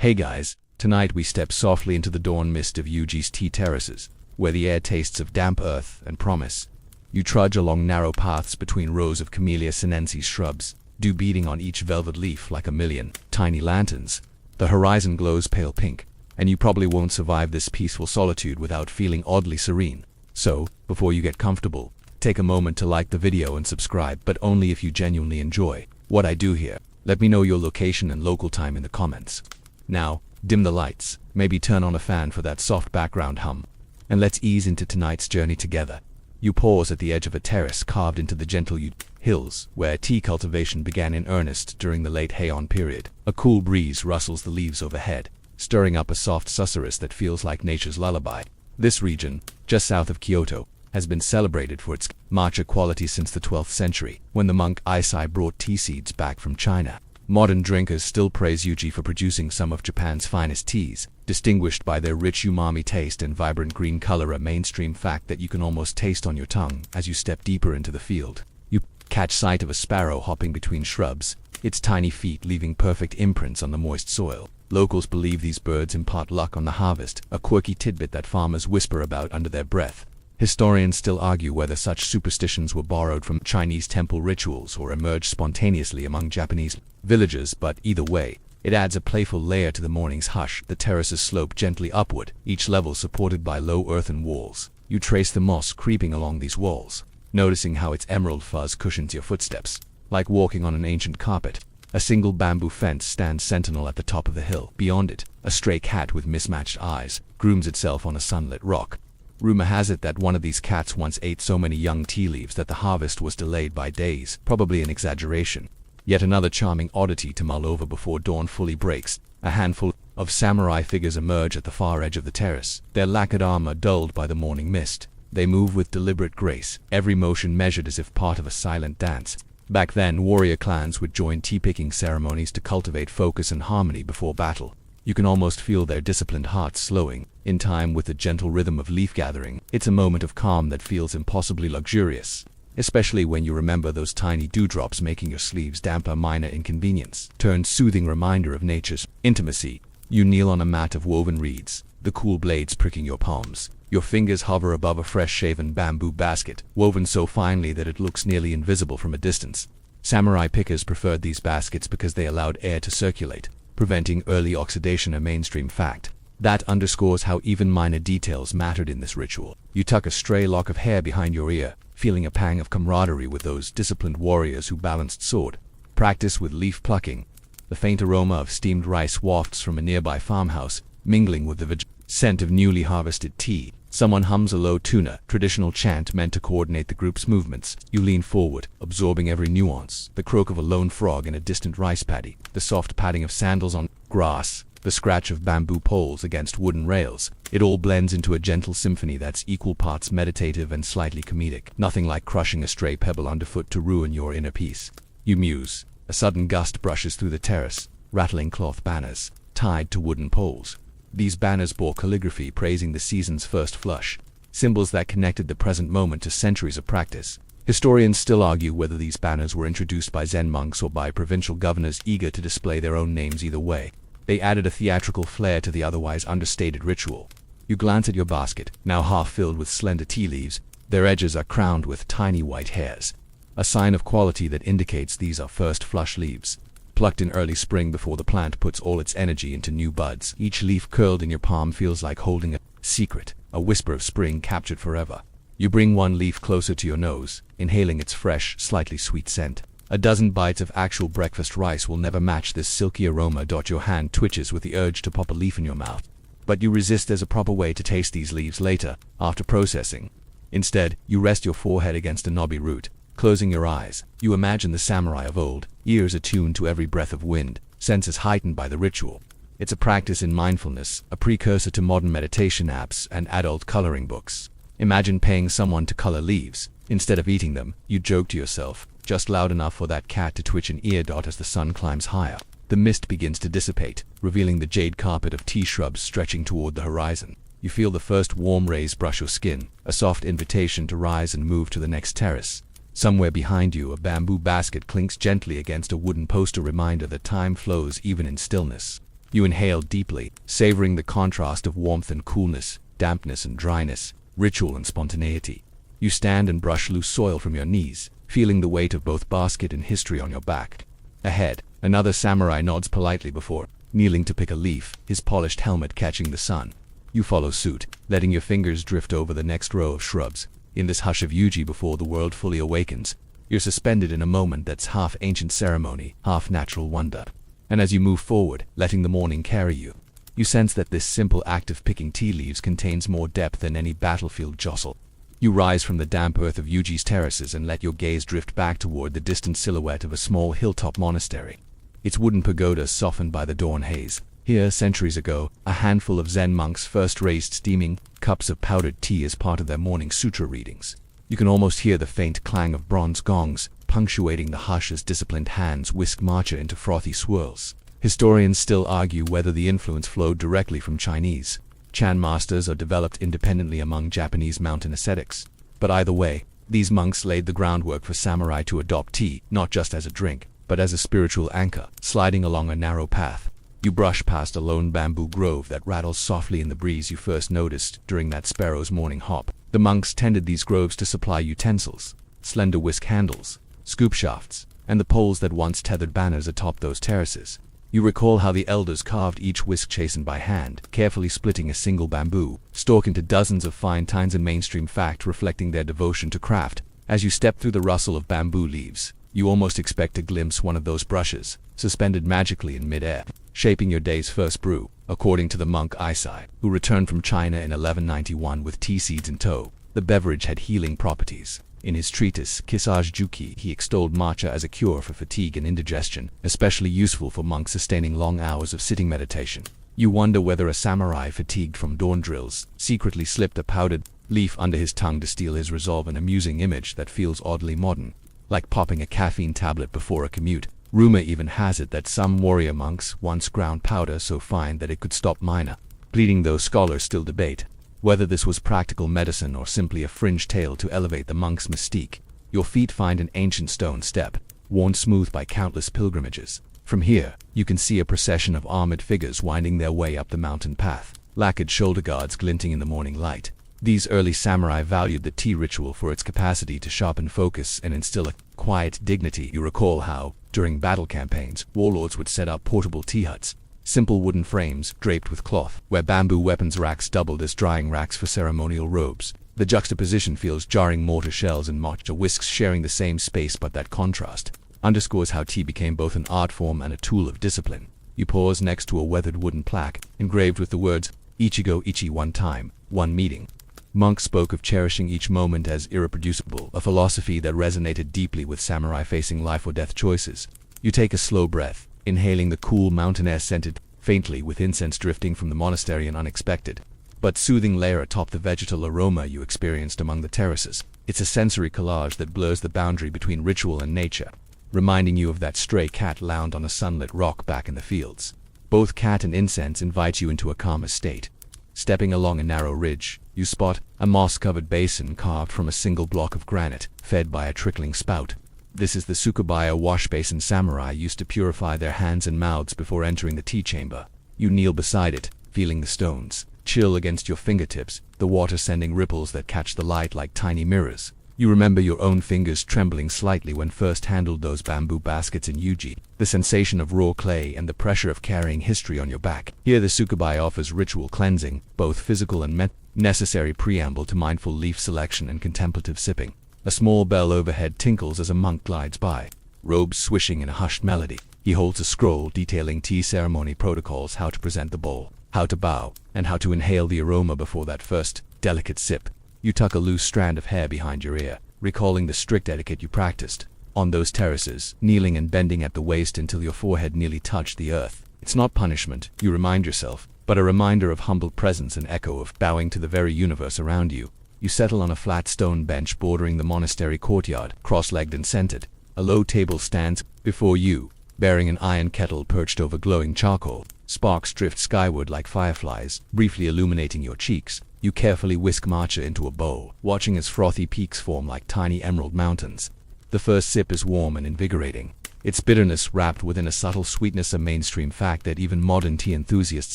Hey guys, tonight we step softly into the dawn mist of Yuji's tea terraces, where the air tastes of damp earth and promise. You trudge along narrow paths between rows of Camellia sinensis shrubs, dew beating on each velvet leaf like a million tiny lanterns. The horizon glows pale pink, and you probably won't survive this peaceful solitude without feeling oddly serene. So, before you get comfortable, take a moment to like the video and subscribe, but only if you genuinely enjoy what I do here. Let me know your location and local time in the comments. Now, dim the lights, maybe turn on a fan for that soft background hum, and let's ease into tonight's journey together. You pause at the edge of a terrace carved into the gentle hills, where tea cultivation began in earnest during the late Heian period. A cool breeze rustles the leaves overhead, stirring up a soft susurrus that feels like nature's lullaby. This region, just south of Kyoto, has been celebrated for its matcha quality since the 12th century, when the monk Eisai brought tea seeds back from China. Modern drinkers still praise Yuji for producing some of Japan's finest teas, distinguished by their rich umami taste and vibrant green color, a mainstream fact that you can almost taste on your tongue as you step deeper into the field. You catch sight of a sparrow hopping between shrubs, its tiny feet leaving perfect imprints on the moist soil. Locals believe these birds impart luck on the harvest, a quirky tidbit that farmers whisper about under their breath. Historians still argue whether such superstitions were borrowed from Chinese temple rituals or emerged spontaneously among Japanese villagers, but either way, it adds a playful layer to the morning's hush. The terraces slope gently upward, each level supported by low earthen walls. You trace the moss creeping along these walls, noticing how its emerald fuzz cushions your footsteps, like walking on an ancient carpet. A single bamboo fence stands sentinel at the top of the hill. Beyond it, a stray cat with mismatched eyes grooms itself on a sunlit rock. Rumor has it that one of these cats once ate so many young tea leaves that the harvest was delayed by days, probably an exaggeration. Yet another charming oddity to mull over before dawn fully breaks. A handful of samurai figures emerge at the far edge of the terrace, their lacquered armor dulled by the morning mist. They move with deliberate grace, every motion measured as if part of a silent dance. Back then, warrior clans would join tea-picking ceremonies to cultivate focus and harmony before battle. You can almost feel their disciplined hearts slowing, in time with the gentle rhythm of leaf gathering. It's a moment of calm that feels impossibly luxurious, especially when you remember those tiny dewdrops making your sleeves damp. A minor inconvenience turned soothing reminder of nature's intimacy. You kneel on a mat of woven reeds, the cool blades pricking your palms. Your fingers hover above a fresh-shaven bamboo basket, woven so finely that it looks nearly invisible from a distance. Samurai pickers preferred these baskets because they allowed air to circulate, preventing early oxidation, a mainstream fact. That underscores how even minor details mattered in this ritual. You tuck a stray lock of hair behind your ear, feeling a pang of camaraderie with those disciplined warriors who balanced sword. Practice with leaf plucking. The faint aroma of steamed rice wafts from a nearby farmhouse, mingling with the scent of newly harvested tea. Someone hums a low tuna, traditional chant meant to coordinate the group's movements. You lean forward, absorbing every nuance. The croak of a lone frog in a distant rice paddy, the soft padding of sandals on grass, the scratch of bamboo poles against wooden rails. It all blends into a gentle symphony that's equal parts meditative and slightly comedic. Nothing like crushing a stray pebble underfoot to ruin your inner peace. You muse. A sudden gust brushes through the terrace, rattling cloth banners, tied to wooden poles. These banners bore calligraphy praising the season's first flush, symbols that connected the present moment to centuries of practice. Historians still argue whether these banners were introduced by Zen monks or by provincial governors eager to display their own names. Either way, they added a theatrical flair to the otherwise understated ritual. You glance at your basket, now half filled with slender tea leaves. Their edges are crowned with tiny white hairs, a sign of quality that indicates these are first flush leaves, plucked in early spring before the plant puts all its energy into new buds. Each leaf curled in your palm feels like holding a secret, a whisper of spring captured forever. You bring one leaf closer to your nose, inhaling its fresh, slightly sweet scent. A dozen bites of actual breakfast rice will never match this silky aroma. Your hand twitches with the urge to pop a leaf in your mouth, but you resist. There's a proper way to taste these leaves later, after processing. Instead, you rest your forehead against a knobby root. Closing your eyes, you imagine the samurai of old, ears attuned to every breath of wind, senses heightened by the ritual. It's a practice in mindfulness, a precursor to modern meditation apps and adult coloring books. Imagine paying someone to color leaves. Instead of eating them, you joke to yourself, just loud enough for that cat to twitch an ear. As the sun climbs higher, the mist begins to dissipate, revealing the jade carpet of tea shrubs stretching toward the horizon. You feel the first warm rays brush your skin, a soft invitation to rise and move to the next terrace. Somewhere behind you, a bamboo basket clinks gently against a wooden post, a reminder that time flows even in stillness. You inhale deeply, savoring the contrast of warmth and coolness, dampness and dryness, ritual and spontaneity. You stand and brush loose soil from your knees, feeling the weight of both basket and history on your back. Ahead, another samurai nods politely before kneeling to pick a leaf, his polished helmet catching the sun. You follow suit, letting your fingers drift over the next row of shrubs. In this hush of Yuji before the world fully awakens, you're suspended in a moment that's half ancient ceremony, half natural wonder. And as you move forward, letting the morning carry you, you sense that this simple act of picking tea leaves contains more depth than any battlefield jostle. You rise from the damp earth of Yuji's terraces and let your gaze drift back toward the distant silhouette of a small hilltop monastery. Its wooden pagodas softened by the dawn haze. Here, centuries ago, a handful of Zen monks first raised steaming cups of powdered tea as part of their morning sutra readings. You can almost hear the faint clang of bronze gongs, punctuating the hush as disciplined hands whisk matcha into frothy swirls. Historians still argue whether the influence flowed directly from Chinese Chan masters or developed independently among Japanese mountain ascetics. But either way, these monks laid the groundwork for samurai to adopt tea, not just as a drink, but as a spiritual anchor. Sliding along a narrow path, you brush past a lone bamboo grove that rattles softly in the breeze you first noticed during that sparrow's morning hop. The monks tended these groves to supply utensils, slender whisk handles, scoop shafts, and the poles that once tethered banners atop those terraces. You recall how the elders carved each whisk chastened by hand, carefully splitting a single bamboo stalk into dozens of fine tines, a mainstream fact reflecting their devotion to craft. As you step through the rustle of bamboo leaves, you almost expect to glimpse one of those brushes, suspended magically in mid-air, shaping your day's first brew. According to the monk Isai, who returned from China in 1191 with tea seeds in tow, the beverage had healing properties. In his treatise, Kisage Juki, he extolled matcha as a cure for fatigue and indigestion, especially useful for monks sustaining long hours of sitting meditation. You wonder whether a samurai fatigued from dawn drills secretly slipped a powdered leaf under his tongue to steal his resolve, an amusing image that feels oddly modern, like popping a caffeine tablet before a commute. Rumor even has it that some warrior monks once ground powder so fine that it could stop minor bleeding, though scholars still debate whether this was practical medicine or simply a fringe tale to elevate the monk's mystique. Your feet find an ancient stone step, worn smooth by countless pilgrimages. From here, you can see a procession of armored figures winding their way up the mountain path, lacquered shoulder guards glinting in the morning light. These early samurai valued the tea ritual for its capacity to sharpen focus and instill a quiet dignity. You recall how, during battle campaigns, warlords would set up portable tea huts, simple wooden frames draped with cloth, where bamboo weapons racks doubled as drying racks for ceremonial robes. The juxtaposition feels jarring. Mortar shells and matcha whisks sharing the same space, but that contrast underscores how tea became both an art form and a tool of discipline. You pause next to a weathered wooden plaque, engraved with the words, Ichigo Ichi, one time, one meeting. Monks spoke of cherishing each moment as irreproducible, a philosophy that resonated deeply with samurai facing life or death choices. You take a slow breath, inhaling the cool mountain air scented faintly with incense drifting from the monastery, an unexpected but soothing layer atop the vegetal aroma you experienced among the terraces. It's a sensory collage that blurs the boundary between ritual and nature, reminding you of that stray cat lounged on a sunlit rock back in the fields. Both cat and incense invite you into a calmer state. Stepping along a narrow ridge, you spot a moss-covered basin carved from a single block of granite, fed by a trickling spout. This is the Tsukubaya wash basin samurai used to purify their hands and mouths before entering the tea chamber. You kneel beside it, feeling the stones chill against your fingertips, the water sending ripples that catch the light like tiny mirrors. You remember your own fingers trembling slightly when first handled those bamboo baskets in Yuji, the sensation of raw clay and the pressure of carrying history on your back. Here the Tsukubaya offers ritual cleansing, both physical and necessary preamble to mindful leaf selection and contemplative sipping. A small bell overhead tinkles as a monk glides by, robes swishing in a hushed melody. He holds a scroll detailing tea ceremony protocols, how to present the bowl, how to bow, and how to inhale the aroma before that first delicate sip. You tuck a loose strand of hair behind your ear, recalling the strict etiquette you practiced on those terraces, kneeling and bending at the waist until your forehead nearly touched the earth. It's not punishment, you remind yourself, but a reminder of humble presence and echo of bowing to the very universe around you. You settle on a flat stone bench bordering the monastery courtyard, cross-legged and scented. A low table stands before you, bearing an iron kettle perched over glowing charcoal. Sparks drift skyward like fireflies, briefly illuminating your cheeks. You carefully whisk matcha into a bowl, watching as frothy peaks form like tiny emerald mountains. The first sip is warm and invigorating, its bitterness wrapped within a subtle sweetness, a mainstream fact that even modern tea enthusiasts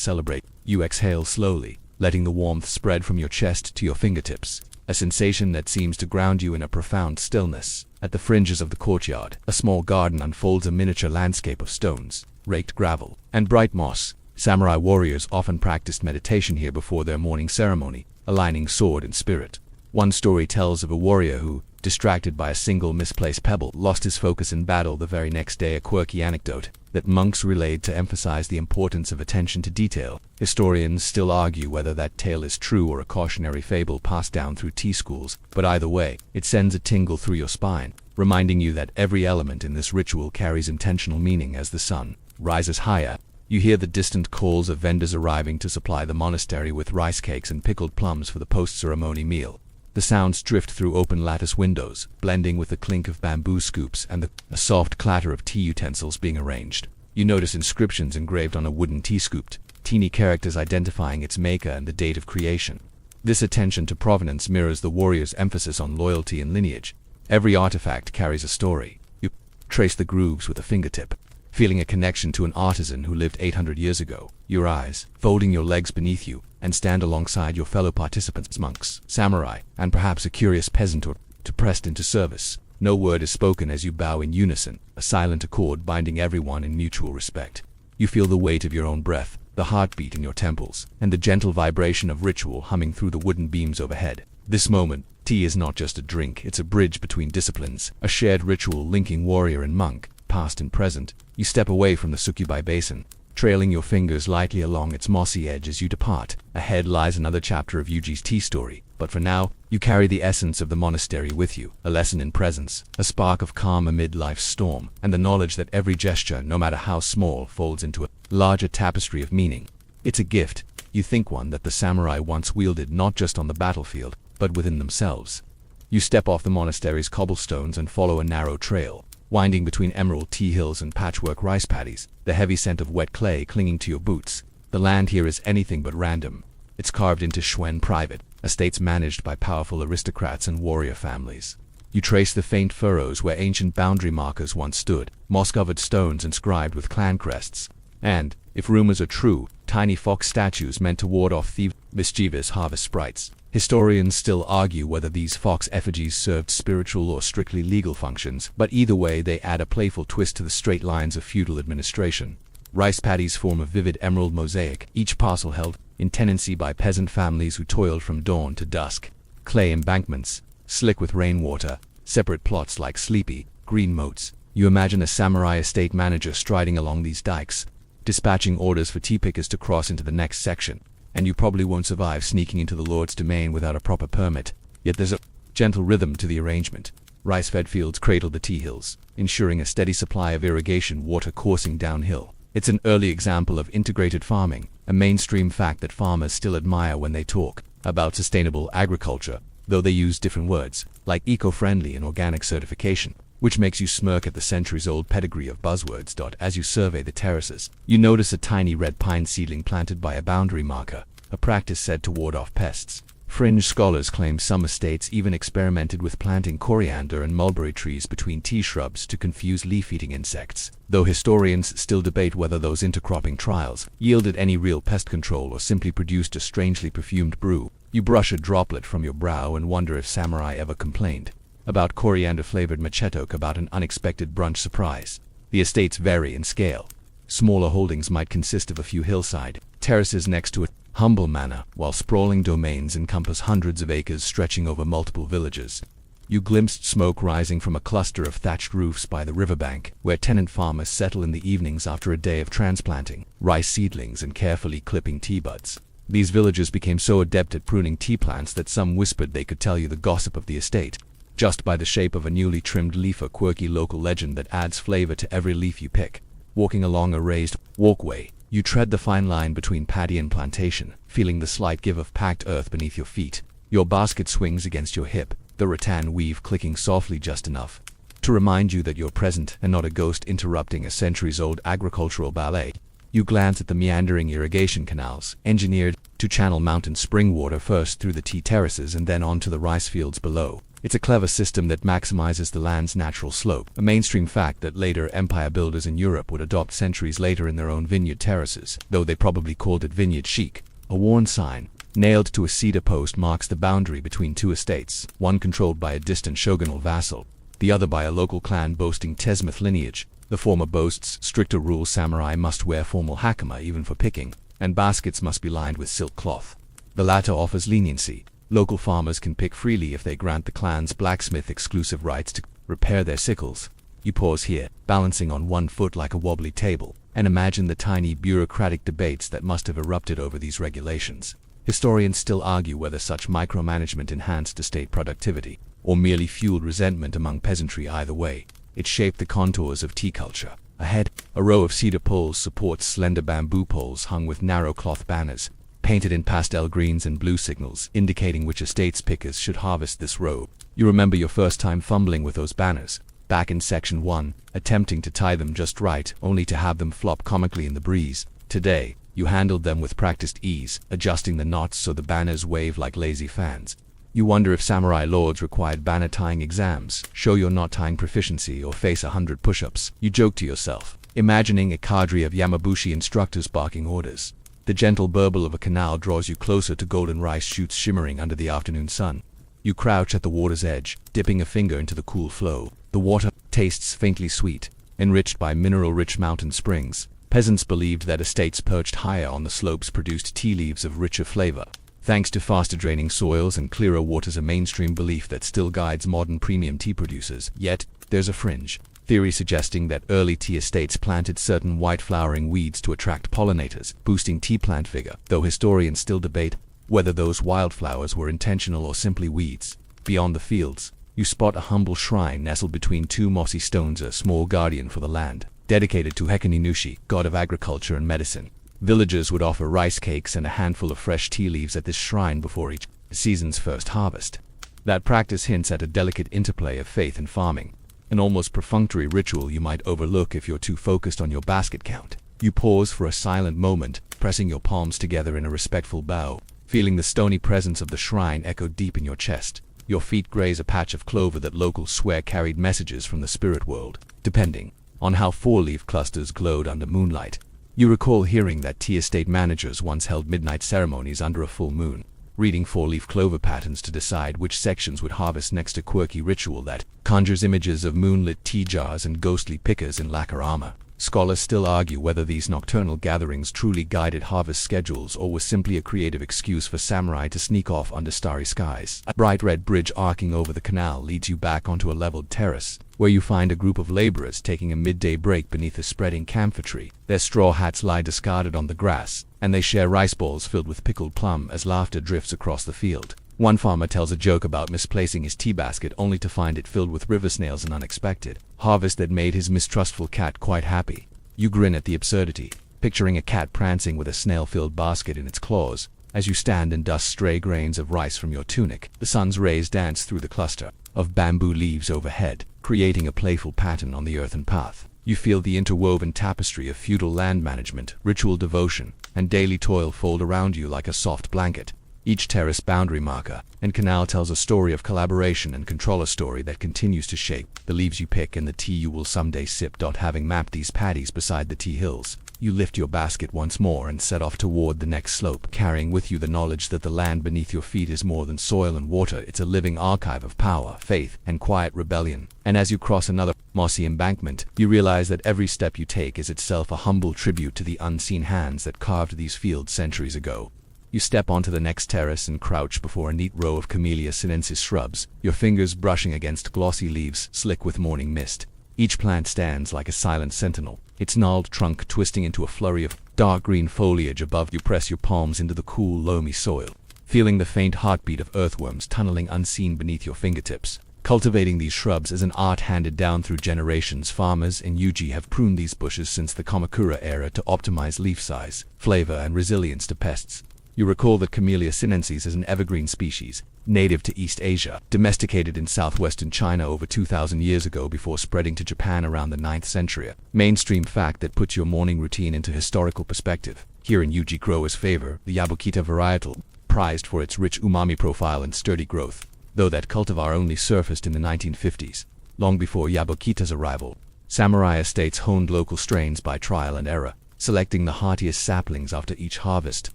celebrate. You exhale slowly, letting the warmth spread from your chest to your fingertips, a sensation that seems to ground you in a profound stillness. At the fringes of the courtyard, a small garden unfolds, a miniature landscape of stones, raked gravel, and bright moss. Samurai warriors often practiced meditation here before their morning ceremony, aligning sword and spirit. One story tells of a warrior who, distracted by a single misplaced pebble, lost his focus in battle the very next day, a quirky anecdote that monks relayed to emphasize the importance of attention to detail. Historians still argue whether that tale is true or a cautionary fable passed down through tea schools, but either way, it sends a tingle through your spine, reminding you that every element in this ritual carries intentional meaning. As the sun rises higher, you hear the distant calls of vendors arriving to supply the monastery with rice cakes and pickled plums for the post-ceremony meal. The sounds drift through open lattice windows, blending with the clink of bamboo scoops and a soft clatter of tea utensils being arranged. You notice inscriptions engraved on a wooden tea scoop, teeny characters identifying its maker and the date of creation. This attention to provenance mirrors the warrior's emphasis on loyalty and lineage. Every artifact carries a story. You trace the grooves with a fingertip, feeling a connection to an artisan who lived 800 years ago. Your eyes, folding your legs beneath you, and stand alongside your fellow participants, monks, samurai, and perhaps a curious peasant or two pressed into service. No word is spoken as you bow in unison, a silent accord binding everyone in mutual respect. You feel the weight of your own breath, the heartbeat in your temples, and the gentle vibration of ritual humming through the wooden beams overhead. This moment, tea is not just a drink, it's a bridge between disciplines, a shared ritual linking warrior and monk, past and present. You step away from the sukubai basin, trailing your fingers lightly along its mossy edge as you depart. Ahead lies another chapter of Yuji's tea story, but for now, you carry the essence of the monastery with you, a lesson in presence, a spark of calm amid life's storm, and the knowledge that every gesture, no matter how small, folds into a larger tapestry of meaning. It's a gift, you think, one that the samurai once wielded not just on the battlefield, but within themselves. You step off the monastery's cobblestones and follow a narrow trail, winding between emerald tea hills and patchwork rice paddies, the heavy scent of wet clay clinging to your boots. The land here is anything but random. It's carved into Shuen private, estates managed by powerful aristocrats and warrior families. You trace the faint furrows where ancient boundary markers once stood, moss-covered stones inscribed with clan crests, and, if rumors are true, tiny fox statues meant to ward off mischievous harvest sprites. Historians still argue whether these fox effigies served spiritual or strictly legal functions, but either way they add a playful twist to the straight lines of feudal administration. Rice paddies form a vivid emerald mosaic, each parcel held in tenancy by peasant families who toiled from dawn to dusk. Clay embankments, slick with rainwater, separate plots like sleepy, green moats. You imagine a samurai estate manager striding along these dikes, dispatching orders for tea pickers to cross into the next section. And you probably won't survive sneaking into the Lord's domain without a proper permit. Yet there's a gentle rhythm to the arrangement. Rice-fed fields cradle the tea hills, ensuring a steady supply of irrigation water coursing downhill. It's an early example of integrated farming, a mainstream fact that farmers still admire when they talk about sustainable agriculture, though they use different words, like eco-friendly and organic certification, which makes you smirk at the centuries-old pedigree of buzzwords. As you survey the terraces, you notice a tiny red pine seedling planted by a boundary marker, a practice said to ward off pests. Fringe scholars claim some estates even experimented with planting coriander and mulberry trees between tea shrubs to confuse leaf-eating insects, though historians still debate whether those intercropping trials yielded any real pest control or simply produced a strangely perfumed brew. You brush a droplet from your brow and wonder if samurai ever complained about coriander-flavored machetok, about an unexpected brunch surprise. The estates vary in scale. Smaller holdings might consist of a few hillside terraces next to a humble manor, while sprawling domains encompass hundreds of acres stretching over multiple villages. You glimpsed smoke rising from a cluster of thatched roofs by the riverbank, where tenant farmers settle in the evenings after a day of transplanting rice seedlings and carefully clipping tea buds. These villagers became so adept at pruning tea plants that some whispered they could tell you the gossip of the estate, just by the shape of a newly trimmed leaf, a quirky local legend that adds flavor to every leaf you pick. Walking along a raised walkway, you tread the fine line between paddy and plantation, feeling the slight give of packed earth beneath your feet. Your basket swings against your hip, the rattan weave clicking softly just enough to remind you that you're present and not a ghost interrupting a centuries-old agricultural ballet. You glance at the meandering irrigation canals, engineered to channel mountain spring water first through the tea terraces and then onto the rice fields below. It's a clever system that maximizes the land's natural slope, a mainstream fact that later empire builders in Europe would adopt centuries later in their own vineyard terraces, though they probably called it vineyard chic. A worn sign, nailed to a cedar post, marks the boundary between two estates, one controlled by a distant shogunal vassal, the other by a local clan boasting Tesmuth lineage. The former boasts stricter rules: samurai must wear formal hakama even for picking, and baskets must be lined with silk cloth. The latter offers leniency. Local farmers can pick freely if they grant the clan's blacksmith exclusive rights to repair their sickles. You pause here, balancing on one foot like a wobbly table, and imagine the tiny bureaucratic debates that must have erupted over these regulations. Historians still argue whether such micromanagement enhanced estate productivity, or merely fueled resentment among peasantry. Either way, it shaped the contours of tea culture. Ahead, a row of cedar poles supports slender bamboo poles hung with narrow cloth banners, painted in pastel greens and blue signals, indicating which estates pickers should harvest this row. You remember your first time fumbling with those banners, back in section 1, attempting to tie them just right, only to have them flop comically in the breeze. Today, you handled them with practiced ease, adjusting the knots so the banners wave like lazy fans. You wonder if samurai lords required banner tying exams, show your knot tying proficiency, or face 100 push-ups. You joke to yourself, imagining a cadre of Yamabushi instructors barking orders. The gentle burble of a canal draws you closer to golden rice shoots shimmering under the afternoon sun. You crouch at the water's edge, dipping a finger into the cool flow. The water tastes faintly sweet, enriched by mineral-rich mountain springs. Peasants believed that estates perched higher on the slopes produced tea leaves of richer flavor. Thanks to faster draining soils and clearer waters, a mainstream belief that still guides modern premium tea producers. Yet, there's a fringe theory suggesting that early tea estates planted certain white-flowering weeds to attract pollinators, boosting tea plant vigor, though historians still debate whether those wildflowers were intentional or simply weeds. Beyond the fields, you spot a humble shrine nestled between two mossy stones, a small guardian for the land, dedicated to Hekuninushi, god of agriculture and medicine. Villagers would offer rice cakes and a handful of fresh tea leaves at this shrine before each season's first harvest. That practice hints at a delicate interplay of faith and farming, an almost perfunctory ritual you might overlook if you're too focused on your basket count. You pause for a silent moment, pressing your palms together in a respectful bow, feeling the stony presence of the shrine echo deep in your chest. Your feet graze a patch of clover that locals swear carried messages from the spirit world, depending on how four-leaf clusters glowed under moonlight. You recall hearing that tea estate managers once held midnight ceremonies under a full moon, reading four-leaf clover patterns to decide which sections would harvest next, a quirky ritual that conjures images of moonlit tea jars and ghostly pickers in lacquer armor. Scholars still argue whether these nocturnal gatherings truly guided harvest schedules or were simply a creative excuse for samurai to sneak off under starry skies. A bright red bridge arcing over the canal leads you back onto a leveled terrace, where you find a group of laborers taking a midday break beneath a spreading camphor tree. Their straw hats lie discarded on the grass, and they share rice balls filled with pickled plum as laughter drifts across the field. One farmer tells a joke about misplacing his tea basket only to find it filled with river snails, an unexpected harvest that made his mistrustful cat quite happy. You grin at the absurdity, picturing a cat prancing with a snail-filled basket in its claws. As you stand and dust stray grains of rice from your tunic, the sun's rays dance through the cluster of bamboo leaves overhead, creating a playful pattern on the earthen path. You feel the interwoven tapestry of feudal land management, ritual devotion, and daily toil fold around you like a soft blanket. Each terrace boundary marker and canal tells a story of collaboration and control, a story that continues to shape the leaves you pick and the tea you will someday sip. Having mapped these paddies beside the tea hills, you lift your basket once more and set off toward the next slope, carrying with you the knowledge that the land beneath your feet is more than soil and water. It's a living archive of power, faith, and quiet rebellion. And as you cross another mossy embankment, you realize that every step you take is itself a humble tribute to the unseen hands that carved these fields centuries ago. You step onto the next terrace and crouch before a neat row of Camellia sinensis shrubs, your fingers brushing against glossy leaves slick with morning mist. Each plant stands like a silent sentinel, its gnarled trunk twisting into a flurry of dark green foliage above you. Press your palms into the cool, loamy soil, feeling the faint heartbeat of earthworms tunneling unseen beneath your fingertips. Cultivating these shrubs is an art handed down through generations. Farmers in Yuji have pruned these bushes since the Kamakura era to optimize leaf size, flavor, and resilience to pests. You recall that Camellia sinensis is an evergreen species, native to East Asia, domesticated in southwestern China over 2,000 years ago before spreading to Japan around the 9th century. Mainstream fact that puts your morning routine into historical perspective. Here in Yuji growers favor the Yabukita varietal, prized for its rich umami profile and sturdy growth. though that cultivar only surfaced in the 1950s, long before Yabukita's arrival. Samurai estates honed local strains by trial and error, selecting the heartiest saplings after each harvest.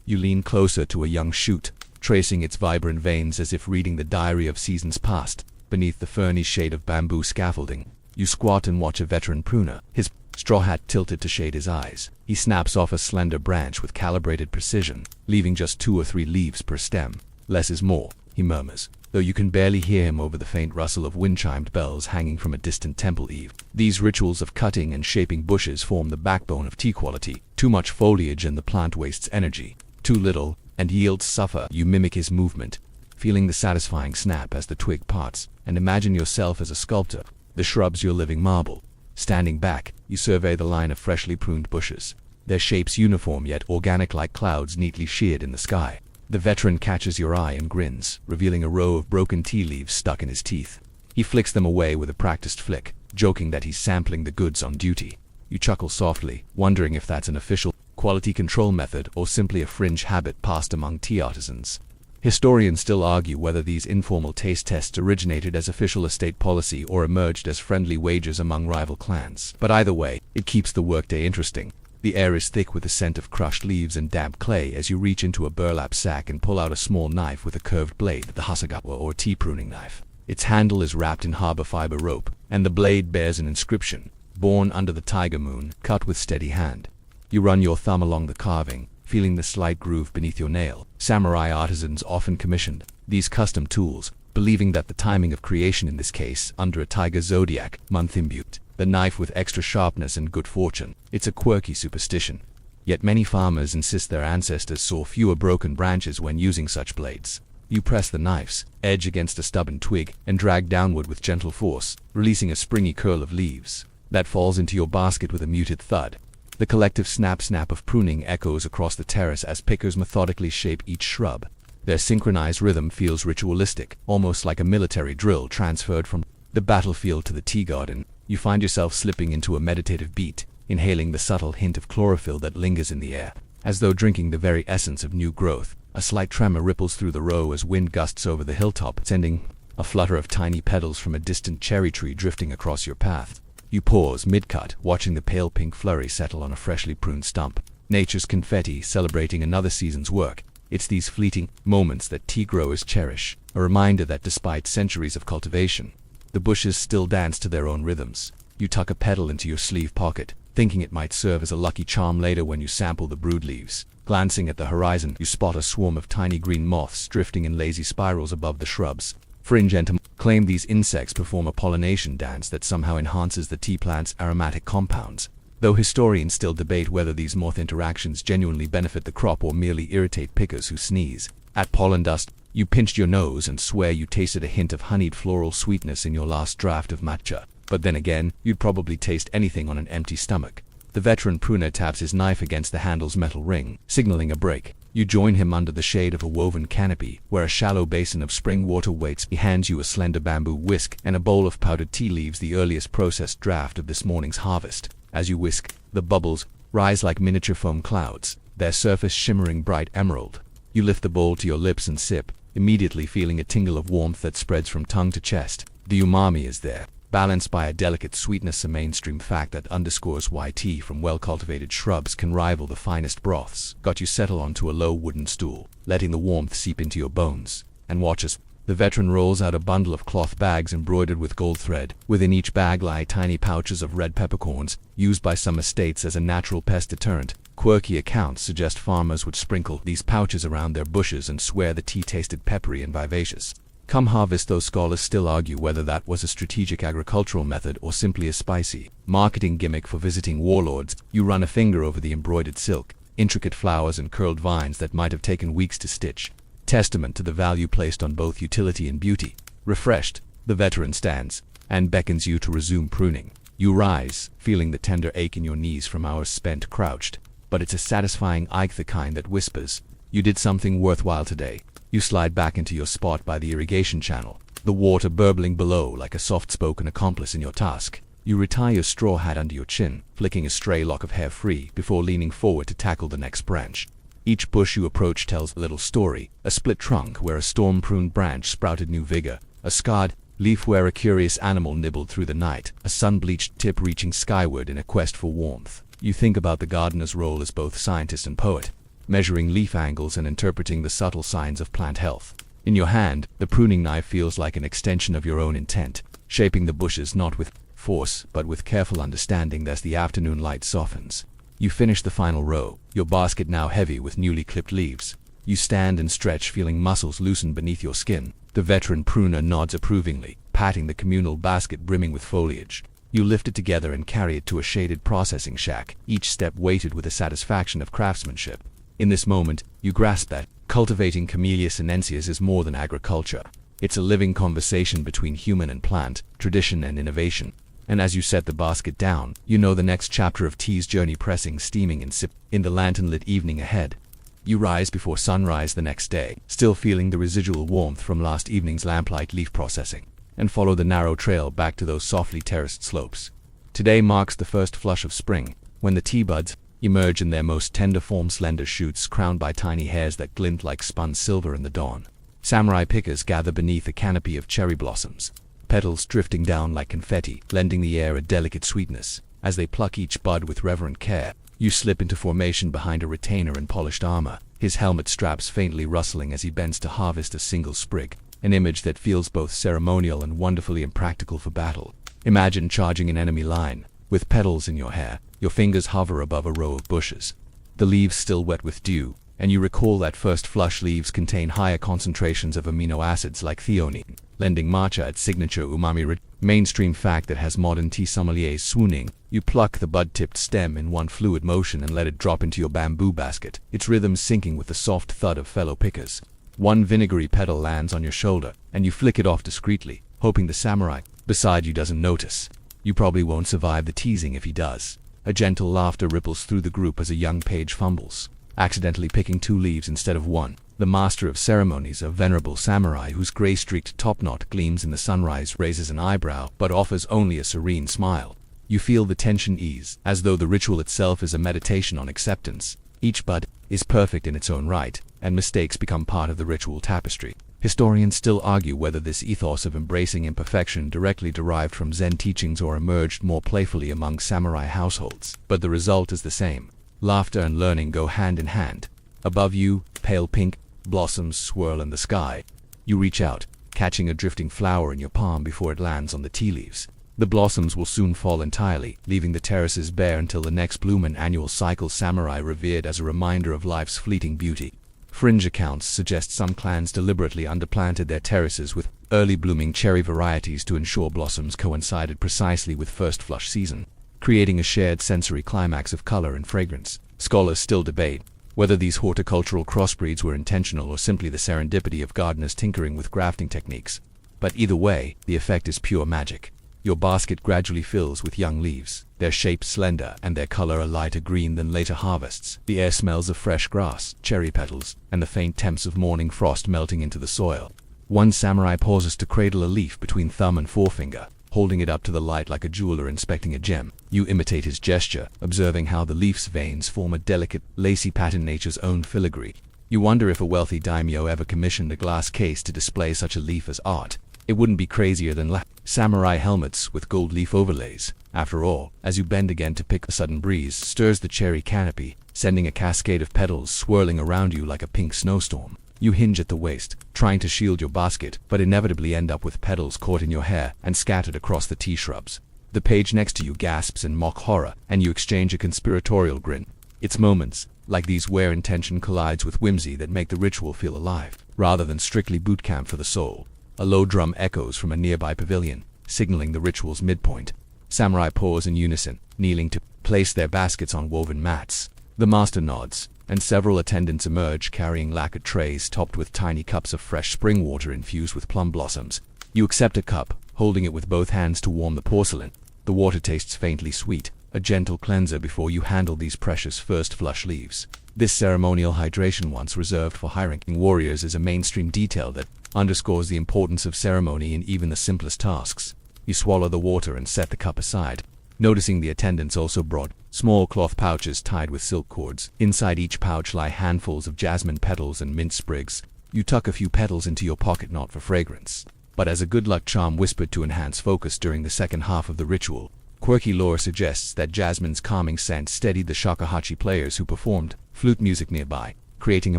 You lean closer to a young shoot, tracing its vibrant veins as if reading the diary of seasons past. Beneath the ferny shade of bamboo scaffolding, you squat and watch a veteran pruner, his straw hat tilted to shade his eyes. He snaps off a slender branch with calibrated precision, leaving just 2 or 3 leaves per stem. "Less is more," he murmurs, though you can barely hear him over the faint rustle of wind-chimed bells hanging from a distant temple eave. These rituals of cutting and shaping bushes form the backbone of tea quality. Too much foliage and the plant wastes energy. Too little, and yields suffer. You mimic his movement, feeling the satisfying snap as the twig parts, and imagine yourself as a sculptor, the shrubs your living marble. Standing back, you survey the line of freshly pruned bushes, their shapes uniform yet organic like clouds neatly sheared in the sky. The veteran catches your eye and grins, revealing a row of broken tea leaves stuck in his teeth. He flicks them away with a practiced flick, joking that he's sampling the goods on duty. You chuckle softly, wondering if that's an official quality control method or simply a fringe habit passed among tea artisans. Historians still argue whether these informal taste tests originated as official estate policy or emerged as friendly wagers among rival clans. But either way, it keeps the workday interesting. The air is thick with the scent of crushed leaves and damp clay as you reach into a burlap sack and pull out a small knife with a curved blade, the hasagawa or tea pruning knife. Its handle is wrapped in harbor fiber rope, and the blade bears an inscription, "Born under the tiger moon, cut with steady hand." You run your thumb along the carving, feeling the slight groove beneath your nail. Samurai artisans often commissioned these custom tools, believing that the timing of creation in this case, under a tiger zodiac month imbued the knife with extra sharpness and good fortune. It's a quirky superstition. Yet many farmers insist their ancestors saw fewer broken branches when using such blades. You press the knife's edge against a stubborn twig and drag downward with gentle force, releasing a springy curl of leaves that falls into your basket with a muted thud. The collective snap-snap of pruning echoes across the terrace as pickers methodically shape each shrub. Their synchronized rhythm feels ritualistic, almost like a military drill transferred from the battlefield to the tea garden. You find yourself slipping into a meditative beat, inhaling the subtle hint of chlorophyll that lingers in the air, as though drinking the very essence of new growth. A slight tremor ripples through the row as wind gusts over the hilltop, sending a flutter of tiny petals from a distant cherry tree drifting across your path. You pause mid-cut, watching the pale pink flurry settle on a freshly pruned stump. Nature's confetti celebrating another season's work. It's these fleeting moments that tea growers cherish, a reminder that despite centuries of cultivation, the bushes still dance to their own rhythms. You tuck a petal into your sleeve pocket, thinking it might serve as a lucky charm later when you sample the brood leaves. Glancing at the horizon, you spot a swarm of tiny green moths drifting in lazy spirals above the shrubs. Fringe entomologists claim these insects perform a pollination dance that somehow enhances the tea plant's aromatic compounds, though historians still debate whether these moth interactions genuinely benefit the crop or merely irritate pickers who sneeze at pollen dust. You pinched your nose and swear you tasted a hint of honeyed floral sweetness in your last draft of matcha. But then again, you'd probably taste anything on an empty stomach. The veteran pruner taps his knife against the handle's metal ring, signaling a break. You join him under the shade of a woven canopy, where a shallow basin of spring water waits. He hands you a slender bamboo whisk and a bowl of powdered tea leaves, the earliest processed draft of this morning's harvest. As you whisk, the bubbles rise like miniature foam clouds, their surface shimmering bright emerald. You lift the bowl to your lips and sip, immediately feeling a tingle of warmth that spreads from tongue to chest. The umami is there, balanced by a delicate sweetness, a mainstream fact that underscores why tea from well-cultivated shrubs can rival the finest broths. Got you settle onto a low wooden stool, letting the warmth seep into your bones, and watch as the veteran rolls out a bundle of cloth bags embroidered with gold thread. Within each bag lie tiny pouches of red peppercorns, used by some estates as a natural pest deterrent. Quirky accounts suggest farmers would sprinkle these pouches around their bushes and swear the tea tasted peppery and vivacious. Come harvest, those scholars still argue whether that was a strategic agricultural method or simply a spicy marketing gimmick for visiting warlords. You run a finger over the embroidered silk, intricate flowers and curled vines that might have taken weeks to stitch, testament to the value placed on both utility and beauty. Refreshed, the veteran stands and beckons you to resume pruning. You rise, feeling the tender ache in your knees from hours spent crouched, but it's a satisfying ache, the kind that whispers, "You did something worthwhile today." You slide back into your spot by the irrigation channel, the water burbling below like a soft-spoken accomplice in your task. You retire your straw hat under your chin, flicking a stray lock of hair free before leaning forward to tackle the next branch. Each bush you approach tells a little story: a split trunk where a storm-pruned branch sprouted new vigor, a scarred leaf where a curious animal nibbled through the night, a sun-bleached tip reaching skyward in a quest for warmth. You think about the gardener's role as both scientist and poet, measuring leaf angles and interpreting the subtle signs of plant health. In your hand, the pruning knife feels like an extension of your own intent, shaping the bushes not with force, but with careful understanding as the afternoon light softens. You finish the final row, your basket now heavy with newly clipped leaves. You stand and stretch, feeling muscles loosen beneath your skin. The veteran pruner nods approvingly, patting the communal basket brimming with foliage. You lift it together and carry it to a shaded processing shack, each step weighted with the satisfaction of craftsmanship. In this moment, you grasp that cultivating Camellia sinensis is more than agriculture. It's a living conversation between human and plant, tradition and innovation. And as you set the basket down, you know the next chapter of T's journey pressing, steaming and sip in the lantern-lit evening ahead. You rise before sunrise the next day, still feeling the residual warmth from last evening's lamplight leaf processing, and follow the narrow trail back to those softly terraced slopes. Today marks the first flush of spring, when the tea buds emerge in their most tender form, slender shoots crowned by tiny hairs that glint like spun silver in the dawn. Samurai pickers gather beneath a canopy of cherry blossoms, petals drifting down like confetti, lending the air a delicate sweetness. As they pluck each bud with reverent care, you slip into formation behind a retainer in polished armor, his helmet straps faintly rustling as he bends to harvest a single sprig, an image that feels both ceremonial and wonderfully impractical for battle. Imagine charging an enemy line, with petals in your hair. Your fingers hover above a row of bushes, the leaves still wet with dew, and you recall that first flush leaves contain higher concentrations of amino acids like theanine, lending matcha its signature umami mainstream fact that has modern tea sommeliers swooning. You pluck the bud-tipped stem in one fluid motion and let it drop into your bamboo basket, its rhythm syncing with the soft thud of fellow pickers. One vinegary petal lands on your shoulder, and you flick it off discreetly, hoping the samurai beside you doesn't notice. You probably won't survive the teasing if he does. A gentle laughter ripples through the group as a young page fumbles, accidentally picking 2 leaves instead of 1. The master of ceremonies, a venerable samurai whose gray-streaked topknot gleams in the sunrise, raises an eyebrow but offers only a serene smile. You feel the tension ease, as though the ritual itself is a meditation on acceptance. Each bud is perfect in its own right, and mistakes become part of the ritual tapestry. Historians still argue whether this ethos of embracing imperfection directly derived from Zen teachings or emerged more playfully among samurai households, but the result is the same. Laughter and learning go hand in hand. Above you, pale pink blossoms swirl in the sky. You reach out, catching a drifting flower in your palm before it lands on the tea leaves. The blossoms will soon fall entirely, leaving the terraces bare until the next bloom, an annual cycle samurai revered as a reminder of life's fleeting beauty. Fringe accounts suggest some clans deliberately underplanted their terraces with early blooming cherry varieties to ensure blossoms coincided precisely with first flush season, creating a shared sensory climax of color and fragrance. Scholars still debate whether these horticultural crossbreeds were intentional or simply the serendipity of gardeners tinkering with grafting techniques. But either way, the effect is pure magic. Your basket gradually fills with young leaves, their shape slender and their color a lighter green than later harvests. The air smells of fresh grass, cherry petals, and the faint temps of morning frost melting into the soil. One samurai pauses to cradle a leaf between thumb and forefinger, holding it up to the light like a jeweler inspecting a gem. You imitate his gesture, observing how the leaf's veins form a delicate, lacy pattern, nature's own filigree. You wonder if a wealthy daimyo ever commissioned a glass case to display such a leaf as art. It wouldn't be crazier than samurai helmets with gold leaf overlays. After all, as you bend again to pick, a sudden breeze stirs the cherry canopy, sending a cascade of petals swirling around you like a pink snowstorm. You hinge at the waist, trying to shield your basket, but inevitably end up with petals caught in your hair and scattered across the tea shrubs. The page next to you gasps in mock horror, and you exchange a conspiratorial grin. It's moments like these where intention collides with whimsy that make the ritual feel alive, rather than strictly boot camp for the soul. A low drum echoes from a nearby pavilion, signaling the ritual's midpoint. Samurai pause in unison, kneeling to place their baskets on woven mats. The master nods, and several attendants emerge carrying lacquered trays topped with tiny cups of fresh spring water infused with plum blossoms. You accept a cup, holding it with both hands to warm the porcelain. The water tastes faintly sweet, a gentle cleanser before you handle these precious first flush leaves. This ceremonial hydration, once reserved for high-ranking warriors, is a mainstream detail that underscores the importance of ceremony in even the simplest tasks. You swallow the water and set the cup aside, Noticing the attendants also brought small cloth pouches tied with silk cords. Inside each pouch lie handfuls of jasmine petals and mint sprigs. You tuck a few petals into your pocket, not for fragrance, but as a good luck charm whispered to enhance focus during the second half of the ritual. Quirky lore suggests that jasmine's calming scent steadied the shakuhachi players who performed flute music nearby, creating a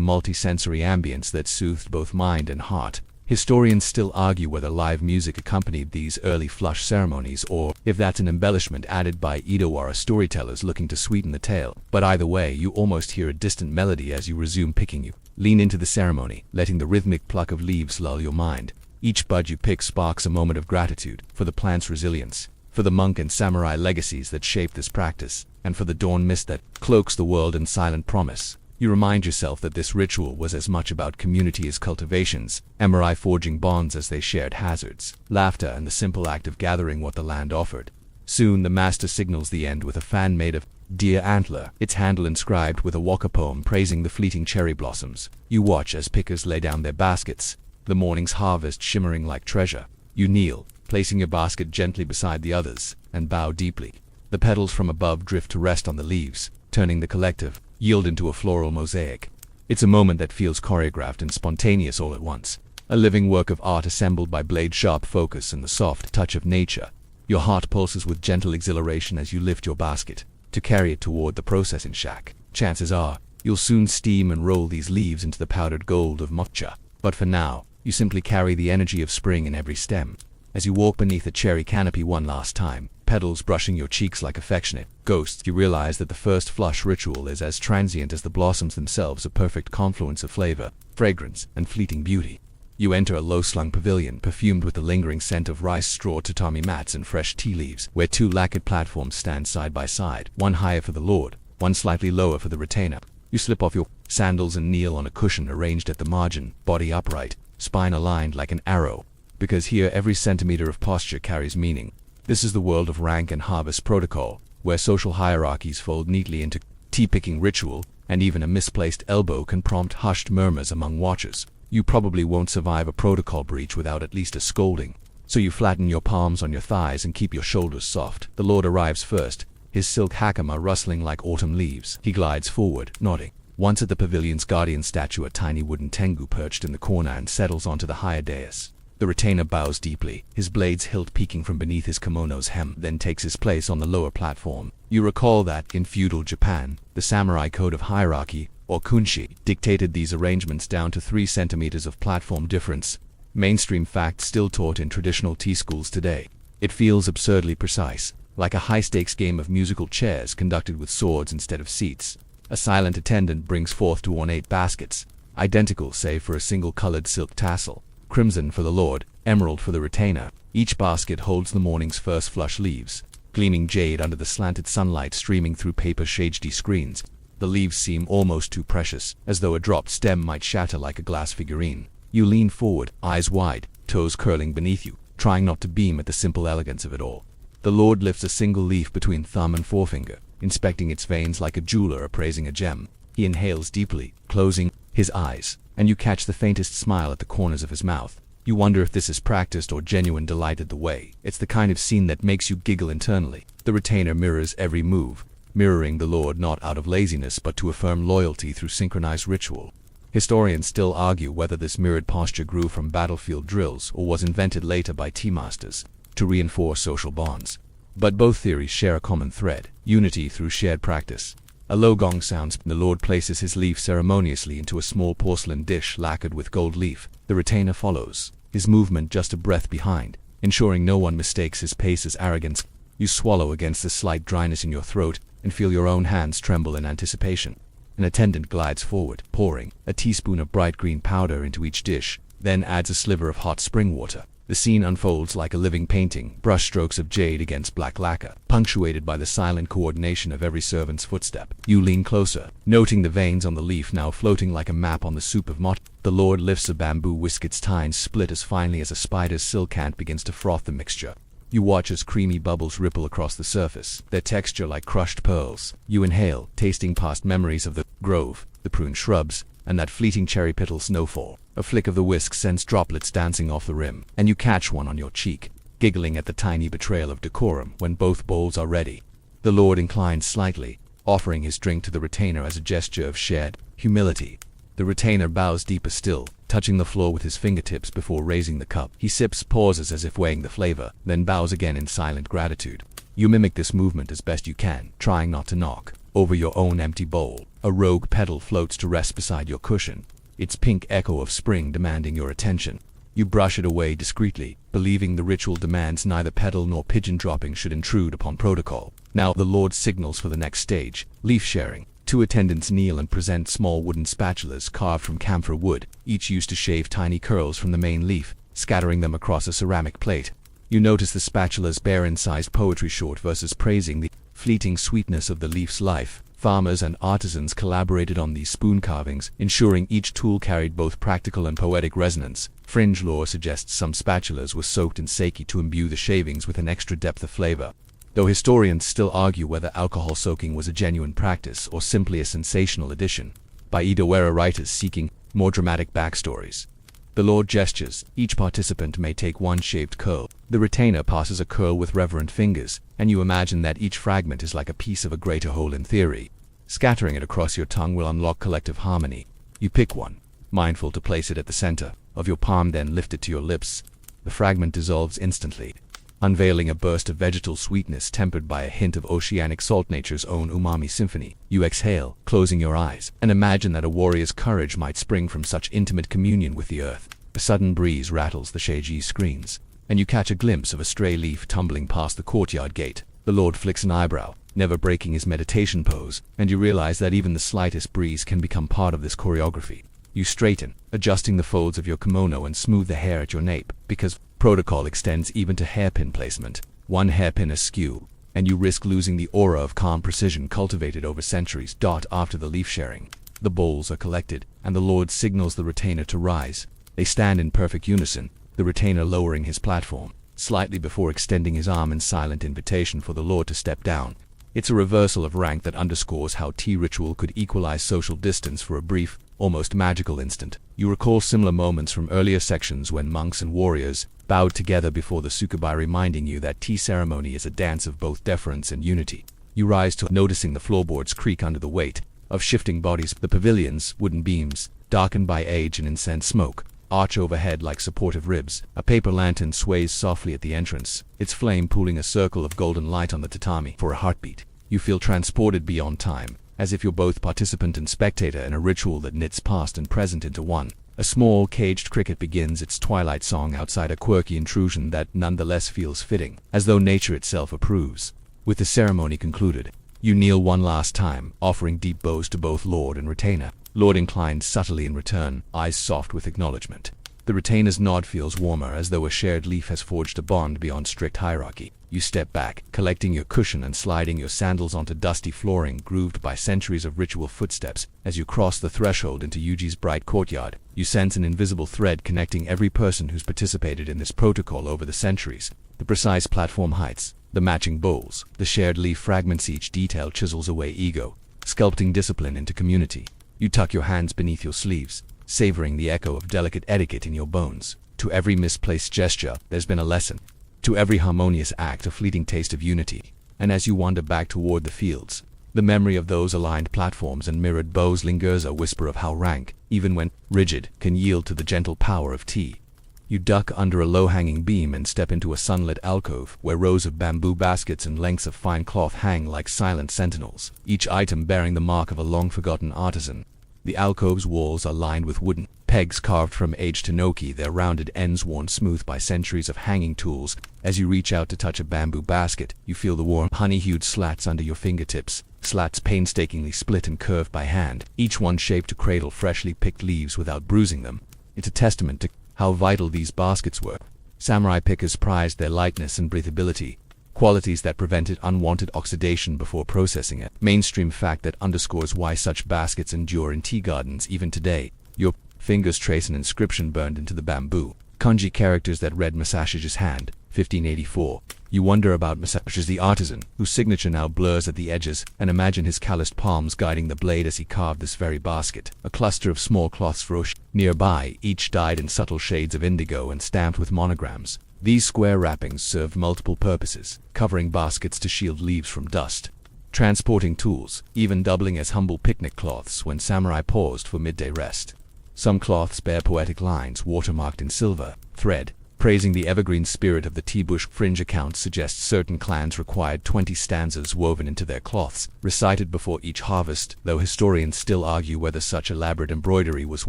multi-sensory ambience that soothed both mind and heart. Historians still argue whether live music accompanied these early flush ceremonies or if that's an embellishment added by Idawara storytellers looking to sweeten the tale. But either way, you almost hear a distant melody as you resume picking. You lean into the ceremony, letting the rhythmic pluck of leaves lull your mind. Each bud you pick sparks a moment of gratitude for the plant's resilience, for the monk and samurai legacies that shaped this practice, and for the dawn mist that cloaks the world in silent promise. You remind yourself that this ritual was as much about community as cultivations, samurai forging bonds as they shared hazards, laughter, and the simple act of gathering what the land offered. Soon the master signals the end with a fan made of deer antler, its handle inscribed with a waka poem praising the fleeting cherry blossoms. You watch as pickers lay down their baskets, the morning's harvest shimmering like treasure. You kneel, placing your basket gently beside the others, and bow deeply. The petals from above drift to rest on the leaves, turning the collective yield into a floral mosaic. It's a moment that feels choreographed and spontaneous all at once, a living work of art assembled by blade-sharp focus and the soft touch of nature. Your heart pulses with gentle exhilaration as you lift your basket to carry it toward the processing shack. Chances are, you'll soon steam and roll these leaves into the powdered gold of mocha. But for now, you simply carry the energy of spring in every stem. As you walk beneath a cherry canopy one last time, petals brushing your cheeks like affectionate ghosts, you realize that the first flush ritual is as transient as the blossoms themselves, a perfect confluence of flavor, fragrance, and fleeting beauty. You enter a low-slung pavilion, perfumed with the lingering scent of rice straw, tatami mats, and fresh tea leaves, where two lacquered platforms stand side by side, one higher for the lord, one slightly lower for the retainer. You slip off your sandals and kneel on a cushion arranged at the margin, body upright, spine aligned like an arrow, because here every centimeter of posture carries meaning. This is the world of rank and harvest protocol, where social hierarchies fold neatly into tea-picking ritual, and even a misplaced elbow can prompt hushed murmurs among watchers. You probably won't survive a protocol breach without at least a scolding, so you flatten your palms on your thighs and keep your shoulders soft. The lord arrives first, his silk hakama rustling like autumn leaves. He glides forward, nodding. Once at the pavilion's guardian statue, a tiny wooden tengu perched in the corner, and settles onto the higher dais. The retainer bows deeply, his blade's hilt peeking from beneath his kimono's hem, then takes his place on the lower platform. You recall that, in feudal Japan, the samurai code of hierarchy, or kunshi, dictated these arrangements down to 3 centimeters of platform difference. Mainstream fact still taught in traditional tea schools today. It feels absurdly precise, like a high-stakes game of musical chairs conducted with swords instead of seats. A silent attendant brings forth 2 ornate baskets, identical save for a single-colored silk tassel. Crimson for the lord, emerald for the retainer. Each basket holds the morning's first flush leaves, gleaming jade under the slanted sunlight streaming through paper shade screens. The leaves seem almost too precious, as though a dropped stem might shatter like a glass figurine. You lean forward, eyes wide, toes curling beneath you, trying not to beam at the simple elegance of it all. The lord lifts a single leaf between thumb and forefinger, inspecting its veins like a jeweler appraising a gem. He inhales deeply, closing his eyes, and you catch the faintest smile at the corners of his mouth. You wonder if this is practiced or genuine delight at the way. It's the kind of scene that makes you giggle internally. The retainer mirrors every move, mirroring the lord not out of laziness but to affirm loyalty through synchronized ritual. Historians still argue whether this mirrored posture grew from battlefield drills or was invented later by tea masters to reinforce social bonds. But both theories share a common thread: unity through shared practice. A low gong sounds. The lord places his leaf ceremoniously into a small porcelain dish lacquered with gold leaf. The retainer follows, his movement just a breath behind, ensuring no one mistakes his pace as arrogance. You swallow against the slight dryness in your throat and feel your own hands tremble in anticipation. An attendant glides forward, pouring a teaspoon of bright green powder into each dish, then adds a sliver of hot spring water. The scene unfolds like a living painting, brushstrokes of jade against black lacquer, punctuated by the silent coordination of every servant's footstep. You lean closer, noting the veins on the leaf now floating like a map on the soup of mocha. The lord lifts a bamboo whisk, its tines split as finely as a spider's silk ant begins to froth the mixture. You watch as creamy bubbles ripple across the surface, their texture like crushed pearls. You inhale, tasting past memories of the grove, the prune shrubs, and that fleeting cherry petal snowfall. A flick of the whisk sends droplets dancing off the rim, and you catch one on your cheek. giggling at the tiny betrayal of decorum when both bowls are ready. The lord inclines slightly, offering his drink to the retainer as a gesture of shared humility. The retainer bows deeper still, touching the floor with his fingertips before raising the cup. He sips, pauses as if weighing the flavor, then bows again in silent gratitude. You mimic this movement as best you can, trying not to knock over your own empty bowl. A rogue petal floats to rest beside your cushion, its pink echo of spring demanding your attention. You brush it away discreetly, believing the ritual demands neither petal nor pigeon dropping should intrude upon protocol. Now the lord signals for the next stage, leaf sharing. Two attendants kneel and present small wooden spatulas carved from camphor wood, each used to shave tiny curls from the main leaf, scattering them across a ceramic plate. You notice the spatulas bear incised poetry, short verses praising the fleeting sweetness of the leaf's life. Farmers and artisans collaborated on these spoon carvings, ensuring each tool carried both practical and poetic resonance. Fringe lore suggests some spatulas were soaked in sake to imbue the shavings with an extra depth of flavor, though historians still argue whether alcohol soaking was a genuine practice or simply a sensational addition by Edo-era writers seeking more dramatic backstories. The lord gestures. Each participant may take one shaved curl. The retainer passes a curl with reverent fingers, and you imagine that each fragment is like a piece of a greater whole in theory. Scattering it across your tongue will unlock collective harmony. You pick one, mindful to place it at the center of your palm, then lift it to your lips. The fragment dissolves instantly, unveiling a burst of vegetal sweetness tempered by a hint of oceanic salt, nature's own umami symphony. You exhale, closing your eyes, and imagine that a warrior's courage might spring from such intimate communion with the earth. A sudden breeze rattles the Sheiji screens, and you catch a glimpse of a stray leaf tumbling past the courtyard gate. The lord flicks an eyebrow, never breaking his meditation pose, and you realize that even the slightest breeze can become part of this choreography. You straighten, adjusting the folds of your kimono and smooth the hair at your nape, because protocol extends even to hairpin placement. One hairpin askew, and you risk losing the aura of calm precision cultivated over centuries. After the leaf sharing, the bowls are collected, and the lord signals the retainer to rise. They stand in perfect unison, the retainer lowering his platform slightly before extending his arm in silent invitation for the lord to step down. It's a reversal of rank that underscores how tea ritual could equalize social distance for a brief, almost magical instant. You recall similar moments from earlier sections when monks and warriors bowed together before the sukubai, reminding you that tea ceremony is a dance of both deference and unity. You rise to noticing the floorboards creak under the weight of shifting bodies. The pavilion's wooden beams, darkened by age and incense smoke, arch overhead like supportive ribs. A paper lantern sways softly at the entrance, its flame pooling a circle of golden light on the tatami. For a heartbeat, you feel transported beyond time, as if you're both participant and spectator in a ritual that knits past and present into one. A small caged cricket begins its twilight song outside, a quirky intrusion that nonetheless feels fitting, as though nature itself approves. With the ceremony concluded, you kneel one last time, offering deep bows to both lord and retainer. Lord inclines subtly in return, eyes soft with acknowledgement. The retainer's nod feels warmer, as though a shared leaf has forged a bond beyond strict hierarchy. You step back, collecting your cushion and sliding your sandals onto dusty flooring grooved by centuries of ritual footsteps. As you cross the threshold into Yuji's bright courtyard, you sense an invisible thread connecting every person who's participated in this protocol over the centuries. The precise platform heights, the matching bowls, the shared leaf fragments, each detail chisels away ego, sculpting discipline into community. You tuck your hands beneath your sleeves, savoring the echo of delicate etiquette in your bones. To every misplaced gesture, there's been a lesson. To every harmonious act, a fleeting taste of unity. And as you wander back toward the fields, the memory of those aligned platforms and mirrored bows lingers, a whisper of how rank, even when rigid, can yield to the gentle power of tea. You duck under a low-hanging beam and step into a sunlit alcove where rows of bamboo baskets and lengths of fine cloth hang like silent sentinels, each item bearing the mark of a long-forgotten artisan. The alcove's walls are lined with wooden pegs carved from aged hinoki, their rounded ends worn smooth by centuries of hanging tools. As you reach out to touch a bamboo basket, you feel the warm, honey-hued slats under your fingertips, slats painstakingly split and curved by hand, each one shaped to cradle freshly picked leaves without bruising them. It's a testament to how vital these baskets were. Samurai pickers prized their lightness and breathability, qualities that prevented unwanted oxidation before processing it. Mainstream fact that underscores why such baskets endure in tea gardens even today. Your fingers trace an inscription burned into the bamboo, kanji characters that read Masashi's hand, 1584. You wonder about Masashi the artisan, whose signature now blurs at the edges, and imagine his calloused palms guiding the blade as he carved this very basket. A cluster of small cloths frosh nearby, each dyed in subtle shades of indigo and stamped with monograms. These square wrappings served multiple purposes, covering baskets to shield leaves from dust, transporting tools, even doubling as humble picnic cloths when samurai paused for midday rest. Some cloths bear poetic lines watermarked in silver thread, praising the evergreen spirit of the tea bush. Fringe accounts suggest certain clans required 20 stanzas woven into their cloths, recited before each harvest, though historians still argue whether such elaborate embroidery was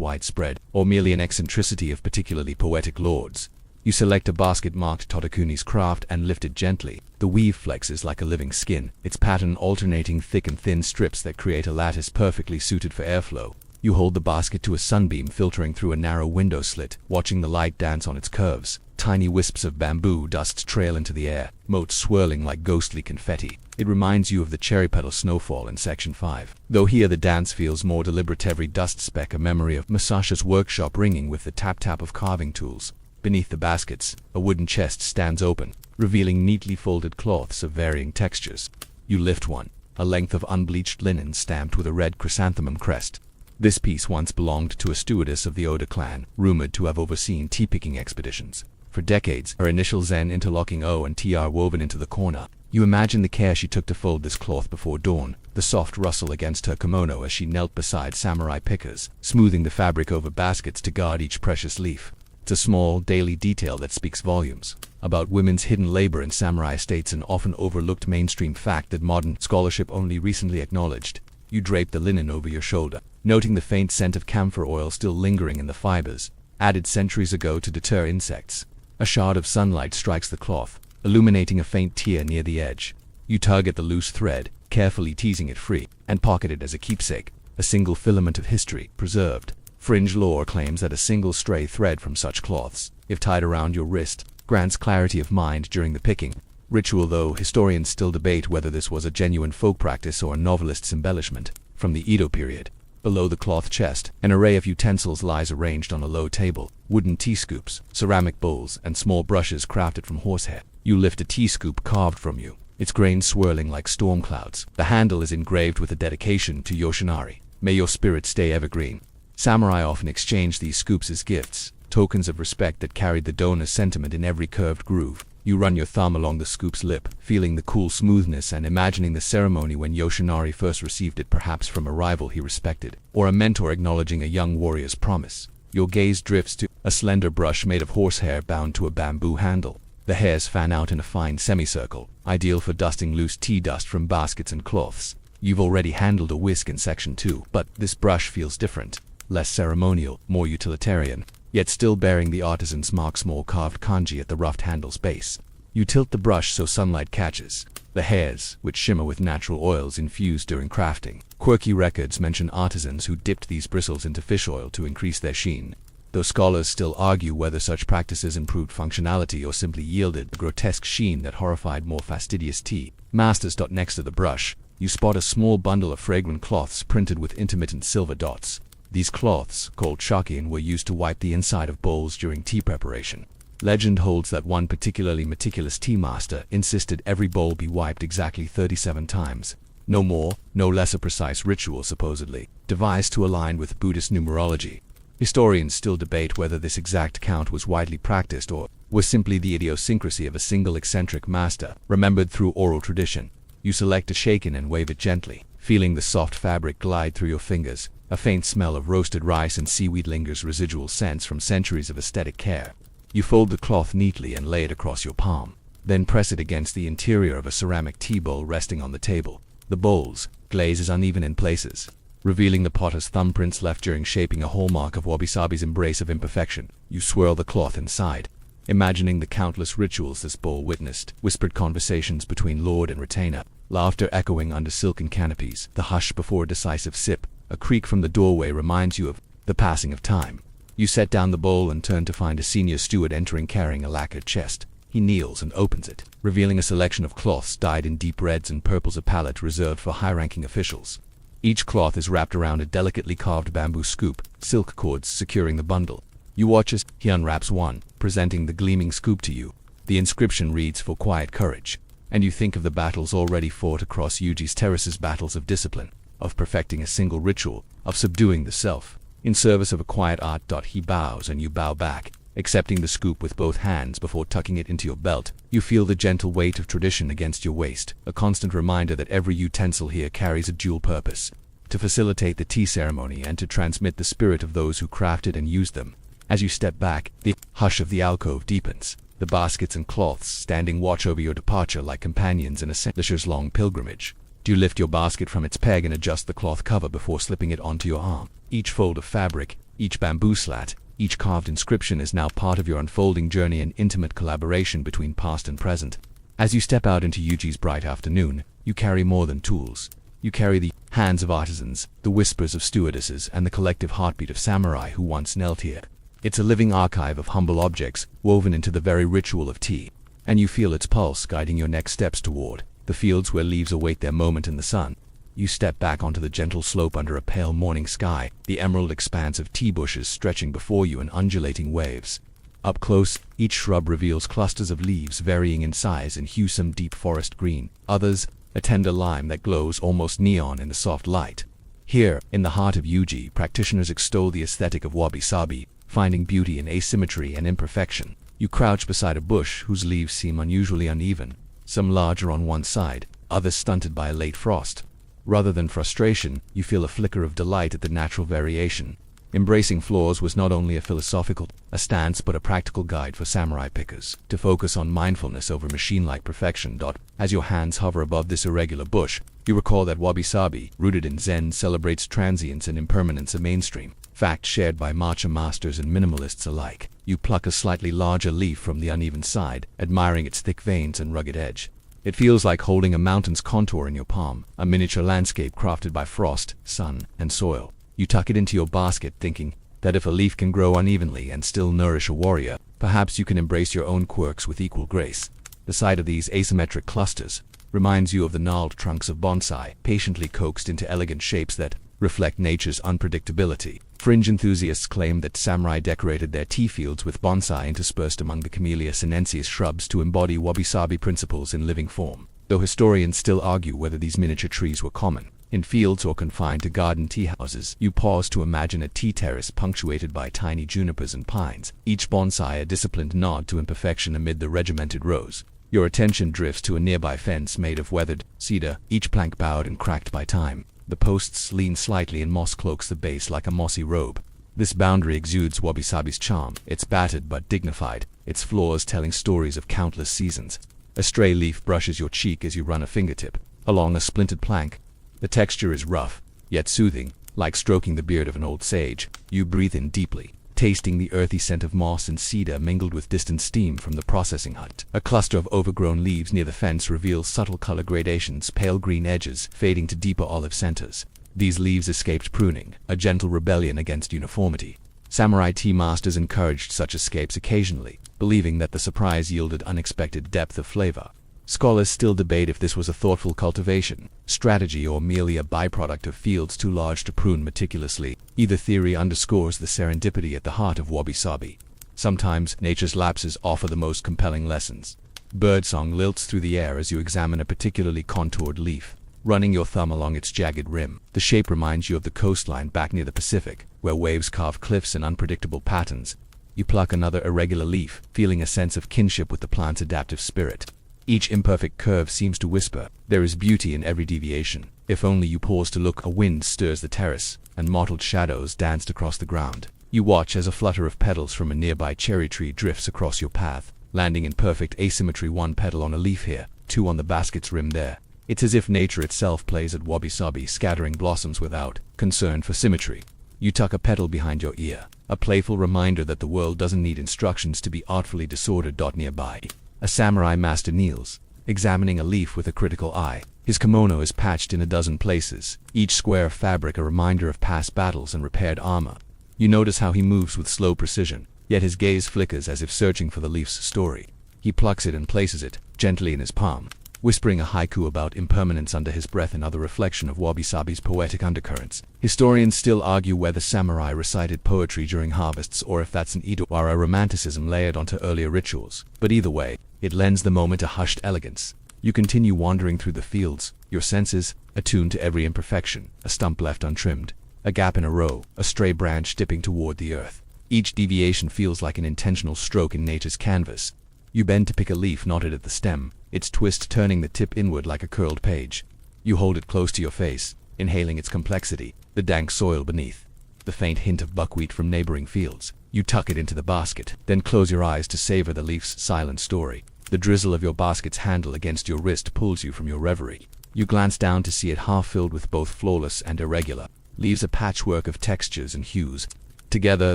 widespread, or merely an eccentricity of particularly poetic lords. You select a basket marked Todakuni's craft and lift it gently. The weave flexes like a living skin, its pattern alternating thick and thin strips that create a lattice perfectly suited for airflow. You hold the basket to a sunbeam filtering through a narrow window slit, watching the light dance on its curves. Tiny wisps of bamboo dust trail into the air, motes swirling like ghostly confetti. It reminds you of the cherry petal snowfall in Section 5. Though here the dance feels more deliberate, every dust speck a memory of Masasha's workshop ringing with the tap-tap of carving tools. Beneath the baskets, a wooden chest stands open, revealing neatly folded cloths of varying textures. You lift one, a length of unbleached linen stamped with a red chrysanthemum crest. This piece once belonged to a stewardess of the Oda clan, rumored to have overseen tea-picking expeditions. For decades, her initials N interlocking O and T are woven into the corner. You imagine the care she took to fold this cloth before dawn, the soft rustle against her kimono as she knelt beside samurai pickers, smoothing the fabric over baskets to guard each precious leaf. It's a small, daily detail that speaks volumes about women's hidden labor in samurai estates, an often overlooked mainstream fact that modern scholarship only recently acknowledged. You drape the linen over your shoulder, noting the faint scent of camphor oil still lingering in the fibers, added centuries ago to deter insects. A shard of sunlight strikes the cloth, illuminating a faint tear near the edge. You tug at the loose thread, carefully teasing it free, and pocket it as a keepsake, a single filament of history, preserved. Fringe lore claims that a single stray thread from such cloths, if tied around your wrist, grants clarity of mind during the picking. Ritual, though historians still debate whether this was a genuine folk practice or a novelist's embellishment. From the Edo period, below the cloth chest, an array of utensils lies arranged on a low table. Wooden tea scoops, ceramic bowls, and small brushes crafted from horsehair. You lift a tea scoop carved from you, its grains swirling like storm clouds. The handle is engraved with a dedication to Yoshinari. May your spirit stay evergreen. Samurai often exchanged these scoops as gifts, tokens of respect that carried the donor's sentiment in every curved groove. You run your thumb along the scoop's lip, feeling the cool smoothness and imagining the ceremony when Yoshinari first received it, perhaps from a rival he respected, or a mentor acknowledging a young warrior's promise. Your gaze drifts to a slender brush made of horsehair bound to a bamboo handle. The hairs fan out in a fine semicircle, ideal for dusting loose tea dust from baskets and cloths. You've already handled a whisk in Section 2, but this brush feels different. Less ceremonial, more utilitarian, yet still bearing the artisan's mark, small carved kanji at the roughed handle's base. You tilt the brush so sunlight catches the hairs, which shimmer with natural oils infused during crafting. Quirky records mention artisans who dipped these bristles into fish oil to increase their sheen, though scholars still argue whether such practices improved functionality or simply yielded the grotesque sheen that horrified more fastidious tea masters. Next to the brush, you spot a small bundle of fragrant cloths printed with intermittent silver dots. These cloths, called shakin, were used to wipe the inside of bowls during tea preparation. Legend holds that one particularly meticulous tea master insisted every bowl be wiped exactly 37 times. No more, no less, a precise ritual supposedly devised to align with Buddhist numerology. Historians still debate whether this exact count was widely practiced or was simply the idiosyncrasy of a single eccentric master, remembered through oral tradition. You select a shakin and wave it gently, feeling the soft fabric glide through your fingers. A faint smell of roasted rice and seaweed lingers, residual scents from centuries of aesthetic care. You fold the cloth neatly and lay it across your palm, then press it against the interior of a ceramic tea bowl resting on the table. The bowl's glaze is uneven in places, revealing the potter's thumbprints left during shaping, a hallmark of wabi-sabi's embrace of imperfection. You swirl the cloth inside, imagining the countless rituals this bowl witnessed, whispered conversations between lord and retainer, laughter echoing under silken canopies, the hush before a decisive sip. A creak from the doorway reminds you of the passing of time. You set down the bowl and turn to find a senior steward entering carrying a lacquered chest. He kneels and opens it, revealing a selection of cloths dyed in deep reds and purples, a palette reserved for high-ranking officials. Each cloth is wrapped around a delicately carved bamboo scoop, silk cords securing the bundle. You watch as he unwraps one, presenting the gleaming scoop to you. The inscription reads, "For quiet courage," and you think of the battles already fought across Yuji's terraces, battles of discipline, of perfecting a single ritual, of subduing the self, in service of a quiet art. He bows and you bow back, accepting the scoop with both hands before tucking it into your belt. You feel the gentle weight of tradition against your waist, a constant reminder that every utensil here carries a dual purpose: to facilitate the tea ceremony and to transmit the spirit of those who crafted and used them. As you step back, the hush of the alcove deepens, the baskets and cloths standing watch over your departure like companions in a centuries-long pilgrimage. You lift your basket from its peg and adjust the cloth cover before slipping it onto your arm. Each fold of fabric, each bamboo slat, each carved inscription is now part of your unfolding journey, an intimate collaboration between past and present. As you step out into Yuji's bright afternoon, you carry more than tools. You carry the hands of artisans, the whispers of stewardesses, and the collective heartbeat of samurai who once knelt here. It's a living archive of humble objects, woven into the very ritual of tea. And you feel its pulse guiding your next steps toward the fields where leaves await their moment in the sun. You step back onto the gentle slope under a pale morning sky, the emerald expanse of tea bushes stretching before you in undulating waves. Up close, each shrub reveals clusters of leaves varying in size and hue, some deep forest green, others a tender lime that glows almost neon in the soft light. Here, in the heart of Yuji, practitioners extol the aesthetic of wabi-sabi, finding beauty in asymmetry and imperfection. You crouch beside a bush whose leaves seem unusually uneven, some larger on one side, others stunted by a late frost. Rather than frustration, you feel a flicker of delight at the natural variation. Embracing flaws was not only a philosophical stance but a practical guide for samurai pickers to focus on mindfulness over machine-like perfection. As your hands hover above this irregular bush, you recall that wabi-sabi, rooted in Zen, celebrates transience and impermanence, a mainstream fact shared by matcha masters and minimalists alike. You pluck a slightly larger leaf from the uneven side, admiring its thick veins and rugged edge. It feels like holding a mountain's contour in your palm, a miniature landscape crafted by frost, sun, and soil. You tuck it into your basket, thinking that if a leaf can grow unevenly and still nourish a warrior, perhaps you can embrace your own quirks with equal grace. The sight of these asymmetric clusters reminds you of the gnarled trunks of bonsai, patiently coaxed into elegant shapes that reflect nature's unpredictability. Fringe enthusiasts claim that samurai decorated their tea fields with bonsai interspersed among the Camellia sinensis shrubs to embody wabi-sabi principles in living form, though historians still argue whether these miniature trees were common in fields or confined to garden tea houses. You pause to imagine a tea terrace punctuated by tiny junipers and pines, each bonsai a disciplined nod to imperfection amid the regimented rows. Your attention drifts to a nearby fence made of weathered cedar, each plank bowed and cracked by time. The posts lean slightly and moss cloaks the base like a mossy robe. This boundary exudes wabi-sabi's charm. It's battered but dignified, its floors telling stories of countless seasons. A stray leaf brushes your cheek as you run a fingertip along a splintered plank. The texture is rough, yet soothing, like stroking the beard of an old sage. You breathe in deeply, tasting the earthy scent of moss and cedar mingled with distant steam from the processing hut. A cluster of overgrown leaves near the fence reveals subtle color gradations, pale green edges fading to deeper olive centers. These leaves escaped pruning, a gentle rebellion against uniformity. Samurai tea masters encouraged such escapes occasionally, believing that the surprise yielded unexpected depth of flavor. Scholars still debate if this was a thoughtful cultivation strategy or merely a byproduct of fields too large to prune meticulously. Either theory underscores the serendipity at the heart of wabi-sabi. Sometimes nature's lapses offer the most compelling lessons. Birdsong lilts through the air as you examine a particularly contoured leaf, running your thumb along its jagged rim. The shape reminds you of the coastline back near the Pacific, where waves carve cliffs in unpredictable patterns. You pluck another irregular leaf, feeling a sense of kinship with the plant's adaptive spirit. Each imperfect curve seems to whisper, there is beauty in every deviation. If only you pause to look. A wind stirs the terrace, and mottled shadows danced across the ground. You watch as a flutter of petals from a nearby cherry tree drifts across your path, landing in perfect asymmetry, one petal on a leaf here, two on the basket's rim there. It's as if nature itself plays at wabi-sabi, scattering blossoms without concern for symmetry. You tuck a petal behind your ear, a playful reminder that the world doesn't need instructions to be artfully disordered. Nearby, a samurai master kneels, examining a leaf with a critical eye. His kimono is patched in a dozen places, each square of fabric a reminder of past battles and repaired armor. You notice how he moves with slow precision, yet his gaze flickers as if searching for the leaf's story. He plucks it and places it gently in his palm, whispering a haiku about impermanence under his breath, another reflection of wabi-sabi's poetic undercurrents. Historians still argue whether samurai recited poetry during harvests or if that's an Idawara romanticism layered onto earlier rituals. But either way, it lends the moment a hushed elegance. You continue wandering through the fields, your senses attuned to every imperfection, a stump left untrimmed, a gap in a row, a stray branch dipping toward the earth. Each deviation feels like an intentional stroke in nature's canvas. You bend to pick a leaf knotted at the stem, its twist turning the tip inward like a curled page. You hold it close to your face, inhaling its complexity, the dank soil beneath, the faint hint of buckwheat from neighboring fields. You tuck it into the basket, then close your eyes to savor the leaf's silent story. The drizzle of your basket's handle against your wrist pulls you from your reverie. You glance down to see it half filled with both flawless and irregular leaves, a patchwork of textures and hues. Together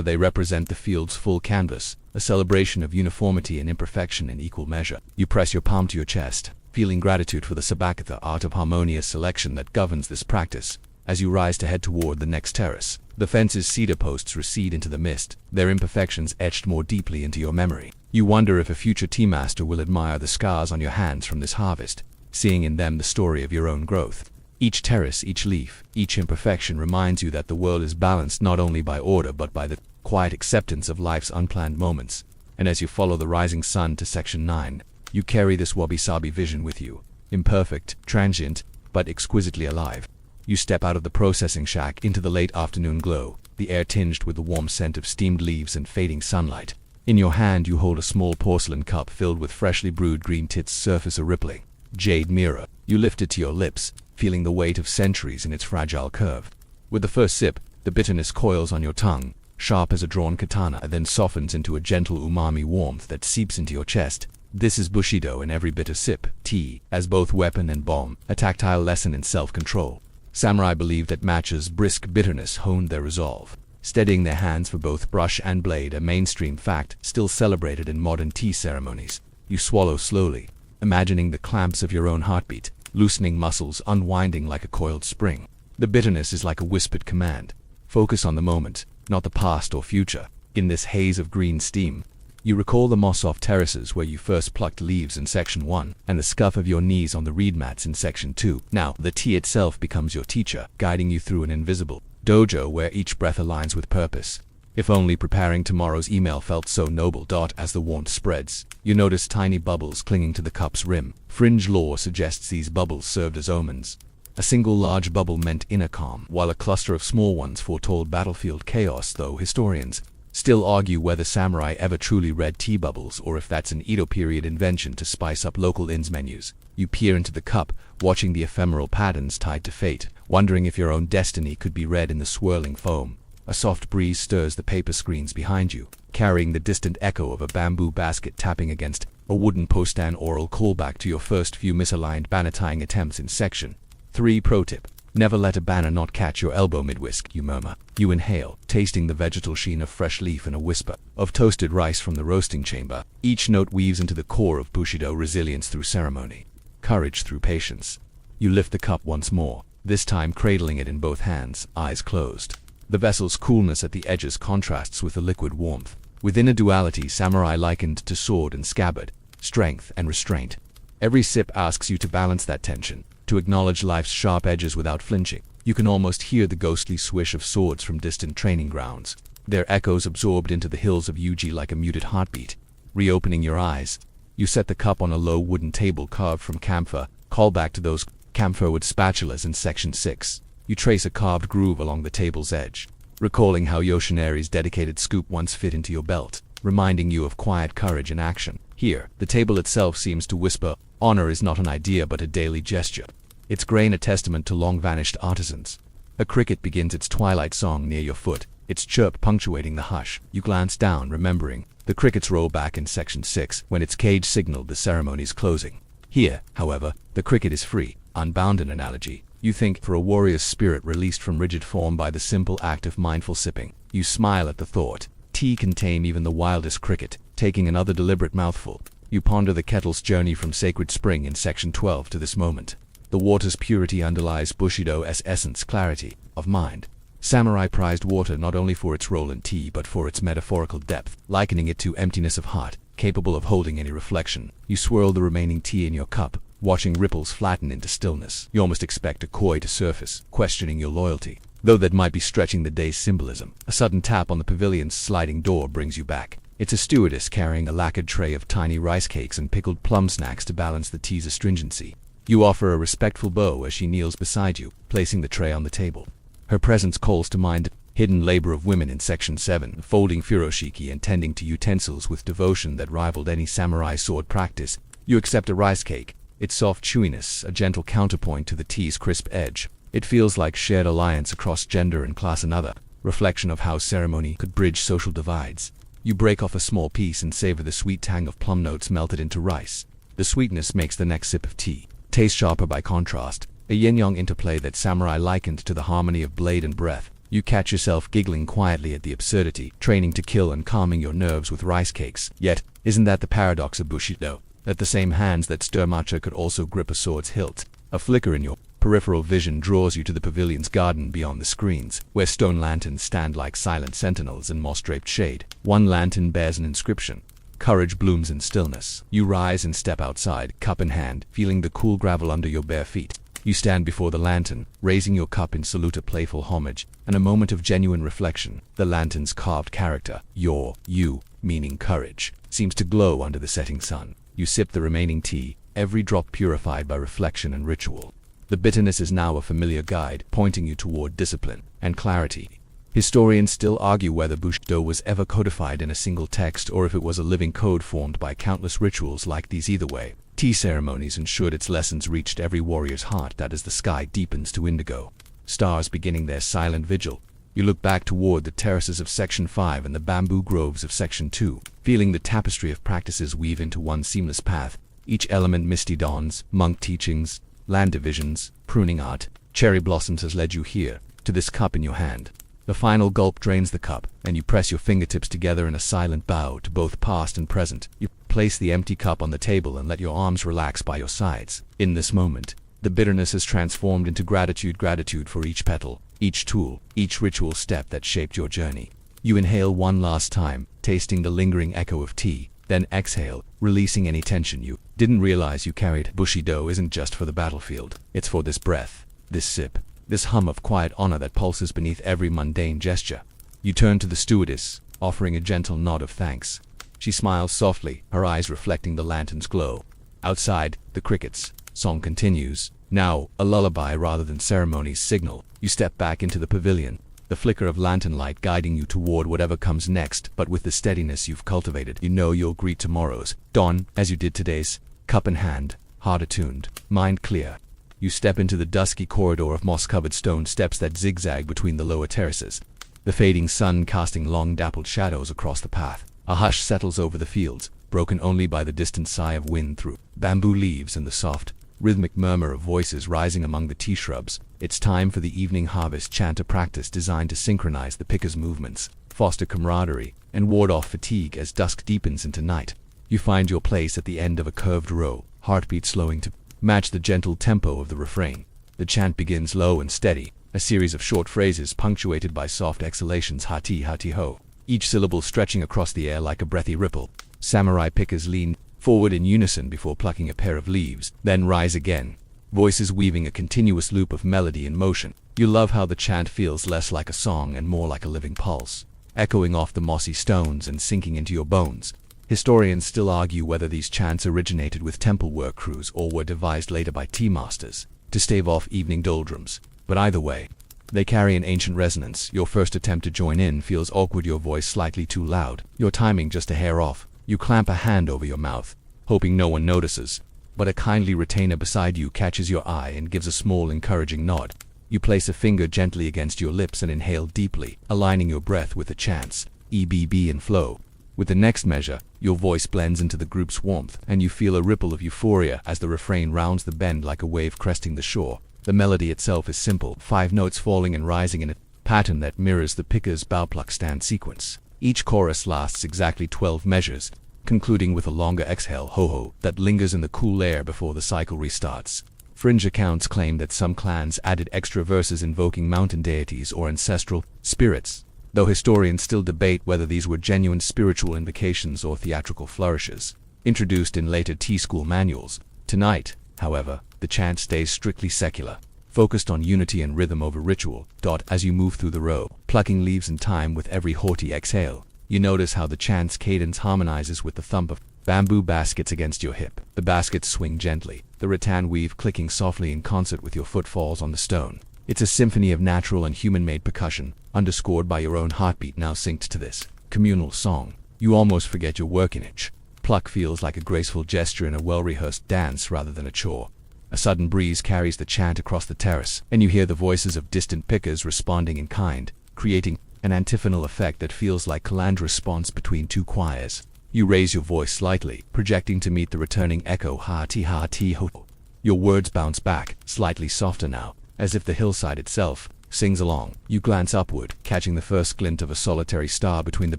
they represent the field's full canvas, a celebration of uniformity and imperfection in equal measure. You press your palm to your chest, feeling gratitude for the sabakatha, art of harmonious selection that governs this practice. As you rise to head toward the next terrace, the fence's cedar posts recede into the mist, their imperfections etched more deeply into your memory. You wonder if a future tea master will admire the scars on your hands from this harvest, seeing in them the story of your own growth. Each terrace, each leaf, each imperfection reminds you that the world is balanced not only by order but by the quiet acceptance of life's unplanned moments. And as you follow the rising sun to Section 9, you carry this wabi-sabi vision with you, imperfect, transient, but exquisitely alive. You step out of the processing shack into the late afternoon glow, the air tinged with the warm scent of steamed leaves and fading sunlight. In your hand you hold a small porcelain cup filled with freshly brewed green tit's surface a rippling jade mirror. You lift it to your lips, feeling the weight of centuries in its fragile curve. With the first sip, the bitterness coils on your tongue, sharp as a drawn katana, then softens into a gentle umami warmth that seeps into your chest. This is Bushido in every bitter sip, tea, as both weapon and balm, a tactile lesson in self-control. Samurai believed that match's brisk bitterness honed their resolve, steadying their hands for both brush and blade, a mainstream fact still celebrated in modern tea ceremonies. You swallow slowly, imagining the clamps of your own heartbeat, loosening muscles unwinding like a coiled spring. The bitterness is like a whispered command. Focus on the moment, not the past or future. In this haze of green steam, you recall the moss-off terraces where you first plucked leaves in Section 1, and the scuff of your knees on the reed mats in Section 2. Now, the tea itself becomes your teacher, guiding you through an invisible dojo where each breath aligns with purpose. If only preparing tomorrow's email felt so noble. As the warmth spreads, you notice tiny bubbles clinging to the cup's rim. Fringe lore suggests these bubbles served as omens. A single large bubble meant inner calm, while a cluster of small ones foretold battlefield chaos, though historians still argue whether samurai ever truly read tea bubbles or if that's an Edo period invention to spice up local inns menus. You peer into the cup, watching the ephemeral patterns tied to fate, wondering if your own destiny could be read in the swirling foam. A soft breeze stirs the paper screens behind you, carrying the distant echo of a bamboo basket tapping against a wooden post, an oral callback to your first few misaligned banner tying attempts in Section 3. Pro tip: never let a banner knot catch your elbow mid-whisk, you murmur. You inhale, tasting the vegetal sheen of fresh leaf and a whisper of toasted rice from the roasting chamber. Each note weaves into the core of Bushido: resilience through ceremony, courage through patience. You lift the cup once more, this time cradling it in both hands, eyes closed. The vessel's coolness at the edges contrasts with the liquid warmth. Within a duality samurai likened to sword and scabbard, strength and restraint. Every sip asks you to balance that tension, to acknowledge life's sharp edges without flinching. You can almost hear the ghostly swish of swords from distant training grounds, their echoes absorbed into the hills of Yuji like a muted heartbeat. Reopening your eyes, you set the cup on a low wooden table carved from camphor, call back to those camphor-wood spatulas in Section 6. You trace a carved groove along the table's edge, recalling how Yoshinari's dedicated scoop once fit into your belt, reminding you of quiet courage in action. Here, the table itself seems to whisper, honor is not an idea but a daily gesture. Its grain a testament to long-vanished artisans. A cricket begins its twilight song near your foot, its chirp punctuating the hush. You glance down, remembering the cricket's roll back in Section 6 when its cage signaled the ceremony's closing. Here, however, the cricket is free, unbound in analogy. You think for a warrior's spirit released from rigid form by the simple act of mindful sipping. You smile at the thought. Tea can tame even the wildest cricket. Taking another deliberate mouthful, you ponder the kettle's journey from sacred spring in Section 12 to this moment. The water's purity underlies Bushido's essence, clarity of mind. Samurai prized water not only for its role in tea but for its metaphorical depth, likening it to emptiness of heart, capable of holding any reflection. You swirl the remaining tea in your cup, watching ripples flatten into stillness. You almost expect a koi to surface, questioning your loyalty, though that might be stretching the day's symbolism. A sudden tap on the pavilion's sliding door brings you back. It's a stewardess carrying a lacquered tray of tiny rice cakes and pickled plum snacks to balance the tea's astringency. You offer a respectful bow as she kneels beside you, placing the tray on the table. Her presence calls to mind hidden labor of women in Section 7, folding furoshiki and tending to utensils with devotion that rivaled any samurai sword practice. You accept a rice cake, its soft chewiness, a gentle counterpoint to the tea's crisp edge. It feels like shared alliance across gender and class, another reflection of how ceremony could bridge social divides. You break off a small piece and savor the sweet tang of plum notes melted into rice. The sweetness makes the next sip of tea taste sharper by contrast, a yin-yang interplay that samurai likened to the harmony of blade and breath. You catch yourself giggling quietly at the absurdity, training to kill and calming your nerves with rice cakes. Yet, isn't that the paradox of Bushido? That the same hands that stir matcha could also grip a sword's hilt. A flicker in your peripheral vision draws you to the pavilion's garden beyond the screens, where stone lanterns stand like silent sentinels in moss-draped shade. One lantern bears an inscription: "Courage blooms in stillness." You rise and step outside, cup in hand, feeling the cool gravel under your bare feet. You stand before the lantern, raising your cup in salute of playful homage, and a moment of genuine reflection. The lantern's carved character, you, meaning courage, seems to glow under the setting sun. You sip the remaining tea, every drop purified by reflection and ritual. The bitterness is now a familiar guide, pointing you toward discipline and clarity. Historians still argue whether Bushido was ever codified in a single text or if it was a living code formed by countless rituals like these. Either way, tea ceremonies ensured its lessons reached every warrior's heart that as the sky deepens to indigo, stars beginning their silent vigil. You look back toward the terraces of Section 5 and the bamboo groves of Section 2, feeling the tapestry of practices weave into one seamless path, each element misty dawns, monk teachings, land divisions, pruning art, cherry blossoms has led you here, to this cup in your hand. The final gulp drains the cup, and you press your fingertips together in a silent bow to both past and present. You place the empty cup on the table and let your arms relax by your sides. In this moment, the bitterness is transformed into gratitude for each petal, each tool, each ritual step that shaped your journey. You inhale one last time, tasting the lingering echo of tea, then exhale, releasing any tension you didn't realize you carried. Bushido isn't just for the battlefield, it's for this breath, this sip, this hum of quiet honor that pulses beneath every mundane gesture. You turn to the stewardess, offering a gentle nod of thanks. She smiles softly, her eyes reflecting the lantern's glow. Outside, the crickets' song continues, now a lullaby rather than ceremony's signal. You step back into the pavilion, the flicker of lantern light guiding you toward whatever comes next, but with the steadiness you've cultivated, you know you'll greet tomorrow's dawn as you did today's, cup in hand, heart attuned, mind clear. You step into the dusky corridor of moss-covered stone steps that zigzag between the lower terraces, the fading sun casting long dappled shadows across the path. A hush settles over the fields, broken only by the distant sigh of wind through bamboo leaves and the soft, rhythmic murmur of voices rising among the tea shrubs. It's time for the evening harvest chant, a practice designed to synchronize the picker's movements, foster camaraderie, and ward off fatigue as dusk deepens into night. You find your place at the end of a curved row, heartbeat slowing to match the gentle tempo of the refrain. The chant begins low and steady, a series of short phrases punctuated by soft exhalations, hati hati ho, each syllable stretching across the air like a breathy ripple. Samurai pickers lean forward in unison before plucking a pair of leaves, then rise again, voices weaving a continuous loop of melody and motion. You love how the chant feels less like a song and more like a living pulse, echoing off the mossy stones and sinking into your bones. Historians still argue whether these chants originated with temple work crews or were devised later by tea masters to stave off evening doldrums. But either way, they carry an ancient resonance. Your first attempt to join in feels awkward, your voice slightly too loud, your timing just a hair off. You clamp a hand over your mouth, hoping no one notices, but a kindly retainer beside you catches your eye and gives a small encouraging nod. You place a finger gently against your lips and inhale deeply, aligning your breath with the chant's EBB and flow. With the next measure, your voice blends into the group's warmth, and you feel a ripple of euphoria as the refrain rounds the bend like a wave cresting the shore. The melody itself is simple, 5 notes falling and rising in a pattern that mirrors the picker's bow pluck stand sequence. Each chorus lasts exactly 12 measures, concluding with a longer exhale, ho-ho, that lingers in the cool air before the cycle restarts. Fringe accounts claim that some clans added extra verses invoking mountain deities or ancestral spirits, though historians still debate whether these were genuine spiritual invocations or theatrical flourishes, introduced in later tea school manuals. Tonight, however, the chant stays strictly secular, focused on unity and rhythm over ritual. As you move through the row, plucking leaves in time with every haughty exhale, you notice how the chant's cadence harmonizes with the thump of bamboo baskets against your hip. The baskets swing gently, the rattan weave clicking softly in concert with your footfalls on the stone. It's a symphony of natural and human-made percussion, underscored by your own heartbeat now synced to this communal song. You almost forget your work in it. Pluck feels like a graceful gesture in a well-rehearsed dance rather than a chore. A sudden breeze carries the chant across the terrace, and you hear the voices of distant pickers responding in kind, creating an antiphonal effect that feels like calandra response between two choirs. You raise your voice slightly, projecting to meet the returning echo ha-ti-ho. Your words bounce back, slightly softer now, as if the hillside itself sings along. You glance upward, catching the first glint of a solitary star between the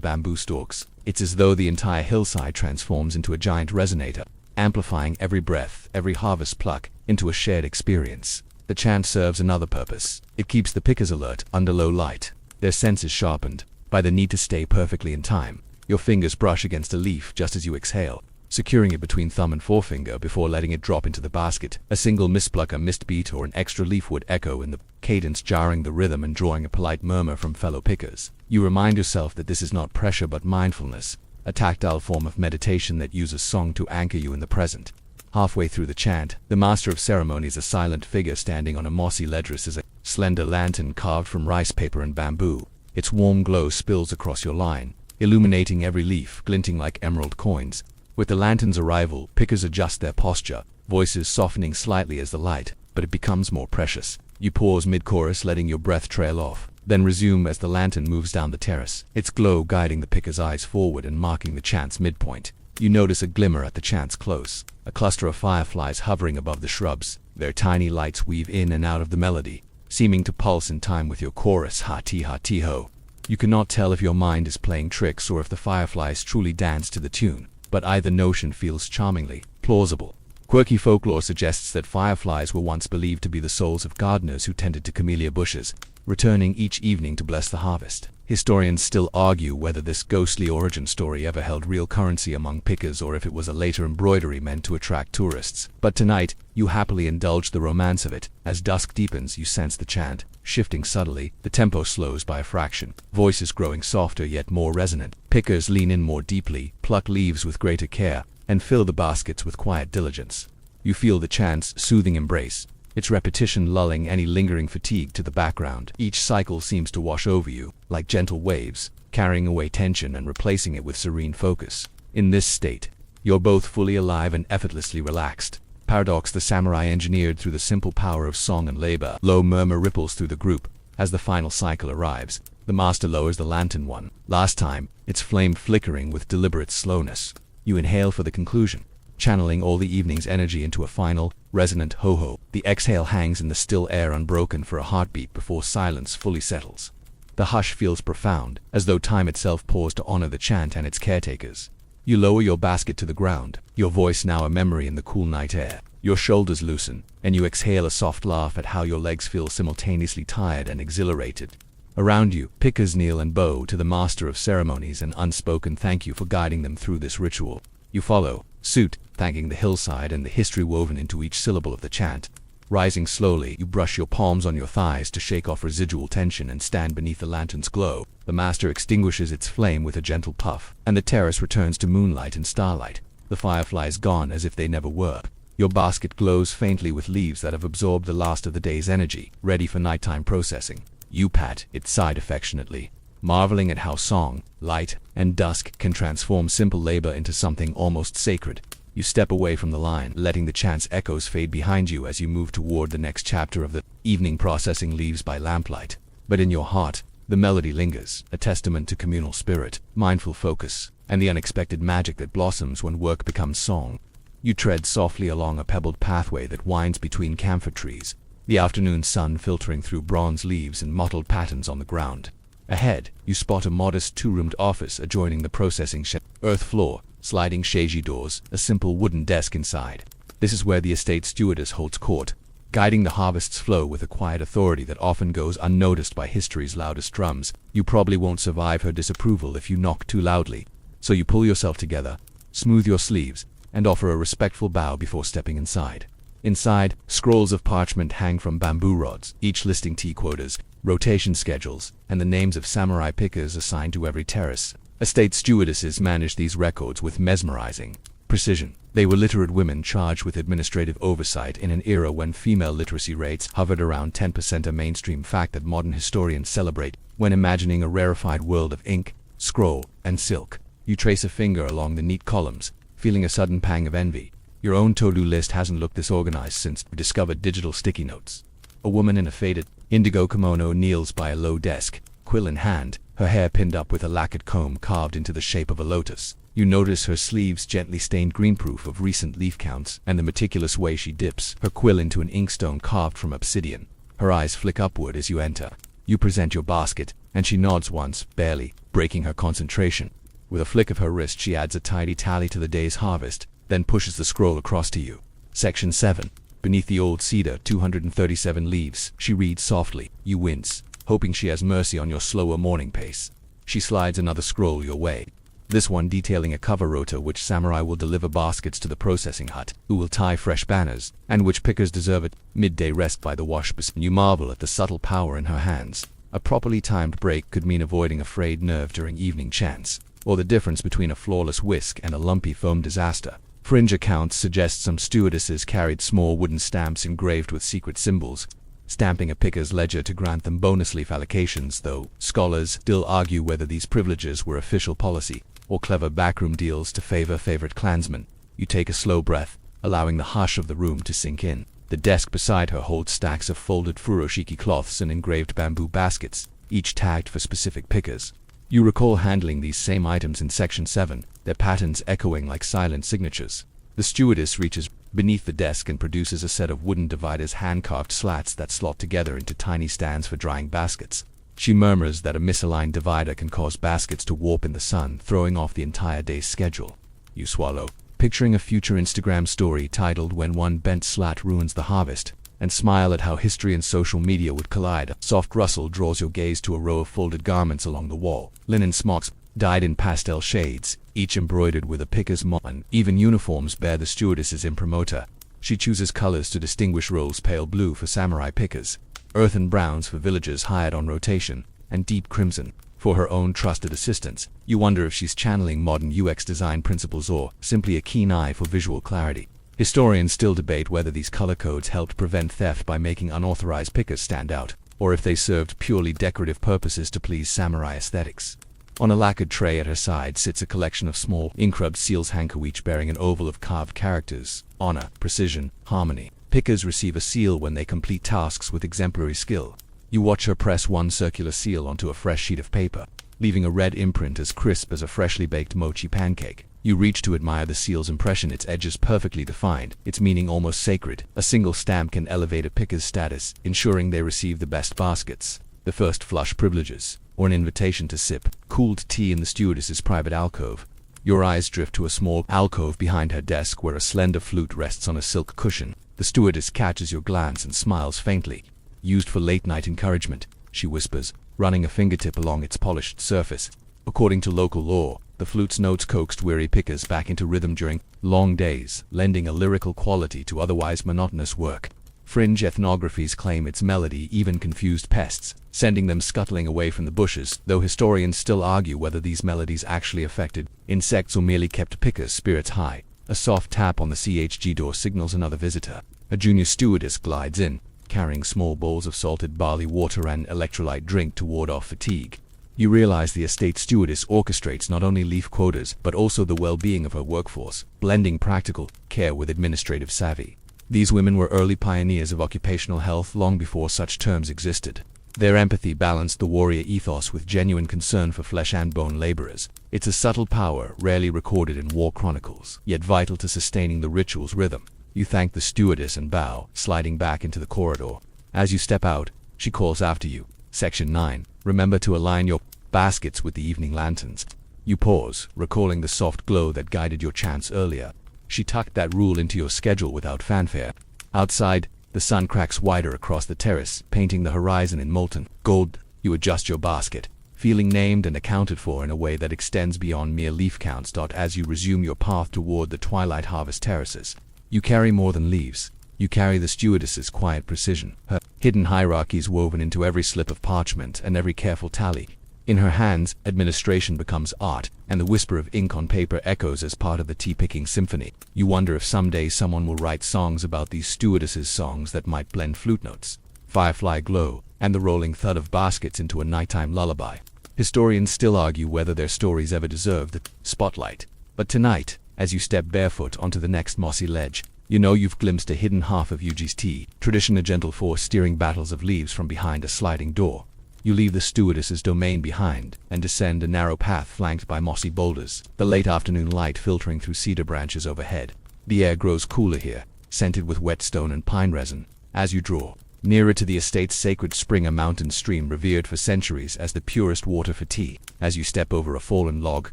bamboo stalks. It's as though the entire hillside transforms into a giant resonator, amplifying every breath, every harvest pluck, into a shared experience. The chant serves another purpose. It keeps the pickers alert under low light, their senses sharpened by the need to stay perfectly in time. Your fingers brush against a leaf just as you exhale, securing it between thumb and forefinger before letting it drop into the basket. A single mispluck, a missed beat, or an extra leaf would echo in the cadence, jarring the rhythm and drawing a polite murmur from fellow pickers. You remind yourself that this is not pressure but mindfulness, a tactile form of meditation that uses song to anchor you in the present. Halfway through the chant, the master of ceremonies, a silent figure standing on a mossy ledge, is a slender lantern carved from rice paper and bamboo. Its warm glow spills across your line, illuminating every leaf, glinting like emerald coins. With the lantern's arrival, pickers adjust their posture, voices softening slightly as the light, but it becomes more precious. You pause mid-chorus, letting your breath trail off, then resume as the lantern moves down the terrace, its glow guiding the picker's eyes forward and marking the chant's midpoint. You notice a glimmer at the chant's close, a cluster of fireflies hovering above the shrubs. Their tiny lights weave in and out of the melody, seeming to pulse in time with your chorus ha-ti-ho. You cannot tell if your mind is playing tricks or if the fireflies truly dance to the tune, but either notion feels charmingly plausible. Quirky folklore suggests that fireflies were once believed to be the souls of gardeners who tended to camellia bushes, returning each evening to bless the harvest. Historians still argue whether this ghostly origin story ever held real currency among pickers or if it was a later embroidery meant to attract tourists. But tonight, you happily indulge the romance of it. As dusk deepens, you sense the chant shifting subtly. The tempo slows by a fraction, voices growing softer yet more resonant. Pickers lean in more deeply, pluck leaves with greater care, and fill the baskets with quiet diligence. You feel the chant's soothing embrace, its repetition lulling any lingering fatigue to the background. Each cycle seems to wash over you, like gentle waves, carrying away tension and replacing it with serene focus. In this state, you're both fully alive and effortlessly relaxed. Paradox the samurai engineered through the simple power of song and labor. Low murmur ripples through the group. As the final cycle arrives, the master lowers the lantern one last time, its flame flickering with deliberate slowness. You inhale for the conclusion, channeling all the evening's energy into a final, resonant ho-ho. The exhale hangs in the still air unbroken for a heartbeat before silence fully settles. The hush feels profound, as though time itself paused to honor the chant and its caretakers. You lower your basket to the ground, your voice now a memory in the cool night air. Your shoulders loosen, and you exhale a soft laugh at how your legs feel simultaneously tired and exhilarated. Around you, pickers kneel and bow to the master of ceremonies, an unspoken thank you for guiding them through this ritual. You follow suit, thanking the hillside and the history woven into each syllable of the chant. Rising slowly, you brush your palms on your thighs to shake off residual tension and stand beneath the lantern's glow. The master extinguishes its flame with a gentle puff, and the terrace returns to moonlight and starlight, the fireflies gone as if they never were. Your basket glows faintly with leaves that have absorbed the last of the day's energy, ready for nighttime processing. You pat its side affectionately, marveling at how song, light, and dusk can transform simple labor into something almost sacred. You step away from the line, letting the chant's echoes fade behind you as you move toward the next chapter of the evening, processing leaves by lamplight. But in your heart, the melody lingers, a testament to communal spirit, mindful focus, and the unexpected magic that blossoms when work becomes song. You tread softly along a pebbled pathway that winds between camphor trees, the afternoon sun filtering through bronze leaves and mottled patterns on the ground. Ahead, you spot a modest two-roomed office adjoining the processing shed. Earth floor, sliding shaji doors, a simple wooden desk inside. This is where the estate stewardess holds court, guiding the harvest's flow with a quiet authority that often goes unnoticed by history's loudest drums. You probably won't survive her disapproval if you knock too loudly, so you pull yourself together, smooth your sleeves, and offer a respectful bow before stepping inside. Inside, scrolls of parchment hang from bamboo rods, each listing tea quotas, rotation schedules, and the names of samurai pickers assigned to every terrace. Estate stewardesses manage these records with mesmerizing precision, They were literate women charged with administrative oversight in an era when female literacy rates hovered around 10%, a mainstream fact that modern historians celebrate when imagining a rarefied world of ink, scroll, and silk. You trace a finger along the neat columns, feeling a sudden pang of envy. Your own to-do list hasn't looked this organized since you discovered digital sticky notes. A woman in a faded, indigo kimono kneels by a low desk, quill in hand, her hair pinned up with a lacquered comb carved into the shape of a lotus. You notice her sleeves gently stained green, proof of recent leaf counts, and the meticulous way she dips her quill into an inkstone carved from obsidian. Her eyes flick upward as you enter. You present your basket, and she nods once, barely breaking her concentration. With a flick of her wrist, she adds a tidy tally to the day's harvest, then pushes the scroll across to you. Section 7. Beneath the old cedar, 237 leaves. She reads softly. You wince, hoping she has mercy on your slower morning pace. She slides another scroll your way, this one detailing a cover rota which samurai will deliver baskets to the processing hut, who will tie fresh banners, and which pickers deserve it. Midday rest by the wash basin. You marvel at the subtle power in her hands. A properly timed break could mean avoiding a frayed nerve during evening chants, or the difference between a flawless whisk and a lumpy foam disaster. Fringe accounts suggest some stewardesses carried small wooden stamps engraved with secret symbols, stamping a picker's ledger to grant them bonus leaf allocations, though scholars still argue whether these privileges were official policy or clever backroom deals to favor favorite clansmen. You take a slow breath, allowing the hush of the room to sink in. The desk beside her holds stacks of folded furoshiki cloths and engraved bamboo baskets, each tagged for specific pickers. You recall handling these same items in Section 7, their patterns echoing like silent signatures. The stewardess reaches beneath the desk and produces a set of wooden dividers, hand-carved slats that slot together into tiny stands for drying baskets. She murmurs that a misaligned divider can cause baskets to warp in the sun, throwing off the entire day's schedule. You swallow, picturing a future Instagram story titled "When One Bent Slat Ruins the Harvest," and smile at how history and social media would collide. A soft rustle draws your gaze to a row of folded garments along the wall. Linen smocks, dyed in pastel shades, each embroidered with a picker's moth. Even uniforms bear the stewardess's imprimatur. She chooses colors to distinguish roles: pale blue for samurai pickers, earthen browns for villagers hired on rotation, and deep crimson for her own trusted assistants. You wonder if she's channeling modern UX design principles or simply a keen eye for visual clarity. Historians still debate whether these color codes helped prevent theft by making unauthorized pickers stand out, or if they served purely decorative purposes to please samurai aesthetics. On a lacquered tray at her side sits a collection of small, ink-rubbed seal's hanko, each bearing an oval of carved characters: honor, precision, harmony. Pickers receive a seal when they complete tasks with exemplary skill. You watch her press one circular seal onto a fresh sheet of paper, leaving a red imprint as crisp as a freshly baked mochi pancake. You reach to admire the seal's impression, its edges perfectly defined, its meaning almost sacred. A single stamp can elevate a picker's status, ensuring they receive the best baskets, the first flush privileges, or an invitation to sip cooled tea in the stewardess's private alcove. Your eyes drift to a small alcove behind her desk where a slender flute rests on a silk cushion. The stewardess catches your glance and smiles faintly. Used for late-night encouragement, she whispers, running a fingertip along its polished surface. According to local law, the flute's notes coaxed weary pickers back into rhythm during long days, lending a lyrical quality to otherwise monotonous work. Fringe ethnographies claim its melody even confused pests, sending them scuttling away from the bushes, though historians still argue whether these melodies actually affected insects or merely kept pickers' spirits high. A soft tap on the CHG door signals another visitor. A junior stewardess glides in, carrying small bowls of salted barley water and electrolyte drink to ward off fatigue. You realize the estate stewardess orchestrates not only leaf quotas but also the well-being of her workforce, blending practical care with administrative savvy. These women were early pioneers of occupational health long before such terms existed. Their empathy balanced the warrior ethos with genuine concern for flesh and bone laborers. It's a subtle power rarely recorded in war chronicles, yet vital to sustaining the ritual's rhythm. You thank the stewardess and bow, sliding back into the corridor. As you step out, she calls after you. Section 9. Remember to align your baskets with the evening lanterns. You pause, recalling the soft glow that guided your chants earlier. She tucked that rule into your schedule without fanfare. Outside, the sun cracks wider across the terrace, painting the horizon in molten gold. You adjust your basket, feeling named and accounted for in a way that extends beyond mere leaf counts. As you resume your path toward the twilight harvest terraces, you carry more than leaves. You carry the stewardess's quiet precision, her hidden hierarchies woven into every slip of parchment and every careful tally. In her hands, administration becomes art, and the whisper of ink on paper echoes as part of the tea-picking symphony. You wonder if someday someone will write songs about these stewardesses, songs that might blend flute notes, firefly glow, and the rolling thud of baskets into a nighttime lullaby. Historians still argue whether their stories ever deserve the spotlight. But tonight, as you step barefoot onto the next mossy ledge, you know you've glimpsed a hidden half of Yuji's tea tradition, a gentle force steering battles of leaves from behind a sliding door. You leave the stewardess's domain behind and descend a narrow path flanked by mossy boulders, the late afternoon light filtering through cedar branches overhead. The air grows cooler here, scented with wet stone and pine resin. As you draw nearer to the estate's sacred spring, a mountain stream revered for centuries as the purest water for tea. As you step over a fallen log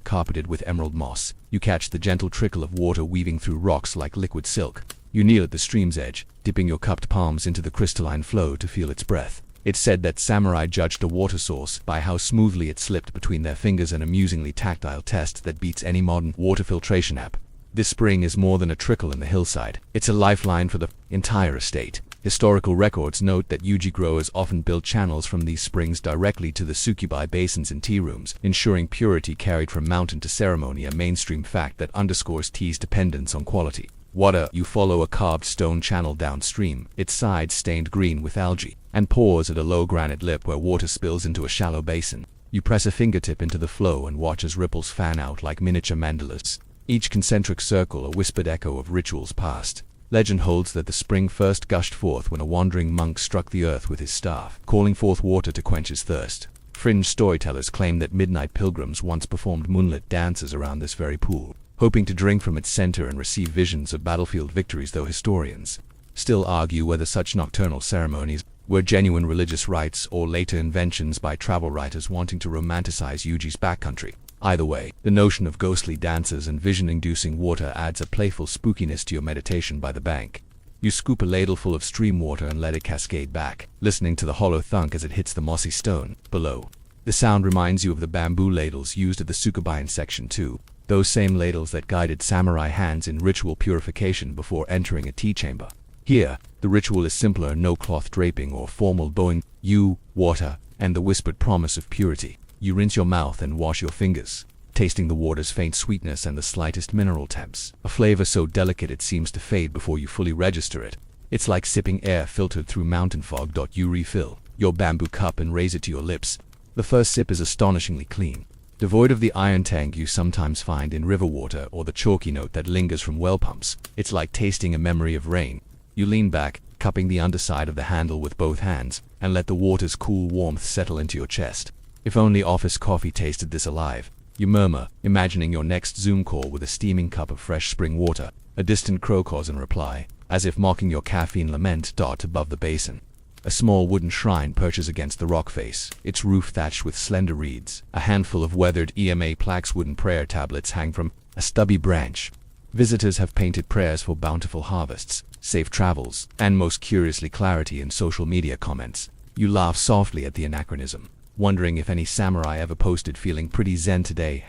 carpeted with emerald moss, you catch the gentle trickle of water weaving through rocks like liquid silk. You kneel at the stream's edge, dipping your cupped palms into the crystalline flow to feel its breath. It's said that samurai judged a water source by how smoothly it slipped between their fingers, an amusingly tactile test that beats any modern water filtration app. This spring is more than a trickle in the hillside. It's a lifeline for the entire estate. Historical records note that Yuji growers often built channels from these springs directly to the tsukubai basins and tea rooms, ensuring purity carried from mountain to ceremony, a mainstream fact that underscores tea's dependence on quality. Water. You follow a carved stone channel downstream, its sides stained green with algae, and pause at a low granite lip where water spills into a shallow basin. You press a fingertip into the flow and watch as ripples fan out like miniature mandalas, each concentric circle a whispered echo of rituals past. Legend holds that the spring first gushed forth when a wandering monk struck the earth with his staff, calling forth water to quench his thirst. Fringe storytellers claim that midnight pilgrims once performed moonlit dances around this very pool, hoping to drink from its center and receive visions of battlefield victories, though historians still argue whether such nocturnal ceremonies were genuine religious rites or later inventions by travel writers wanting to romanticize Yuji's backcountry. Either way, the notion of ghostly dances and vision-inducing water adds a playful spookiness to your meditation by the bank. You scoop a ladleful of stream water and let it cascade back, listening to the hollow thunk as it hits the mossy stone below. The sound reminds you of the bamboo ladles used at the tsukubai in Section 2, those same ladles that guided samurai hands in ritual purification before entering a tea chamber. Here, the ritual is simpler, no cloth draping or formal bowing. You, water, and the whispered promise of purity. You rinse your mouth and wash your fingers, tasting the water's faint sweetness and the slightest mineral temps, a flavor so delicate it seems to fade before you fully register it. It's like sipping air filtered through mountain fog. You refill your bamboo cup and raise it to your lips. The first sip is astonishingly clean, devoid of the iron tang you sometimes find in river water or the chalky note that lingers from well pumps. It's like tasting a memory of rain. You lean back, cupping the underside of the handle with both hands, and let the water's cool warmth settle into your chest. If only office coffee tasted this alive, you murmur, imagining your next Zoom call with a steaming cup of fresh spring water. A distant crow caws in reply, as if mocking your caffeine lament. Above the basin, a small wooden shrine perches against the rock face, its roof thatched with slender reeds. A handful of weathered EMA plaques, wooden prayer tablets hang from a stubby branch. Visitors have painted prayers for bountiful harvests, safe travels, and most curiously clarity in social media comments. You laugh softly at the anachronism, wondering if any samurai ever posted feeling pretty zen today,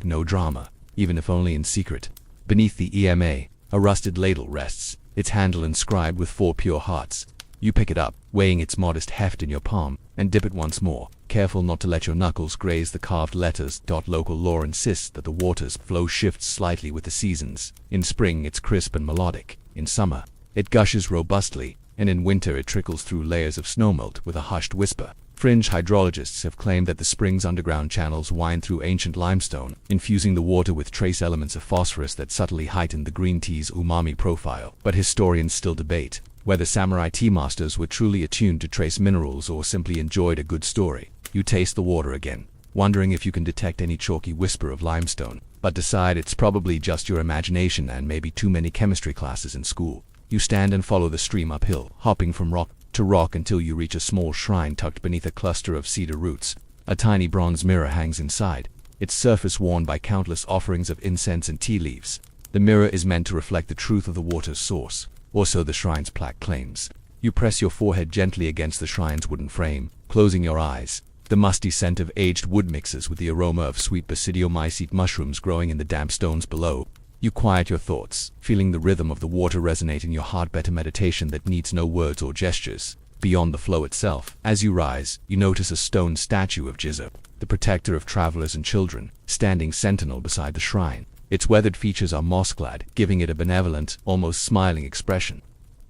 #no drama, even if only in secret. Beneath the EMA, a rusted ladle rests, its handle inscribed with 4 pure hearts. You pick it up, weighing its modest heft in your palm, and dip it once more, careful not to let your knuckles graze the carved letters. Local lore insists that the water's flow shifts slightly with the seasons. In spring it's crisp and melodic, in summer it gushes robustly, and in winter it trickles through layers of snowmelt with a hushed whisper. Fringe hydrologists have claimed that the spring's underground channels wind through ancient limestone, infusing the water with trace elements of phosphorus that subtly heighten the green tea's umami profile. But historians still debate whether samurai tea masters were truly attuned to trace minerals or simply enjoyed a good story. You taste the water again, wondering if you can detect any chalky whisper of limestone, but decide it's probably just your imagination and maybe too many chemistry classes in school. You stand and follow the stream uphill, hopping from rock to rock until you reach a small shrine tucked beneath a cluster of cedar roots. A tiny bronze mirror hangs inside, its surface worn by countless offerings of incense and tea leaves. The mirror is meant to reflect the truth of the water's source, or so the shrine's plaque claims. You press your forehead gently against the shrine's wooden frame, closing your eyes. The musty scent of aged wood mixes with the aroma of sweet basidiomycete mushrooms growing in the damp stones below. You quiet your thoughts, feeling the rhythm of the water resonate in your heart. Better meditation that needs no words or gestures. beyond the flow itself. As you rise, you notice a stone statue of Jizzo, the protector of travelers and children, standing sentinel beside the shrine. Its weathered features are moss-clad, giving it a benevolent, almost smiling expression.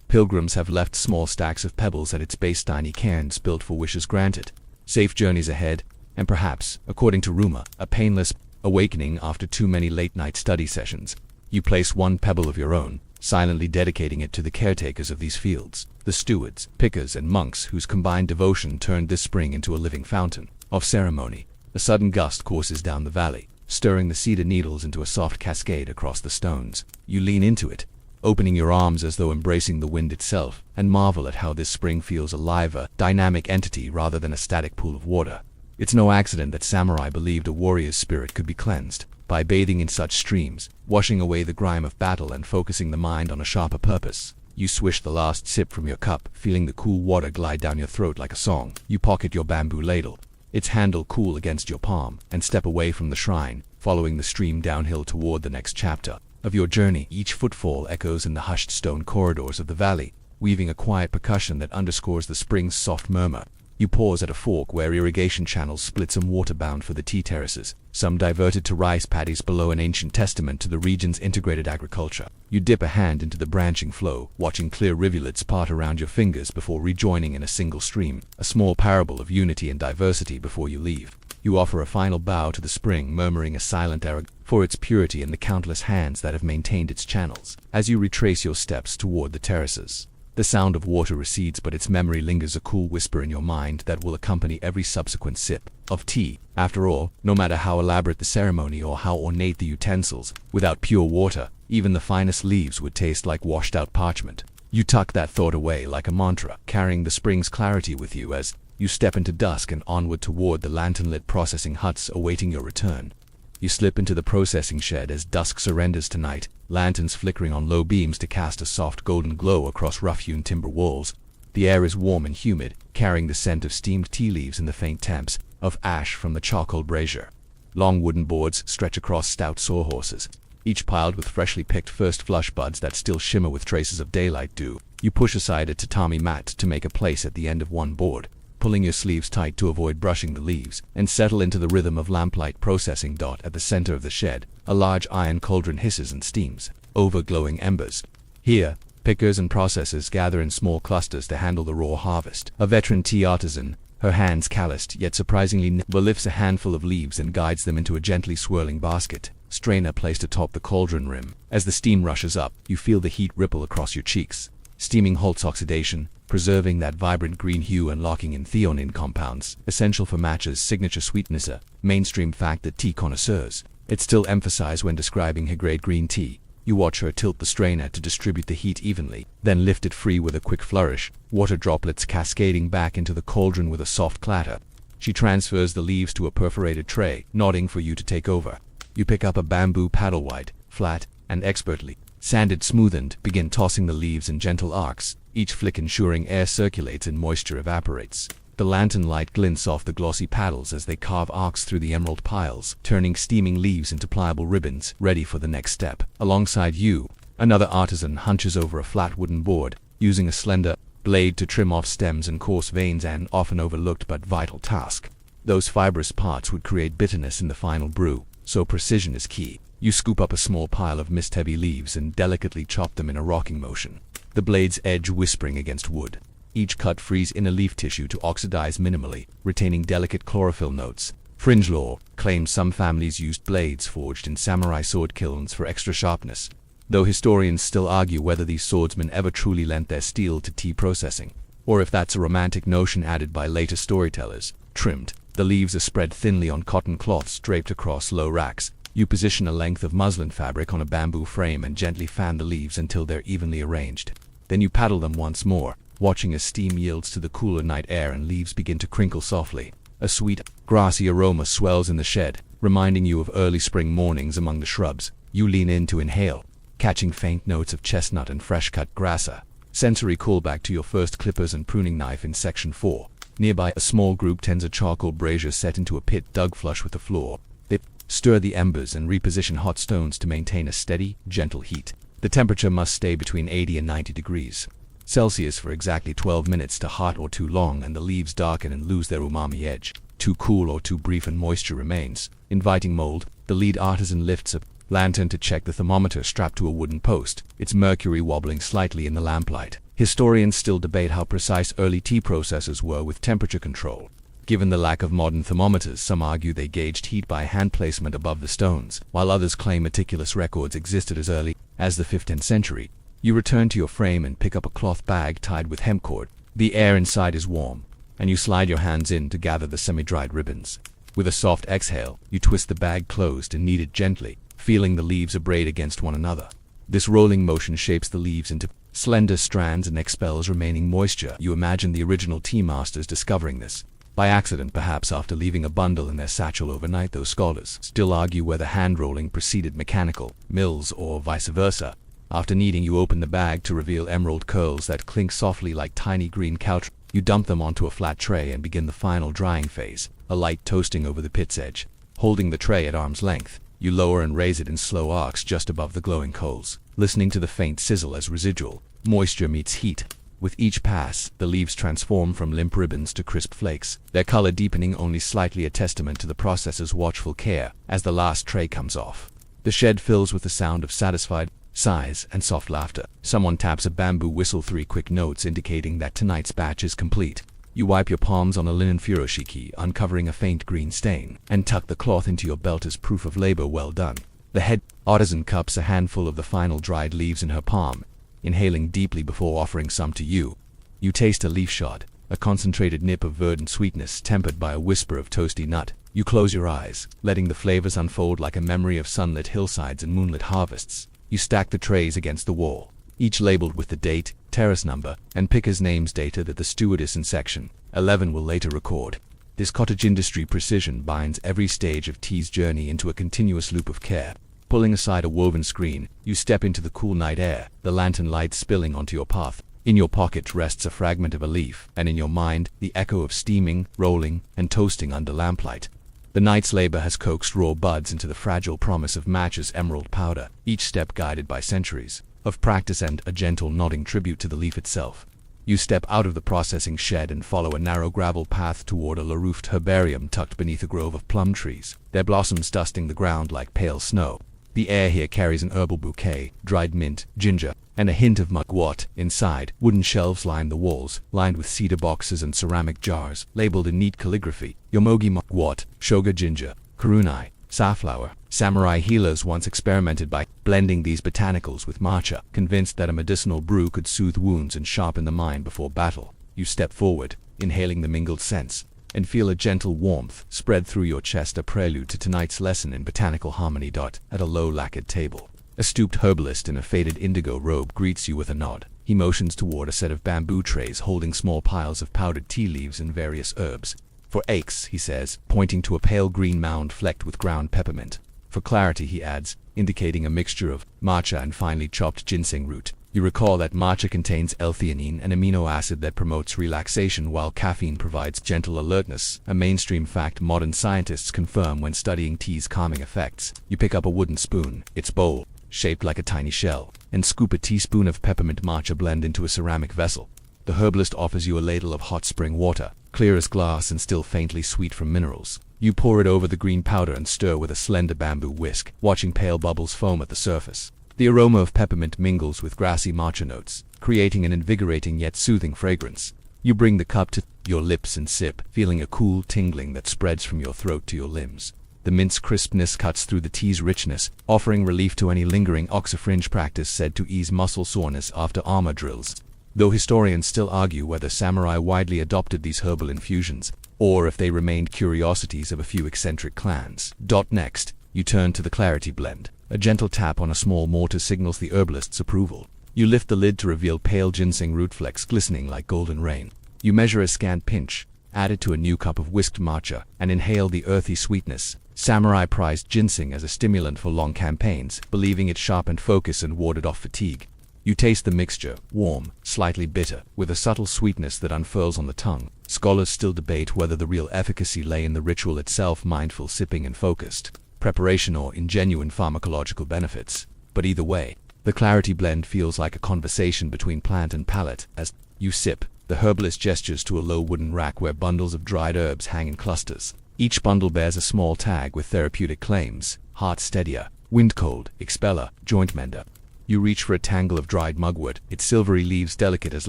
Pilgrims have left small stacks of pebbles at its base, tiny cairns built for wishes granted. Safe journeys ahead, and perhaps, according to rumor, a painless awakening after too many late-night study sessions. You place one pebble of your own, silently dedicating it to the caretakers of these fields, the stewards, pickers, and monks whose combined devotion turned this spring into a living fountain of ceremony. A sudden gust courses down the valley, stirring the cedar needles into a soft cascade across the stones. You lean into it, opening your arms as though embracing the wind itself, and marvel at how this spring feels alive, a dynamic entity rather than a static pool of water. It's no accident that samurai believed a warrior's spirit could be cleansed by bathing in such streams, washing away the grime of battle and focusing the mind on a sharper purpose. You swish the last sip from your cup, feeling the cool water glide down your throat like a song. You pocket your bamboo ladle, its handle cool against your palm, and step away from the shrine, following the stream downhill toward the next chapter of your journey. Each footfall echoes in the hushed stone corridors of the valley, weaving a quiet percussion that underscores the spring's soft murmur. You pause at a fork where irrigation channels split, some water bound for the tea terraces, some diverted to rice paddies below, an ancient testament to the region's integrated agriculture. You dip a hand into the branching flow, watching clear rivulets part around your fingers before rejoining in a single stream, a small parable of unity and diversity. Before you leave, you offer a final bow to the spring, murmuring a silent erg for its purity and the countless hands that have maintained its channels. As you retrace your steps toward the terraces, the sound of water recedes, but its memory lingers, a cool whisper in your mind that will accompany every subsequent sip of tea. After all, no matter how elaborate the ceremony or how ornate the utensils, without pure water, even the finest leaves would taste like washed-out parchment. You tuck that thought away like a mantra, carrying the spring's clarity with you as you step into dusk and onward toward the lantern-lit processing huts awaiting your return. You slip into the processing shed as dusk surrenders to night, lanterns flickering on low beams to cast a soft golden glow across rough-hewn timber walls. The air is warm and humid, carrying the scent of steamed tea leaves and the faint temps of ash from the charcoal brazier. Long wooden boards stretch across stout sawhorses, each piled with freshly picked first flush buds that still shimmer with traces of daylight dew. You push aside a tatami mat to make a place at the end of one board, pulling your sleeves tight to avoid brushing the leaves, and settle into the rhythm of lamplight processing. At the center of the shed, a large iron cauldron hisses and steams over glowing embers. Here, pickers and processors gather in small clusters to handle the raw harvest. A veteran tea artisan, her hands calloused yet surprisingly nimble, lifts a handful of leaves and guides them into a gently swirling basket, strainer placed atop the cauldron rim. As the steam rushes up, you feel the heat ripple across your cheeks. Steaming halts oxidation, preserving that vibrant green hue and locking in theanine compounds, essential for matcha's signature sweetness, a mainstream fact that tea connoisseurs still emphasize when describing her grade green tea. You watch her tilt the strainer to distribute the heat evenly, then lift it free with a quick flourish, water droplets cascading back into the cauldron with a soft clatter. She transfers the leaves to a perforated tray, nodding for you to take over. You pick up a bamboo paddle, wide, flat, and expertly sanded smooth, and begin tossing the leaves in gentle arcs, each flick ensuring air circulates and moisture evaporates. The lantern light glints off the glossy paddles as they carve arcs through the emerald piles, turning steaming leaves into pliable ribbons, ready for the next step. Alongside you, another artisan hunches over a flat wooden board, using a slender blade to trim off stems and coarse veins, an often overlooked but vital task. Those fibrous parts would create bitterness in the final brew, so precision is key. You scoop up a small pile of mist-heavy leaves and delicately chop them in a rocking motion, the blade's edge whispering against wood. Each cut frees inner leaf tissue to oxidize minimally, retaining delicate chlorophyll notes. Fringe lore claims some families used blades forged in samurai sword kilns for extra sharpness, though historians still argue whether these swordsmen ever truly lent their steel to tea processing, or if that's a romantic notion added by later storytellers. Trimmed, the leaves are spread thinly on cotton cloths draped across low racks. You position a length of muslin fabric on a bamboo frame and gently fan the leaves until they're evenly arranged. Then you paddle them once more, watching as steam yields to the cooler night air and leaves begin to crinkle softly. A sweet, grassy aroma swells in the shed, reminding you of early spring mornings among the shrubs. You lean in to inhale, catching faint notes of chestnut and fresh-cut grassa. Sensory callback to your first clippers and pruning knife in Section 4. Nearby, a small group tends a charcoal brazier set into a pit dug flush with the floor. They stir the embers and reposition hot stones to maintain a steady, gentle heat. The temperature must stay between 80 and 90 degrees. Celsius for exactly 12 minutes. Too hot or too long and the leaves darken and lose their umami edge. Too cool or too brief and moisture remains, inviting mold. The lead artisan lifts a lantern to check the thermometer strapped to a wooden post, its mercury wobbling slightly in the lamplight. Historians still debate how precise early tea processors were with temperature control. Given the lack of modern thermometers, some argue they gauged heat by hand placement above the stones, while others claim meticulous records existed as early as the 15th century. You return to your frame and pick up a cloth bag tied with hemp cord. The air inside is warm, and you slide your hands in to gather the semi-dried ribbons. With a soft exhale, you twist the bag closed and knead it gently, feeling the leaves abrade against one another. This rolling motion shapes the leaves into slender strands and expels remaining moisture. You imagine the original tea masters discovering this by accident, perhaps after leaving a bundle in their satchel overnight. Those scholars still argue whether hand-rolling preceded mechanical mills or vice versa. After kneading, you open the bag to reveal emerald curls that clink softly like tiny green couch. You dump them onto a flat tray and begin the final drying phase, a light toasting over the pit's edge. Holding the tray at arm's length, you lower and raise it in slow arcs just above the glowing coals, listening to the faint sizzle as residual moisture meets heat. With each pass, the leaves transform from limp ribbons to crisp flakes, their color deepening only slightly, a testament to the processor's watchful care. As the last tray comes off, the shed fills with the sound of satisfied sighs and soft laughter. Someone taps a bamboo whistle, 3 quick notes indicating that tonight's batch is complete. You wipe your palms on a linen furoshiki, uncovering a faint green stain, and tuck the cloth into your belt as proof of labor well done. The head artisan cups a handful of the final dried leaves in her palm, inhaling deeply before offering some to you. You taste a leaf shot, a concentrated nip of verdant sweetness tempered by a whisper of toasty nut. You close your eyes, letting the flavors unfold like a memory of sunlit hillsides and moonlit harvests. You stack the trays against the wall, each labeled with the date, terrace number, and picker's names, data that the stewardess in section 11 will later record. This cottage industry precision binds every stage of tea's journey into a continuous loop of care. Pulling aside a woven screen, you step into the cool night air, the lantern light spilling onto your path. In your pocket rests a fragment of a leaf, and in your mind, the echo of steaming, rolling, and toasting under lamplight. The night's labor has coaxed raw buds into the fragile promise of match's emerald powder, each step guided by centuries of practice and a gentle nodding tribute to the leaf itself. You step out of the processing shed and follow a narrow gravel path toward a low-roofed herbarium tucked beneath a grove of plum trees, their blossoms dusting the ground like pale snow. The air here carries an herbal bouquet, dried mint, ginger, and a hint of mugwort. Inside, wooden shelves line the walls, lined with cedar boxes and ceramic jars, labeled in neat calligraphy: Yomogi mugwort, Shoga ginger, Karunai, safflower. Samurai healers once experimented by blending these botanicals with matcha, convinced that a medicinal brew could soothe wounds and sharpen the mind before battle. You step forward, inhaling the mingled scents, and feel a gentle warmth spread through your chest, a prelude to tonight's lesson in botanical harmony. At a low lacquered table, a stooped herbalist in a faded indigo robe greets you with a nod. He motions toward a set of bamboo trays holding small piles of powdered tea leaves and various herbs. For aches, he says, pointing to a pale green mound flecked with ground peppermint. For clarity, he adds, indicating a mixture of matcha and finely chopped ginseng root. You recall that matcha contains L-theanine, an amino acid that promotes relaxation, while caffeine provides gentle alertness, a mainstream fact modern scientists confirm when studying tea's calming effects. You pick up a wooden spoon, its bowl shaped like a tiny shell, and scoop a teaspoon of peppermint matcha blend into a ceramic vessel. The herbalist offers you a ladle of hot spring water, clear as glass and still faintly sweet from minerals. You pour it over the green powder and stir with a slender bamboo whisk, watching pale bubbles foam at the surface. The aroma of peppermint mingles with grassy matcha notes, creating an invigorating yet soothing fragrance. You bring the cup to your lips and sip, feeling a cool tingling that spreads from your throat to your limbs. The mint's crispness cuts through the tea's richness, offering relief to any lingering oxyfringe, practice said to ease muscle soreness after armor drills. Though historians still argue whether samurai widely adopted these herbal infusions, or if they remained curiosities of a few eccentric clans. Next, you turn to the clarity blend. A gentle tap on a small mortar signals the herbalist's approval. You lift the lid to reveal pale ginseng root flecks glistening like golden rain. You measure a scant pinch, add it to a new cup of whisked matcha, and inhale the earthy sweetness. Samurai prized ginseng as a stimulant for long campaigns, believing it sharpened focus and warded off fatigue. You taste the mixture, warm, slightly bitter, with a subtle sweetness that unfurls on the tongue. Scholars still debate whether the real efficacy lay in the ritual itself, mindful sipping and focused preparation, or in genuine pharmacological benefits. But either way, The clarity blend feels like a conversation between plant and palate. As you sip, the herbalist gestures to a low wooden rack where bundles of dried herbs hang in clusters. Each bundle bears a small tag with therapeutic claims: heart steadier, wind cold, expeller, joint mender. You reach for a tangle of dried mugwort, its silvery leaves delicate as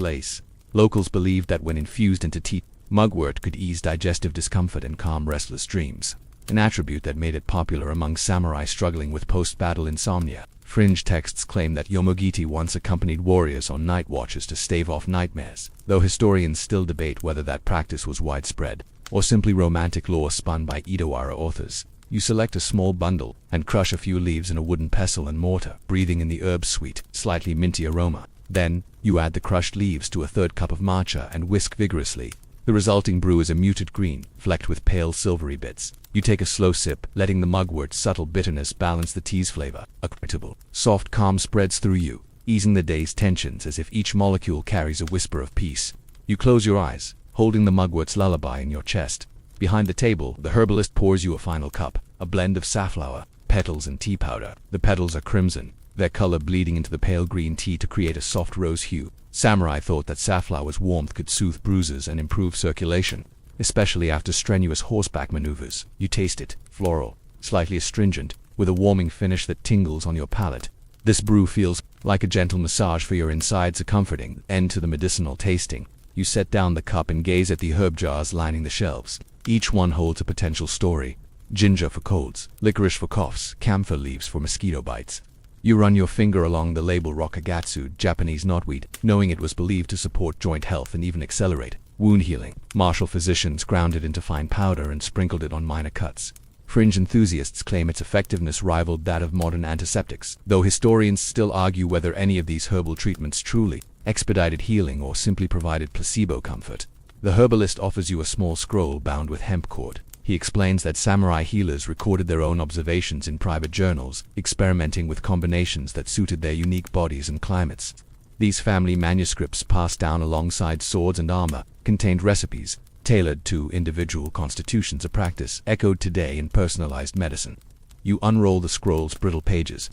lace. Locals believed that when infused into tea, mugwort could ease digestive discomfort and calm restless dreams, an attribute that made it popular among samurai struggling with post-battle insomnia. Fringe texts claim that Yomogiti once accompanied warriors on night watches to stave off nightmares, though historians still debate whether that practice was widespread, or simply romantic lore spun by Edawara authors. You select a small bundle, and crush a few leaves in a wooden pestle and mortar, breathing in the herb's sweet, slightly minty aroma. Then, you add the crushed leaves to a third cup of matcha and whisk vigorously. The resulting brew is a muted green, flecked with pale silvery bits. You take a slow sip, letting the mugwort's subtle bitterness balance the tea's flavor. A comfortable, soft calm spreads through you, easing the day's tensions as if each molecule carries a whisper of peace. You close your eyes, holding the mugwort's lullaby in your chest. Behind the table, the herbalist pours you a final cup, a blend of safflower, petals and tea powder. The petals are crimson, their color bleeding into the pale green tea to create a soft rose hue. Samurai thought that safflower's warmth could soothe bruises and improve circulation, especially after strenuous horseback maneuvers. You taste it, floral, slightly astringent, with a warming finish that tingles on your palate. This brew feels like a gentle massage for your insides, a comforting end to the medicinal tasting. You set down the cup and gaze at the herb jars lining the shelves. Each one holds a potential story: ginger for colds, licorice for coughs, camphor leaves for mosquito bites. You run your finger along the label: Rokagatsu, Japanese knotweed, knowing it was believed to support joint health and even accelerate wound healing. Martial physicians ground it into fine powder and sprinkled it on minor cuts. Fringe enthusiasts claim its effectiveness rivaled that of modern antiseptics, though historians still argue whether any of these herbal treatments truly expedited healing or simply provided placebo comfort. The herbalist offers you a small scroll bound with hemp cord. He explains that samurai healers recorded their own observations in private journals, experimenting with combinations that suited their unique bodies and climates. These family manuscripts, passed down alongside swords and armor, contained recipes tailored to individual constitutions, a practice echoed today in personalized medicine. You unroll the scroll's brittle pages,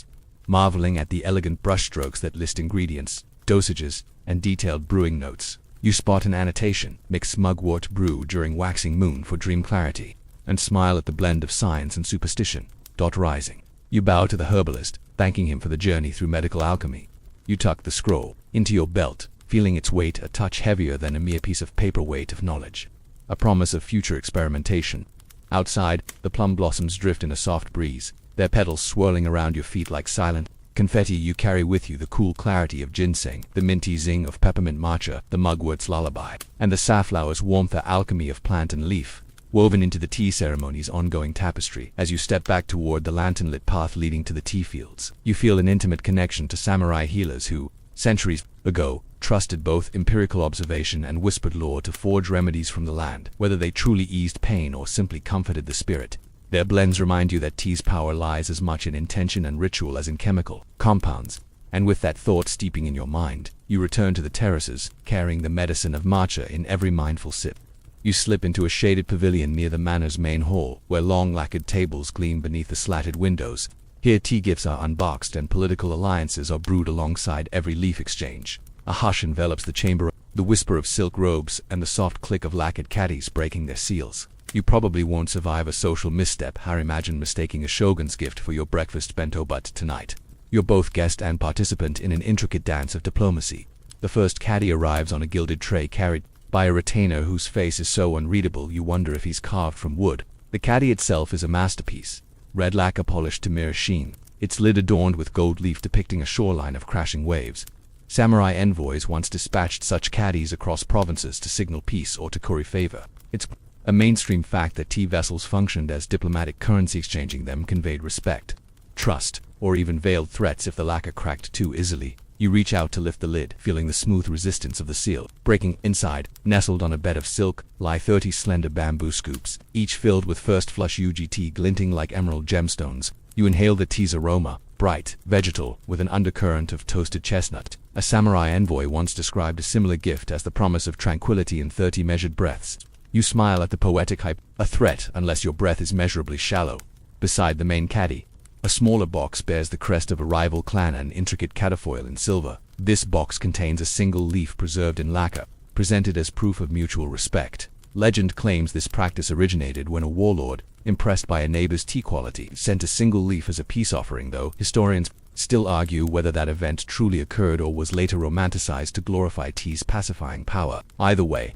marveling at the elegant brushstrokes that list ingredients, dosages, and detailed brewing notes. You spot an annotation: mix mugwort brew during waxing moon for dream clarity, and smile at the blend of science and superstition. Rising. You bow to the herbalist, thanking him for the journey through medical alchemy. You tuck the scroll into your belt, feeling its weight a touch heavier than a mere piece of paper weight of knowledge, a promise of future experimentation. Outside, the plum blossoms drift in a soft breeze, their petals swirling around your feet like silent confetti. You carry with you the cool clarity of ginseng, the minty zing of peppermint matcha, the mugwort's lullaby, and the safflower's warmth, the alchemy of plant and leaf, woven into the tea ceremony's ongoing tapestry. As you step back toward the lantern-lit path leading to the tea fields, you feel an intimate connection to samurai healers who, centuries ago, trusted both empirical observation and whispered lore to forge remedies from the land, whether they truly eased pain or simply comforted the spirit. Their blends remind you that tea's power lies as much in intention and ritual as in chemical compounds. And with that thought steeping in your mind, you return to the terraces, carrying the medicine of matcha in every mindful sip. You slip into a shaded pavilion near the manor's main hall, where long lacquered tables gleam beneath the slatted windows. Here tea gifts are unboxed and political alliances are brewed alongside every leaf exchange. A hush envelops the chamber, the whisper of silk robes and the soft click of lacquered caddies breaking their seals. You probably won't survive a social misstep. Imagine mistaking a shogun's gift for your breakfast bento, but tonight, you're both guest and participant in an intricate dance of diplomacy. The first caddy arrives on a gilded tray carried by a retainer whose face is so unreadable you wonder if he's carved from wood. The caddy itself is a masterpiece, red lacquer polished to mirror sheen, its lid adorned with gold leaf depicting a shoreline of crashing waves. Samurai envoys once dispatched such caddies across provinces to signal peace or to curry favor. It's a mainstream fact that tea vessels functioned as diplomatic currency. Exchanging them conveyed respect, trust, or even veiled threats if the lacquer cracked too easily. You reach out to lift the lid, feeling the smooth resistance of the seal. Breaking inside, nestled on a bed of silk, lie 30 slender bamboo scoops, each filled with first flush UGT glinting like emerald gemstones. You inhale the tea's aroma, bright, vegetal, with an undercurrent of toasted chestnut. A samurai envoy once described a similar gift as the promise of tranquility in 30 measured breaths. You smile at the poetic hype, a threat unless your breath is measurably shallow. Beside the main caddy, A smaller box bears the crest of a rival clan and intricate catafoil in silver. This box contains a single leaf preserved in lacquer, presented as proof of mutual respect. Legend claims this practice originated when a warlord, impressed by a neighbor's tea quality, sent a single leaf as a peace offering, though historians still argue whether that event truly occurred or was later romanticized to glorify tea's pacifying power. Either way,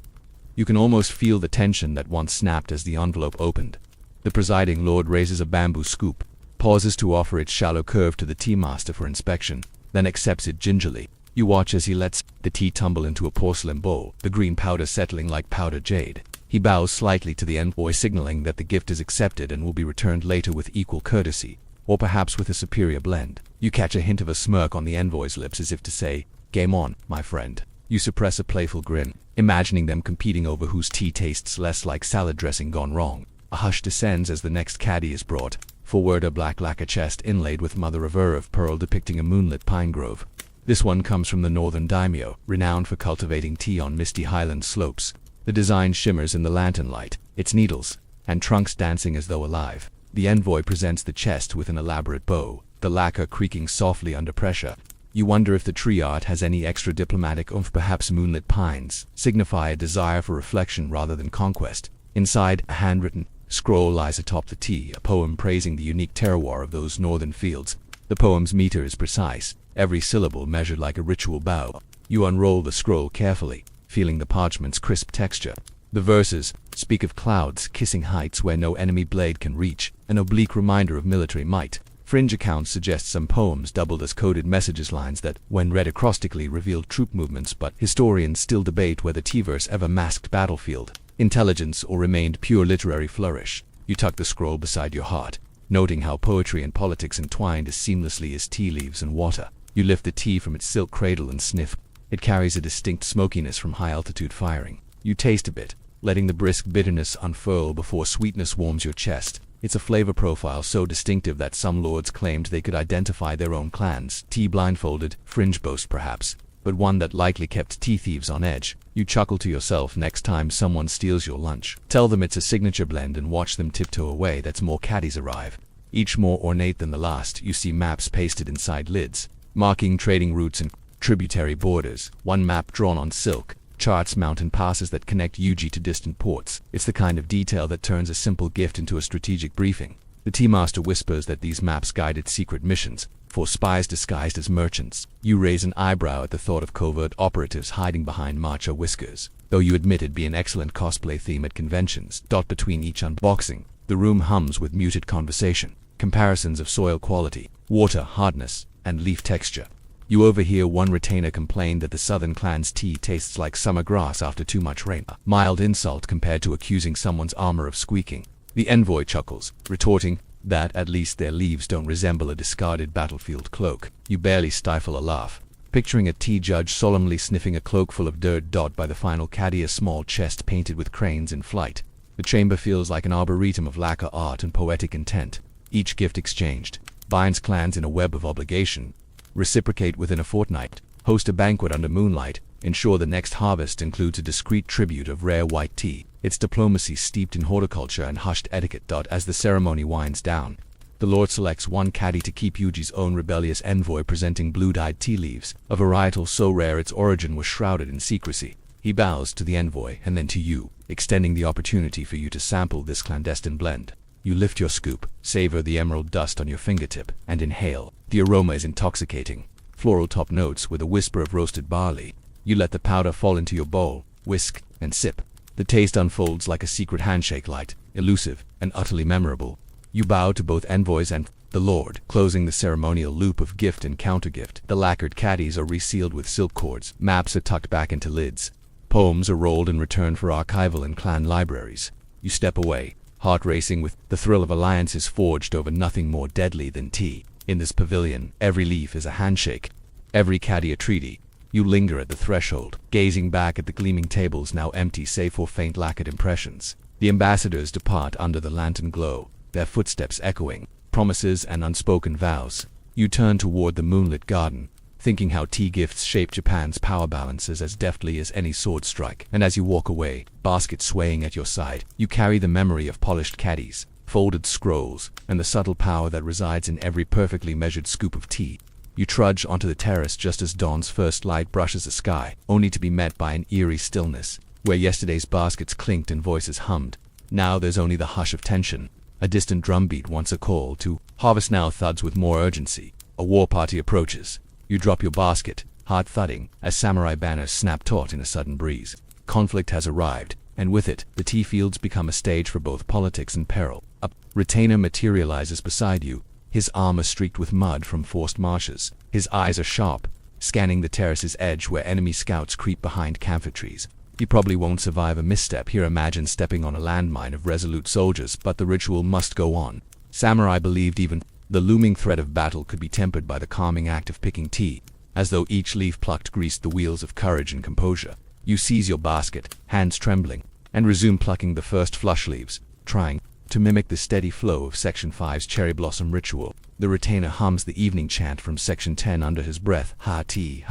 you can almost feel the tension that once snapped as the envelope opened. The presiding lord raises a bamboo scoop, pauses to offer its shallow curve to the tea master for inspection, then accepts it gingerly. You watch as he lets the tea tumble into a porcelain bowl, the green powder settling like powdered jade. He bows slightly to the envoy, signaling that the gift is accepted and will be returned later with equal courtesy, or perhaps with a superior blend. You catch a hint of a smirk on the envoy's lips, as if to say, "Game on, my friend." You suppress a playful grin, imagining them competing over whose tea tastes less like salad dressing gone wrong. A hush descends as the next caddy is brought. Forward, a black lacquer chest inlaid with mother-of-pearl depicting a moonlit pine grove. This one comes from the northern daimyo, renowned for cultivating tea on misty highland slopes. The design shimmers in the lantern light, its needles and trunks dancing as though alive. The envoy presents the chest with an elaborate bow, the lacquer creaking softly under pressure. You wonder if the tree art has any extra diplomatic oomph. Perhaps moonlit pines signify a desire for reflection rather than conquest. Inside, a handwritten scroll lies atop the tea, a poem praising the unique terroir of those northern fields. The poem's meter is precise, every syllable measured like a ritual bow. You unroll the scroll carefully, feeling the parchment's crisp texture. The verses speak of clouds kissing heights where no enemy blade can reach, an oblique reminder of military might. Fringe accounts suggest some poems doubled as coded messages, lines that, when read acrostically, revealed troop movements, but historians still debate whether T-verse ever masked battlefield intelligence or remained pure literary flourish. You tuck the scroll beside your heart, noting how poetry and politics entwined as seamlessly as tea leaves and water. You lift the tea from its silk cradle and sniff. It carries a distinct smokiness from high-altitude firing. You taste a bit, letting the brisk bitterness unfurl before sweetness warms your chest. It's a flavor profile so distinctive that some lords claimed they could identify their own clans. Tea blindfolded, fringe boast perhaps, but one that likely kept tea thieves on edge. You chuckle to yourself next time someone steals your lunch. Tell them it's a signature blend and watch them tiptoe away. That's more caddies arrive, each more ornate than the last. You see maps pasted inside lids, marking trading routes and tributary borders. One map drawn on silk charts mountain passes that connect Yuji to distant ports. It's the kind of detail that turns a simple gift into a strategic briefing. The tea master whispers that these maps guided secret missions for spies disguised as merchants. You raise an eyebrow at the thought of covert operatives hiding behind matcha whiskers, though you admit it'd be an excellent cosplay theme at conventions. Between each unboxing, the room hums with muted conversation, comparisons of soil quality, water hardness, and leaf texture. You overhear one retainer complain that the southern clan's tea tastes like summer grass after too much rain, a mild insult compared to accusing someone's armor of squeaking. The envoy chuckles, retorting that at least their leaves don't resemble a discarded battlefield cloak. You barely stifle a laugh, picturing a tea judge solemnly sniffing a cloak full of dirt. By the final caddy, a small chest painted with cranes in flight. The chamber feels like an arboretum of lacquer art and poetic intent. Each gift exchanged binds clans in a web of obligation. Reciprocate within a fortnight, host a banquet under moonlight, ensure the next harvest includes a discreet tribute of rare white tea. It's diplomacy steeped in horticulture and hushed etiquette. As the ceremony winds down, the lord selects one caddy to keep Yuji's own rebellious envoy, presenting blue-dyed tea leaves, a varietal so rare its origin was shrouded in secrecy. He bows to the envoy and then to you, extending the opportunity for you to sample this clandestine blend. You lift your scoop, savor the emerald dust on your fingertip, and inhale. The aroma is intoxicating, floral top notes with a whisper of roasted barley. You let the powder fall into your bowl, whisk, and sip. The taste unfolds like a secret handshake, light, elusive, and utterly memorable. You bow to both envoys and the lord, closing the ceremonial loop of gift and countergift. The lacquered caddies are resealed with silk cords. Maps are tucked back into lids. Poems are rolled and returned for archival in clan libraries. You step away, heart racing with the thrill of alliances forged over nothing more deadly than tea. In this pavilion, every leaf is a handshake, every caddy a treaty. You linger at the threshold, gazing back at the gleaming tables now empty save for faint lacquered impressions. The ambassadors depart under the lantern glow, their footsteps echoing promises and unspoken vows. You turn toward the moonlit garden, thinking how tea gifts shape Japan's power balances as deftly as any sword strike. And as you walk away, basket swaying at your side, you carry the memory of polished caddies, folded scrolls, and the subtle power that resides in every perfectly measured scoop of tea. You trudge onto the terrace just as dawn's first light brushes the sky, only to be met by an eerie stillness. Where yesterday's baskets clinked and voices hummed, now there's only the hush of tension. A distant drumbeat, once a call to harvest, now thuds with more urgency. A war party approaches. You drop your basket, heart thudding, as samurai banners snap taut in a sudden breeze. Conflict has arrived, and with it, the tea fields become a stage for both politics and peril. A retainer materializes beside you, his armor streaked with mud from forced marshes. His eyes are sharp, scanning the terrace's edge where enemy scouts creep behind camphor trees. You probably won't survive a misstep here. Imagine stepping on a landmine of resolute soldiers, but the ritual must go on. Samurai believed even the looming threat of battle could be tempered by the calming act of picking tea, as though each leaf plucked greased the wheels of courage and composure. You seize your basket, hands trembling, and resume plucking the first flush leaves, trying to mimic the steady flow of Section 5's cherry blossom ritual. The retainer hums the evening chant from Section 10 under his breath, ha ti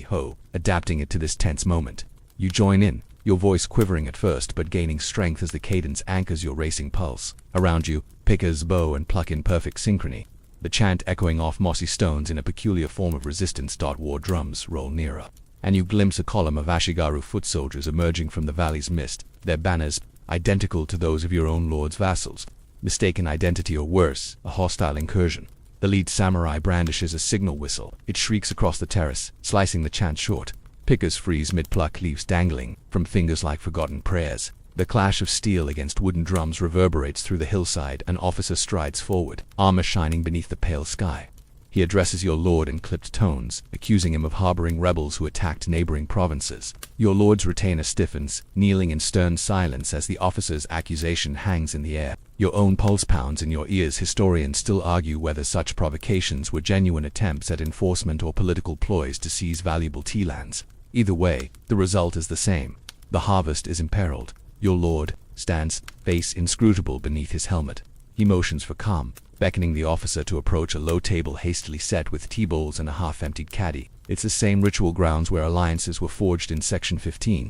ho, adapting it to this tense moment. You join in, your voice quivering at first but gaining strength as the cadence anchors your racing pulse. Around you, pickers bow and pluck in perfect synchrony, the chant echoing off mossy stones in a peculiar form of resistance. War drums roll nearer, and you glimpse a column of Ashigaru foot soldiers emerging from the valley's mist, their banners identical to those of your own lord's vassals. Mistaken identity, or worse, a hostile incursion. The lead samurai brandishes a signal whistle. It shrieks across the terrace, slicing the chant short. Pickers freeze mid-pluck, leaves dangling from fingers like forgotten prayers. The clash of steel against wooden drums reverberates through the hillside. An officer strides forward, armor shining beneath the pale sky. He addresses your lord in clipped tones, accusing him of harboring rebels who attacked neighboring provinces. Your lord's retainer stiffens, kneeling in stern silence as the officer's accusation hangs in the air. Your own pulse pounds in your ears. Historians still argue whether such provocations were genuine attempts at enforcement or political ploys to seize valuable tea lands. Either way, the result is the same. The harvest is imperiled. Your lord stands, face inscrutable beneath his helmet. He motions for calm, beckoning the officer to approach a low table hastily set with tea bowls and a half-emptied caddy. It's the same ritual grounds where alliances were forged in Section 15,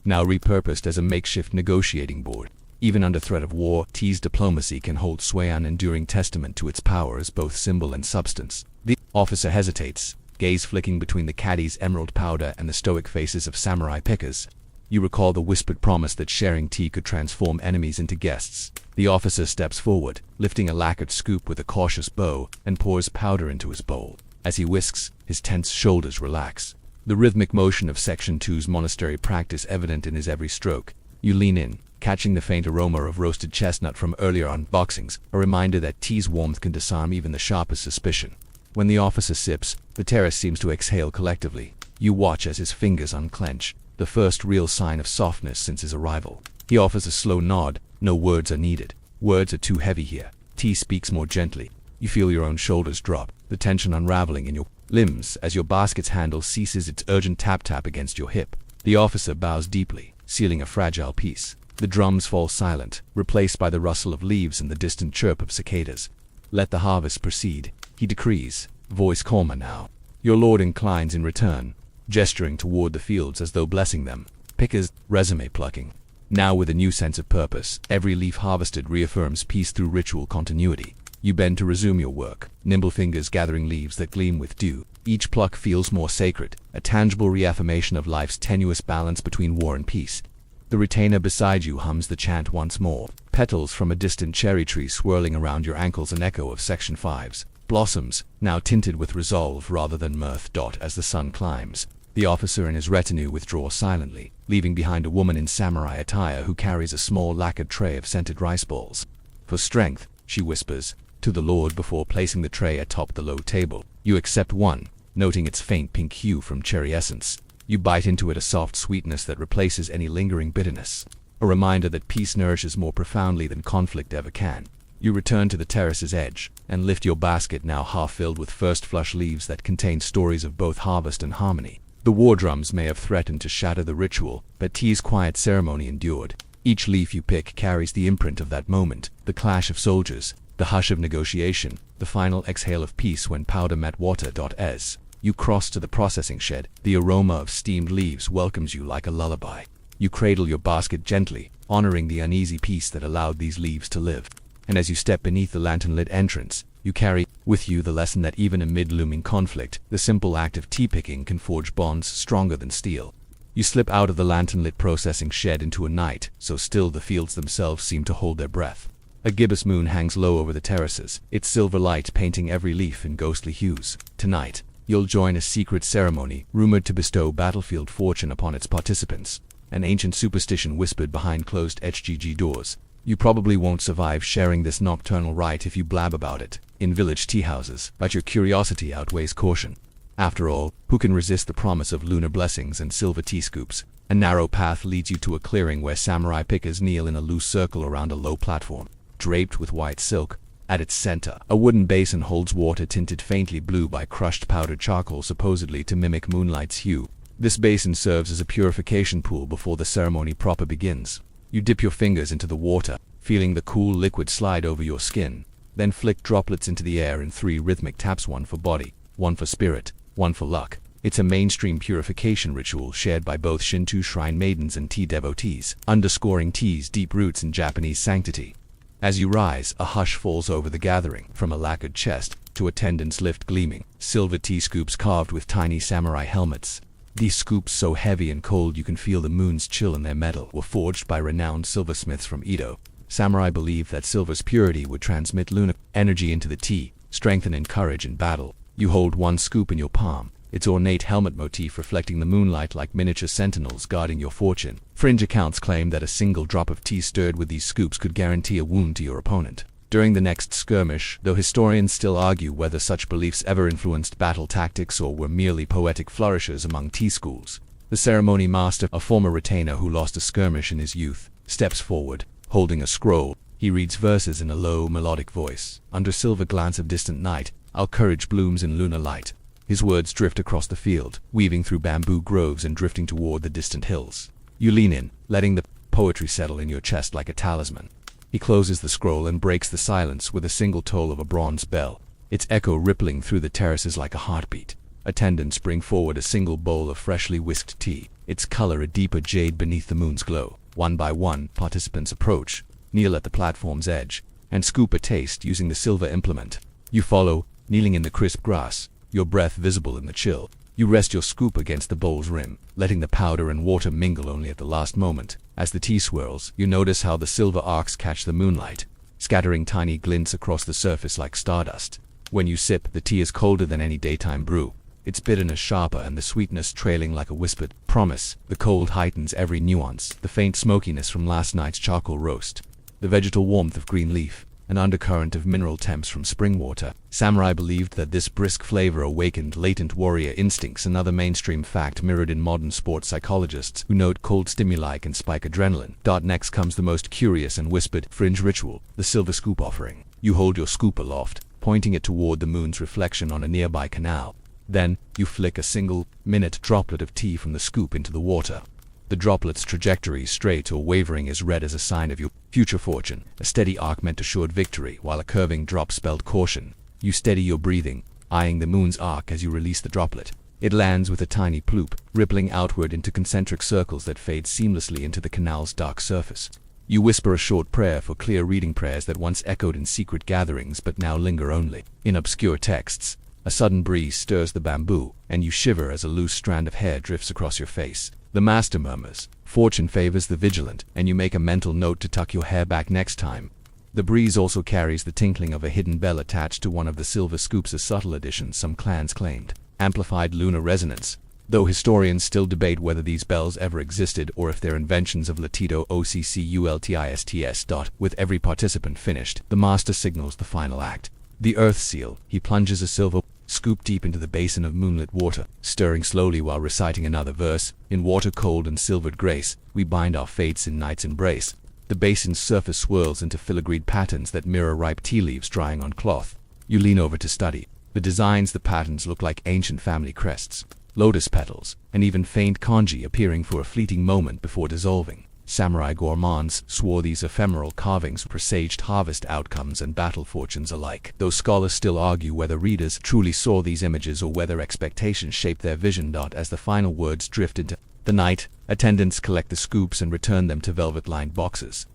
now repurposed as a makeshift negotiating board. Even under threat of war, tea's diplomacy can hold sway, an enduring testament to its power as both symbol and substance. The officer hesitates, gaze flicking between the caddy's emerald powder and the stoic faces of samurai pickers. You recall the whispered promise that sharing tea could transform enemies into guests. The officer steps forward, lifting a lacquered scoop with a cautious bow, and pours powder into his bowl. As he whisks, his tense shoulders relax, the rhythmic motion of Section 2's monastery practice evident in his every stroke. You lean in, catching the faint aroma of roasted chestnut from earlier unboxings, a reminder that tea's warmth can disarm even the sharpest suspicion. When the officer sips, the terrace seems to exhale collectively. You watch as his fingers unclench, the first real sign of softness since his arrival. He offers a slow nod. No words are needed. Words are too heavy here. Tea speaks more gently. You feel your own shoulders drop, the tension unraveling in your limbs as your basket's handle ceases its urgent tap-tap against your hip. The officer bows deeply, sealing a fragile peace. The drums fall silent, replaced by the rustle of leaves and the distant chirp of cicadas. Let the harvest proceed, he decrees, voice calmer now. Your lord inclines in return, gesturing toward the fields as though blessing them. Pickers, resume plucking. Now with a new sense of purpose, every leaf harvested reaffirms peace through ritual continuity. You bend to resume your work, nimble fingers gathering leaves that gleam with dew. Each pluck feels more sacred, a tangible reaffirmation of life's tenuous balance between war and peace. The retainer beside you hums the chant once more, petals from a distant cherry tree swirling around your ankles, an echo of Section 5's blossoms, now tinted with resolve rather than mirth. As the sun climbs, the officer and his retinue withdraw silently, leaving behind a woman in samurai attire who carries a small lacquered tray of scented rice balls. For strength, she whispers to the lord before placing the tray atop the low table. You accept one, noting its faint pink hue from cherry essence. You bite into it, a soft sweetness that replaces any lingering bitterness, a reminder that peace nourishes more profoundly than conflict ever can. You return to the terrace's edge, and lift your basket, now half filled with first flush leaves that contain stories of both harvest and harmony. The war drums may have threatened to shatter the ritual, but tea's quiet ceremony endured. Each leaf you pick carries the imprint of that moment, the clash of soldiers, the hush of negotiation, the final exhale of peace when powder met water. As you cross to the processing shed, the aroma of steamed leaves welcomes you like a lullaby. You cradle your basket gently, honoring the uneasy peace that allowed these leaves to live. and as you step beneath the lantern-lit entrance, you carry with you the lesson that even amid looming conflict, the simple act of tea-picking can forge bonds stronger than steel. You slip out of the lantern-lit processing shed into a night, so still the fields themselves seem to hold their breath. A gibbous moon hangs low over the terraces, its silver light painting every leaf in ghostly hues. Tonight, you'll join a secret ceremony rumored to bestow battlefield fortune upon its participants, an ancient superstition whispered behind closed HGG doors. You probably won't survive sharing this nocturnal rite if you blab about it in village tea houses, but your curiosity outweighs caution. After all, who can resist the promise of lunar blessings and silver tea scoops? A narrow path leads you to a clearing where samurai pickers kneel in a loose circle around a low platform, draped with white silk. At its center, a wooden basin holds water tinted faintly blue by crushed powdered charcoal supposedly to mimic moonlight's hue. This basin serves as a purification pool before the ceremony proper begins. You dip your fingers into the water, feeling the cool liquid slide over your skin, then flick droplets into the air in 3 rhythmic taps, one for body, one for spirit, one for luck. It's a mainstream purification ritual shared by both Shinto shrine maidens and tea devotees, underscoring tea's deep roots in Japanese sanctity. As you rise, a hush falls over the gathering, from a lacquered chest to attendants lift gleaming silver tea scoops carved with tiny samurai helmets. These scoops, so heavy and cold you can feel the moon's chill in their metal, were forged by renowned silversmiths from Edo. Samurai believed that silver's purity would transmit lunar energy into the tea, strengthening courage in battle. You hold one scoop in your palm, its ornate helmet motif reflecting the moonlight like miniature sentinels guarding your fortune. Fringe accounts claim that a single drop of tea stirred with these scoops could guarantee a wound to your opponent during the next skirmish, though historians still argue whether such beliefs ever influenced battle tactics or were merely poetic flourishes among tea schools. The ceremony master, a former retainer who lost a skirmish in his youth, steps forward, holding a scroll. He reads verses in a low, melodic voice. Under silver glance of distant night, our courage blooms in lunar light. His words drift across the field, weaving through bamboo groves and drifting toward the distant hills. You lean in, letting the poetry settle in your chest like a talisman. He closes the scroll and breaks the silence with a single toll of a bronze bell, its echo rippling through the terraces like a heartbeat. Attendants bring forward a single bowl of freshly whisked tea, its color a deeper jade beneath the moon's glow. One by one, participants approach, kneel at the platform's edge, and scoop a taste using the silver implement. You follow, kneeling in the crisp grass, your breath visible in the chill. You rest your scoop against the bowl's rim, letting the powder and water mingle only at the last moment. As the tea swirls, you notice how the silver arcs catch the moonlight, scattering tiny glints across the surface like stardust. When you sip, the tea is colder than any daytime brew, its bitterness sharper and the sweetness trailing like a whispered promise. The cold heightens every nuance, the faint smokiness from last night's charcoal roast, the vegetal warmth of green leaf, an undercurrent of mineral temps from spring water. Samurai believed that this brisk flavor awakened latent warrior instincts, another mainstream fact mirrored in modern sports psychologists who note cold stimuli can spike adrenaline. Next comes the most curious and whispered fringe ritual, the silver scoop offering. You hold your scoop aloft, pointing it toward the moon's reflection on a nearby canal. Then, you flick a single-minute droplet of tea from the scoop into the water. The droplet's trajectory, straight or wavering, is read as a sign of your future fortune. A steady arc meant assured victory, while a curving drop spelled caution. You steady your breathing, eyeing the moon's arc as you release the droplet. It lands with a tiny ploop, rippling outward into concentric circles that fade seamlessly into the canal's dark surface. You whisper a short prayer for clear reading, prayers that once echoed in secret gatherings but now linger only in obscure texts. A sudden breeze stirs the bamboo, and you shiver as a loose strand of hair drifts across your face. The master murmurs, "Fortune favors the vigilant," and you make a mental note to tuck your hair back next time. The breeze also carries the tinkling of a hidden bell attached to one of the silver scoops, a subtle addition some clans claimed amplified lunar resonance, though historians still debate whether these bells ever existed or if they're inventions of Latito OCCULTISTS. With every participant finished, the master signals the final act. The earth seal. He plunges a silver scoop deep into the basin of moonlit water, stirring slowly while reciting another verse. In water cold and silvered grace, we bind our fates in night's embrace. The basin's surface swirls into filigreed patterns that mirror ripe tea leaves drying on cloth. You lean over to study. The patterns look like ancient family crests, lotus petals, and even faint kanji appearing for a fleeting moment before dissolving. Samurai gourmands swore these ephemeral carvings presaged harvest outcomes and battle fortunes alike, though scholars still argue whether readers truly saw these images or whether expectations shaped their vision. As the final words drift into the night, attendants collect the scoops and return them to velvet-lined boxes.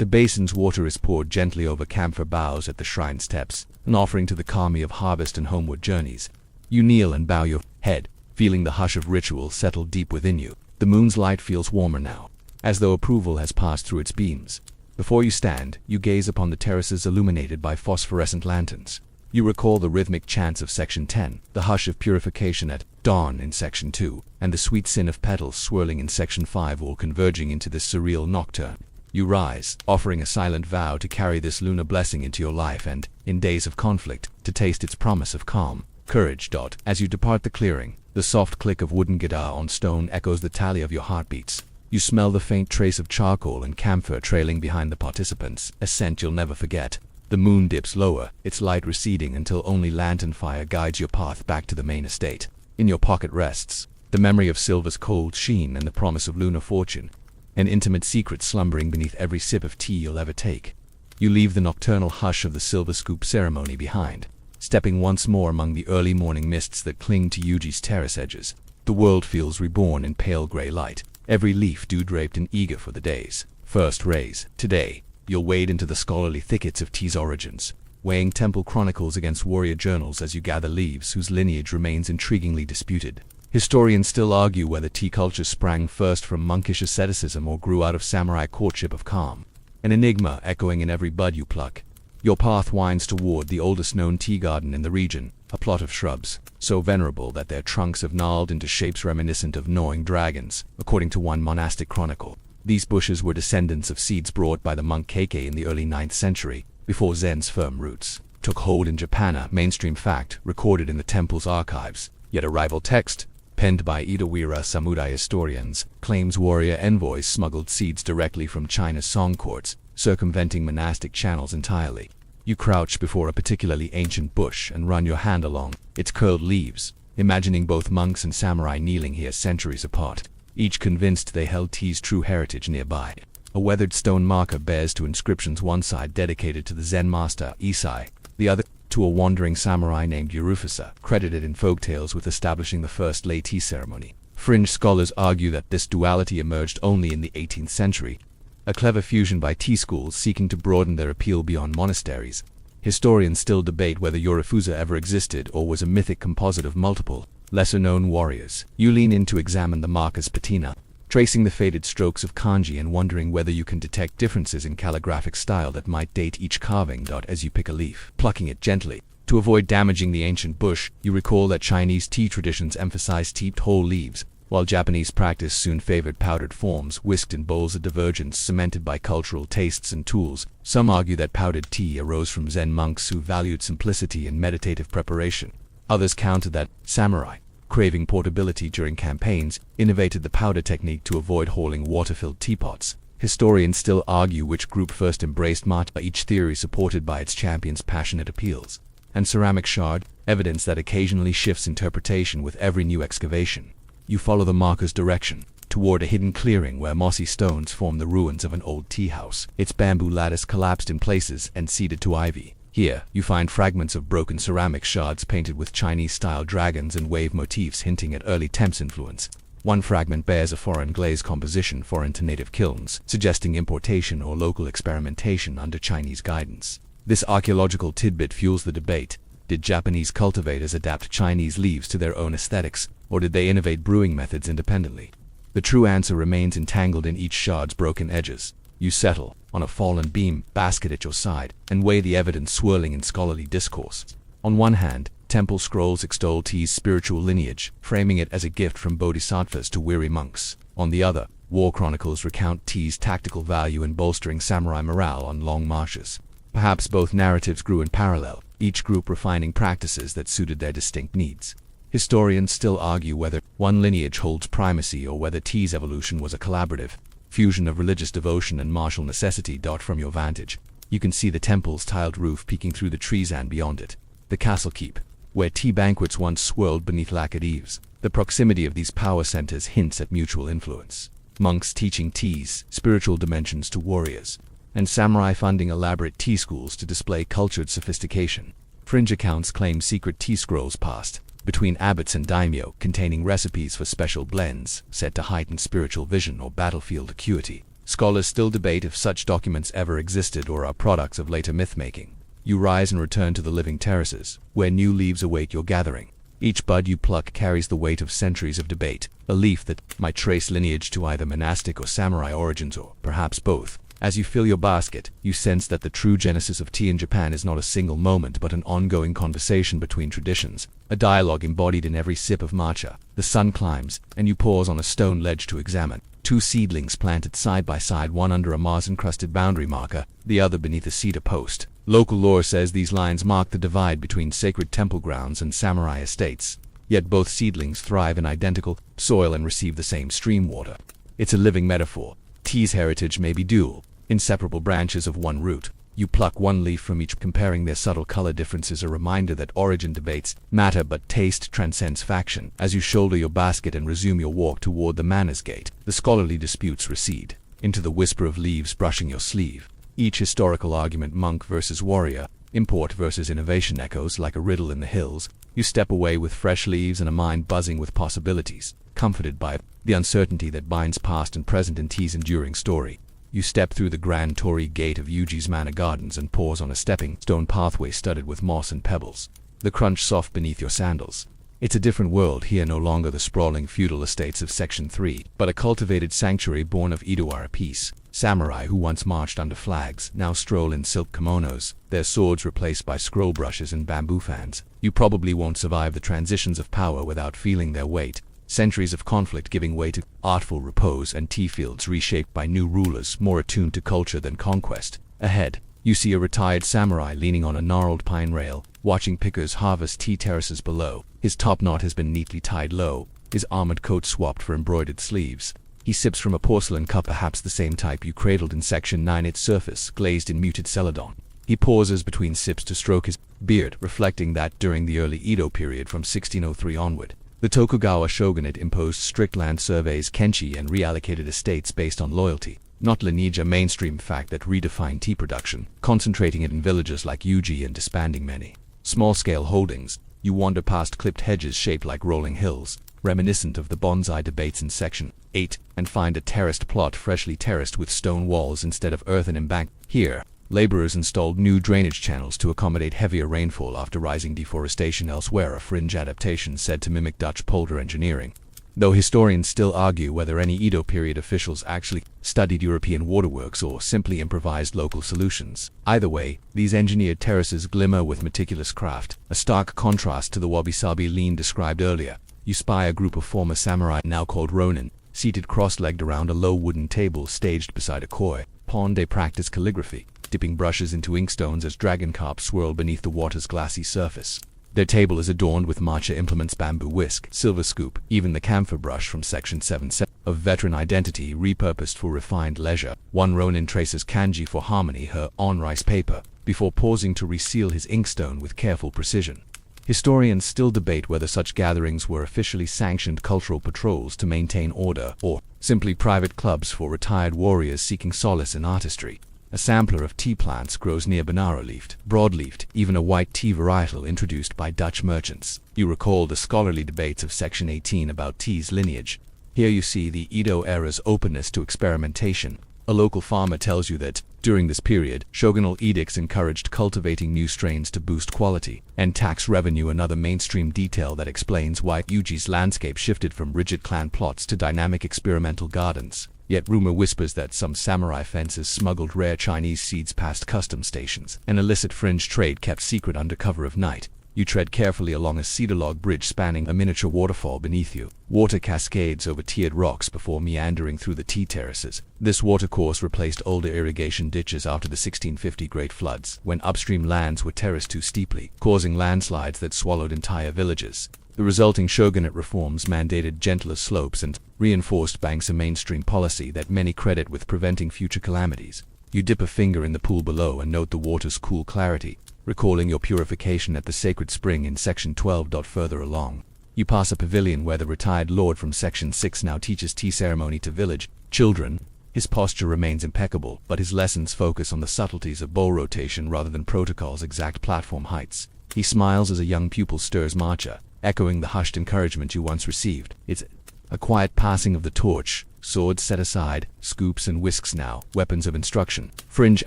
The basin's water is poured gently over camphor boughs at the shrine steps, an offering to the kami of harvest and homeward journeys. You kneel and bow your head, feeling the hush of ritual settle deep within you. The moon's light feels warmer now, as though approval has passed through its beams. Before you stand, you gaze upon the terraces illuminated by phosphorescent lanterns. You recall the rhythmic chants of Section 10, the hush of purification at dawn in Section 2, and the sweet sin of petals swirling in Section 5, all converging into this surreal nocturne. You rise, offering a silent vow to carry this lunar blessing into your life and, in days of conflict, to taste its promise of calm, courage. As you depart the clearing, the soft click of wooden guitar on stone echoes the tally of your heartbeats. You smell the faint trace of charcoal and camphor trailing behind the participants, a scent you'll never forget. The moon dips lower, its light receding until only lantern fire guides your path back to the main estate. In your pocket rests the memory of silver's cold sheen and the promise of lunar fortune, an intimate secret slumbering beneath every sip of tea you'll ever take. You leave the nocturnal hush of the silver scoop ceremony behind, stepping once more among the early morning mists that cling to Yuji's terrace edges. The world feels reborn in pale gray light, every leaf dew-draped and eager for the day's first rays. Today, you'll wade into the scholarly thickets of tea's origins, weighing temple chronicles against warrior journals as you gather leaves whose lineage remains intriguingly disputed. Historians still argue whether tea culture sprang first from monkish asceticism or grew out of samurai courtship of calm, an enigma echoing in every bud you pluck. Your path winds toward the oldest known tea garden in the region, a plot of shrubs, so venerable that their trunks have gnarled into shapes reminiscent of gnawing dragons, according to one monastic chronicle. These bushes were descendants of seeds brought by the monk Keikei in the early 9th century, before Zen's firm roots took hold in Japan, a mainstream fact recorded in the temple's archives. Yet a rival text, penned by Itawira samurai historians, claims warrior envoys smuggled seeds directly from China's song courts, circumventing monastic channels entirely. You crouch before a particularly ancient bush and run your hand along its curled leaves, imagining both monks and samurai kneeling here centuries apart, each convinced they held tea's true heritage nearby. A weathered stone marker bears two inscriptions, one side dedicated to the Zen master Isai, the other to a wandering samurai named Urufasa, credited in folktales with establishing the first lay tea ceremony. Fringe scholars argue that this duality emerged only in the 18th century, a clever fusion by tea schools seeking to broaden their appeal beyond monasteries. Historians still debate whether Urufasa ever existed or was a mythic composite of multiple, lesser-known warriors. You lean in to examine the marker's patina, tracing the faded strokes of kanji and wondering whether you can detect differences in calligraphic style that might date each carving. As you pick a leaf, plucking it gently, to avoid damaging the ancient bush, you recall that Chinese tea traditions emphasize steeped whole leaves, while Japanese practice soon favored powdered forms whisked in bowls, a divergence cemented by cultural tastes and tools. Some argue that powdered tea arose from Zen monks who valued simplicity and meditative preparation. Others counter that samurai, craving portability during campaigns, innovated the powder technique to avoid hauling water-filled teapots. Historians still argue which group first embraced matcha, each theory supported by its champion's passionate appeals. And ceramic shard, evidence that occasionally shifts interpretation with every new excavation. You follow the marker's direction, toward a hidden clearing where mossy stones form the ruins of an old tea house, its bamboo lattice collapsed in places and ceded to ivy. Here, you find fragments of broken ceramic shards painted with Chinese-style dragons and wave motifs hinting at early Temps influence. One fragment bears a foreign glaze composition foreign to native kilns, suggesting importation or local experimentation under Chinese guidance. This archaeological tidbit fuels the debate. Did Japanese cultivators adapt Chinese leaves to their own aesthetics, or did they innovate brewing methods independently? The true answer remains entangled in each shard's broken edges. You settle on a fallen beam, basket at your side, and weigh the evidence swirling in scholarly discourse. On one hand, temple scrolls extol tea's spiritual lineage, framing it as a gift from bodhisattvas to weary monks. On the other, war chronicles recount tea's tactical value in bolstering samurai morale on long marches. Perhaps both narratives grew in parallel, each group refining practices that suited their distinct needs. Historians still argue whether one lineage holds primacy or whether tea's evolution was a collaborative fusion of religious devotion and martial necessity. From your vantage, you can see the temple's tiled roof peeking through the trees, and beyond it, the castle keep, where tea banquets once swirled beneath lacquered eaves. The proximity of these power centers hints at mutual influence. Monks teaching tea's spiritual dimensions to warriors, and samurai funding elaborate tea schools to display cultured sophistication. Fringe accounts claim secret tea scrolls passed between abbots and daimyo, containing recipes for special blends, said to heighten spiritual vision or battlefield acuity. Scholars still debate if such documents ever existed or are products of later myth-making. You rise and return to the living terraces, where new leaves await your gathering. Each bud you pluck carries the weight of centuries of debate, a leaf that might trace lineage to either monastic or samurai origins or perhaps both. As you fill your basket, you sense that the true genesis of tea in Japan is not a single moment but an ongoing conversation between traditions, a dialogue embodied in every sip of matcha. The sun climbs, and you pause on a stone ledge to examine. Two seedlings planted side by side, one under a moss-encrusted boundary marker, the other beneath a cedar post. Local lore says these lines mark the divide between sacred temple grounds and samurai estates. Yet both seedlings thrive in identical soil and receive the same stream water. It's a living metaphor. Tea's heritage may be dual, inseparable branches of one root. You pluck one leaf from each, comparing their subtle color differences, a reminder that origin debates matter but taste transcends faction. As you shoulder your basket and resume your walk toward the manor's gate, the scholarly disputes recede into the whisper of leaves brushing your sleeve. Each historical argument, monk versus warrior, import versus innovation, echoes like a riddle in the hills. You step away with fresh leaves and a mind buzzing with possibilities, comforted by the uncertainty that binds past and present in tea's enduring story. You step through the grand torii gate of Yuji's manor gardens and pause on a stepping stone pathway studded with moss and pebbles. The crunch soft beneath your sandals. It's a different world here, no longer the sprawling feudal estates of Section 3, but a cultivated sanctuary born of Idawara peace. Samurai who once marched under flags now stroll in silk kimonos, their swords replaced by scroll brushes and bamboo fans. You probably won't survive the transitions of power without feeling their weight. Centuries of conflict giving way to artful repose, and tea fields reshaped by new rulers more attuned to culture than conquest. Ahead, you see a retired samurai leaning on a gnarled pine rail, watching pickers harvest tea terraces below. His top knot has been neatly tied low, his armored coat swapped for embroidered sleeves. He sips from a porcelain cup, perhaps the same type you cradled in Section 9, its surface glazed in muted celadon. He pauses between sips to stroke his beard, reflecting that during the early Edo period from 1603 onward, the Tokugawa shogunate imposed strict land surveys, kenchi, and reallocated estates based on loyalty, not lineage, a mainstream fact that redefined tea production, concentrating it in villages like Yuji and disbanding many small-scale holdings. You wander past clipped hedges shaped like rolling hills, reminiscent of the bonsai debates in Section 8, and find a terraced plot freshly terraced with stone walls instead of earthen embankment. Here, laborers installed new drainage channels to accommodate heavier rainfall after rising deforestation. Elsewhere, a fringe adaptation said to mimic Dutch polder engineering, though historians still argue whether any Edo period officials actually studied European waterworks or simply improvised local solutions. Either way, these engineered terraces glimmer with meticulous craft, a stark contrast to the wabi-sabi lean described earlier. You spy a group of former samurai, now called ronin, seated cross-legged around a low wooden table staged beside a koi pond. They practice calligraphy, dipping brushes into inkstones as dragon carps swirl beneath the water's glassy surface. Their table is adorned with matcha implements, bamboo whisk, silver scoop, even the camphor brush from Section 7 of veteran identity repurposed for refined leisure. One ronin traces kanji for harmony her on rice paper, before pausing to reseal his inkstone with careful precision. Historians still debate whether such gatherings were officially sanctioned cultural patrols to maintain order, or simply private clubs for retired warriors seeking solace in artistry. A sampler of tea plants grows near, banana-leafed, broad-leafed, even a white tea varietal introduced by Dutch merchants. You recall the scholarly debates of Section 18 about tea's lineage. Here you see the Edo era's openness to experimentation. A local farmer tells you that, during this period, shogunal edicts encouraged cultivating new strains to boost quality, and tax revenue, another mainstream detail that explains why Yuji's landscape shifted from rigid clan plots to dynamic experimental gardens. Yet rumor whispers that some samurai fences smuggled rare Chinese seeds past custom stations, an illicit fringe trade kept secret under cover of night. You tread carefully along a cedar log bridge spanning a miniature waterfall beneath you. Water cascades over tiered rocks before meandering through the tea terraces. This watercourse replaced older irrigation ditches after the 1650 Great Floods, when upstream lands were terraced too steeply, causing landslides that swallowed entire villages. The resulting shogunate reforms mandated gentler slopes and reinforced banks, a mainstream policy that many credit with preventing future calamities. You dip a finger in the pool below and note the water's cool clarity, recalling your purification at the sacred spring in Section 12. Further along, you pass a pavilion where the retired lord from Section 6 now teaches tea ceremony to village children. His posture remains impeccable, but his lessons focus on the subtleties of bowl rotation rather than protocol's exact platform heights. He smiles as a young pupil stirs matcha, echoing the hushed encouragement you once received. It's A quiet passing of the torch, swords set aside, scoops and whisks now, weapons of instruction. Fringe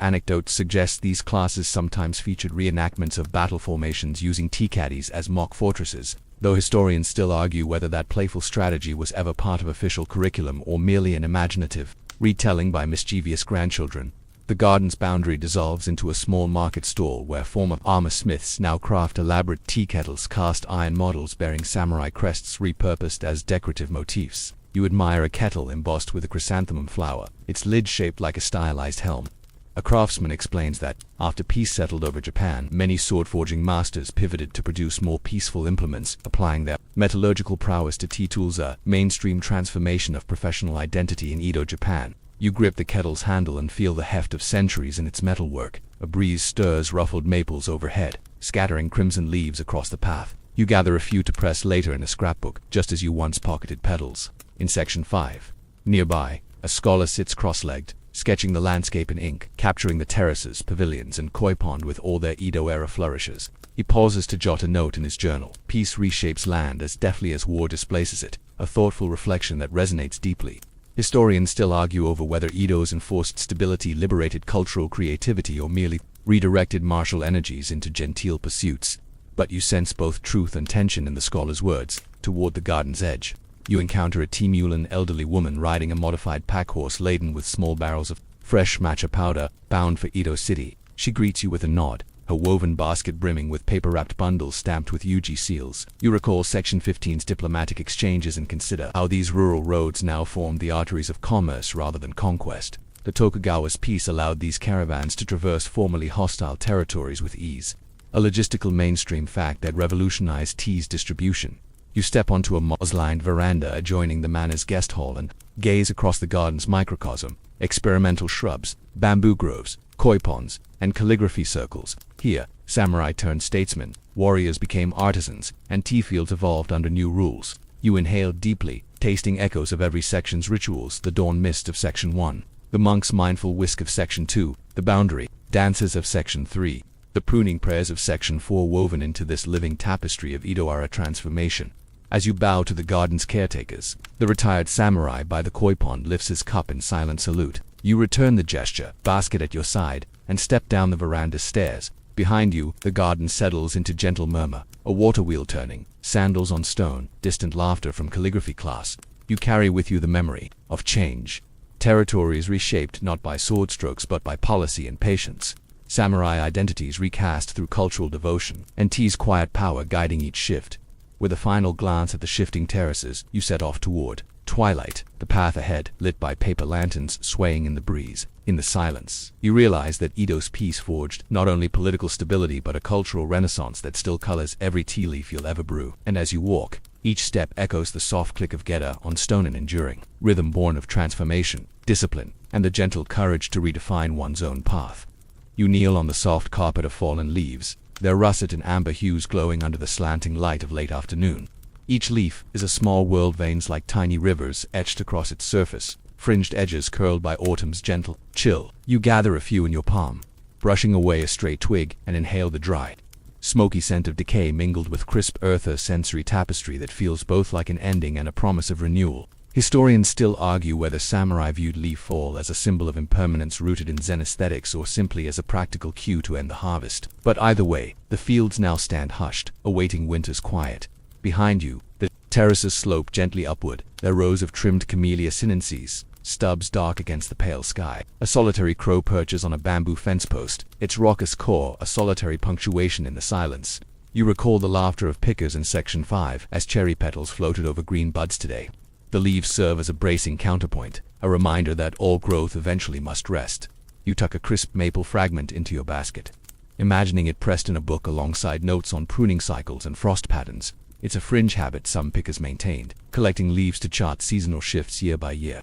anecdotes suggest these classes sometimes featured reenactments of battle formations using tea caddies as mock fortresses, though historians still argue whether that playful strategy was ever part of official curriculum or merely an imaginative retelling by mischievous grandchildren. The garden's boundary dissolves into a small market stall where former armor smiths now craft elaborate tea kettles, cast iron models bearing samurai crests repurposed as decorative motifs. You admire a kettle embossed with a chrysanthemum flower, its lid shaped like a stylized helm. A craftsman explains that, after peace settled over Japan, many sword-forging masters pivoted to produce more peaceful implements, applying their metallurgical prowess to tea tools, a mainstream transformation of professional identity in Edo, Japan. You grip the kettle's handle and feel the heft of centuries in its metalwork. A breeze stirs ruffled maples overhead, scattering crimson leaves across the path. You gather a few to press later in a scrapbook, just as you once pocketed petals. In Section 5. Nearby, a scholar sits cross-legged, sketching the landscape in ink, capturing the terraces, pavilions, and koi pond with all their Edo-era flourishes. He pauses to jot a note in his journal. Peace reshapes land as deftly as war displaces it, a thoughtful reflection that resonates deeply. Historians still argue over whether Edo's enforced stability liberated cultural creativity or merely redirected martial energies into genteel pursuits. But you sense both truth and tension in the scholar's words. Toward the garden's edge, you encounter a Timulan elderly woman riding a modified pack horse laden with small barrels of fresh matcha powder, bound for Edo City. She greets you with a nod, her woven basket brimming with paper-wrapped bundles stamped with Yuji seals. You recall Section 15's diplomatic exchanges and consider how these rural roads now form the arteries of commerce rather than conquest. The Tokugawa's peace allowed these caravans to traverse formerly hostile territories with ease, a logistical mainstream fact that revolutionized tea's distribution. You step onto a moss-lined veranda adjoining the manor's guest hall and gaze across the garden's microcosm. Experimental shrubs, bamboo groves, koi ponds, and calligraphy circles. Here, samurai turned statesmen, warriors became artisans, and tea fields evolved under new rules. You inhale deeply, tasting echoes of every section's rituals, the dawn mist of Section 1, the monk's mindful whisk of Section 2, the boundary dances of Section 3, the pruning prayers of Section 4 woven into this living tapestry of Edo-era transformation. As you bow to the garden's caretakers, the retired samurai by the koi pond lifts his cup in silent salute. You return the gesture, basket at your side, and step down the veranda stairs. Behind you, the garden settles into gentle murmur, a water wheel turning, sandals on stone, distant laughter from calligraphy class. You carry with you the memory of change. Territory is reshaped not by sword strokes but by policy and patience. Samurai identities recast through cultural devotion, and tea's quiet power guiding each shift. With a final glance at the shifting terraces, you set off toward twilight, the path ahead lit by paper lanterns swaying in the breeze. In the silence, you realize that Edo's peace forged not only political stability but a cultural renaissance that still colors every tea leaf you'll ever brew. And as you walk, each step echoes the soft click of geta on stone, an enduring rhythm born of transformation, discipline, and the gentle courage to redefine one's own path. You kneel on the soft carpet of fallen leaves, their russet and amber hues glowing under the slanting light of late afternoon. Each leaf is a small world, veins like tiny rivers etched across its surface, fringed edges curled by autumn's gentle chill. You gather a few in your palm, brushing away a stray twig, and inhale the dry, smoky scent of decay mingled with crisp earth, a sensory tapestry that feels both like an ending and a promise of renewal. Historians still argue whether samurai viewed leaf fall as a symbol of impermanence rooted in Zen aesthetics or simply as a practical cue to end the harvest. But either way, the fields now stand hushed, awaiting winter's quiet. Behind you, the terraces slope gently upward, their rows of trimmed camellia sinenses, stubs dark against the pale sky. A solitary crow perches on a bamboo fence post, its raucous caw a solitary punctuation in the silence. You recall the laughter of pickers in Section 5 as cherry petals floated over green buds today. The leaves serve as a bracing counterpoint, a reminder that all growth eventually must rest. You tuck a crisp maple fragment into your basket, imagining it pressed in a book alongside notes on pruning cycles and frost patterns. It's a fringe habit some pickers maintained, collecting leaves to chart seasonal shifts year by year.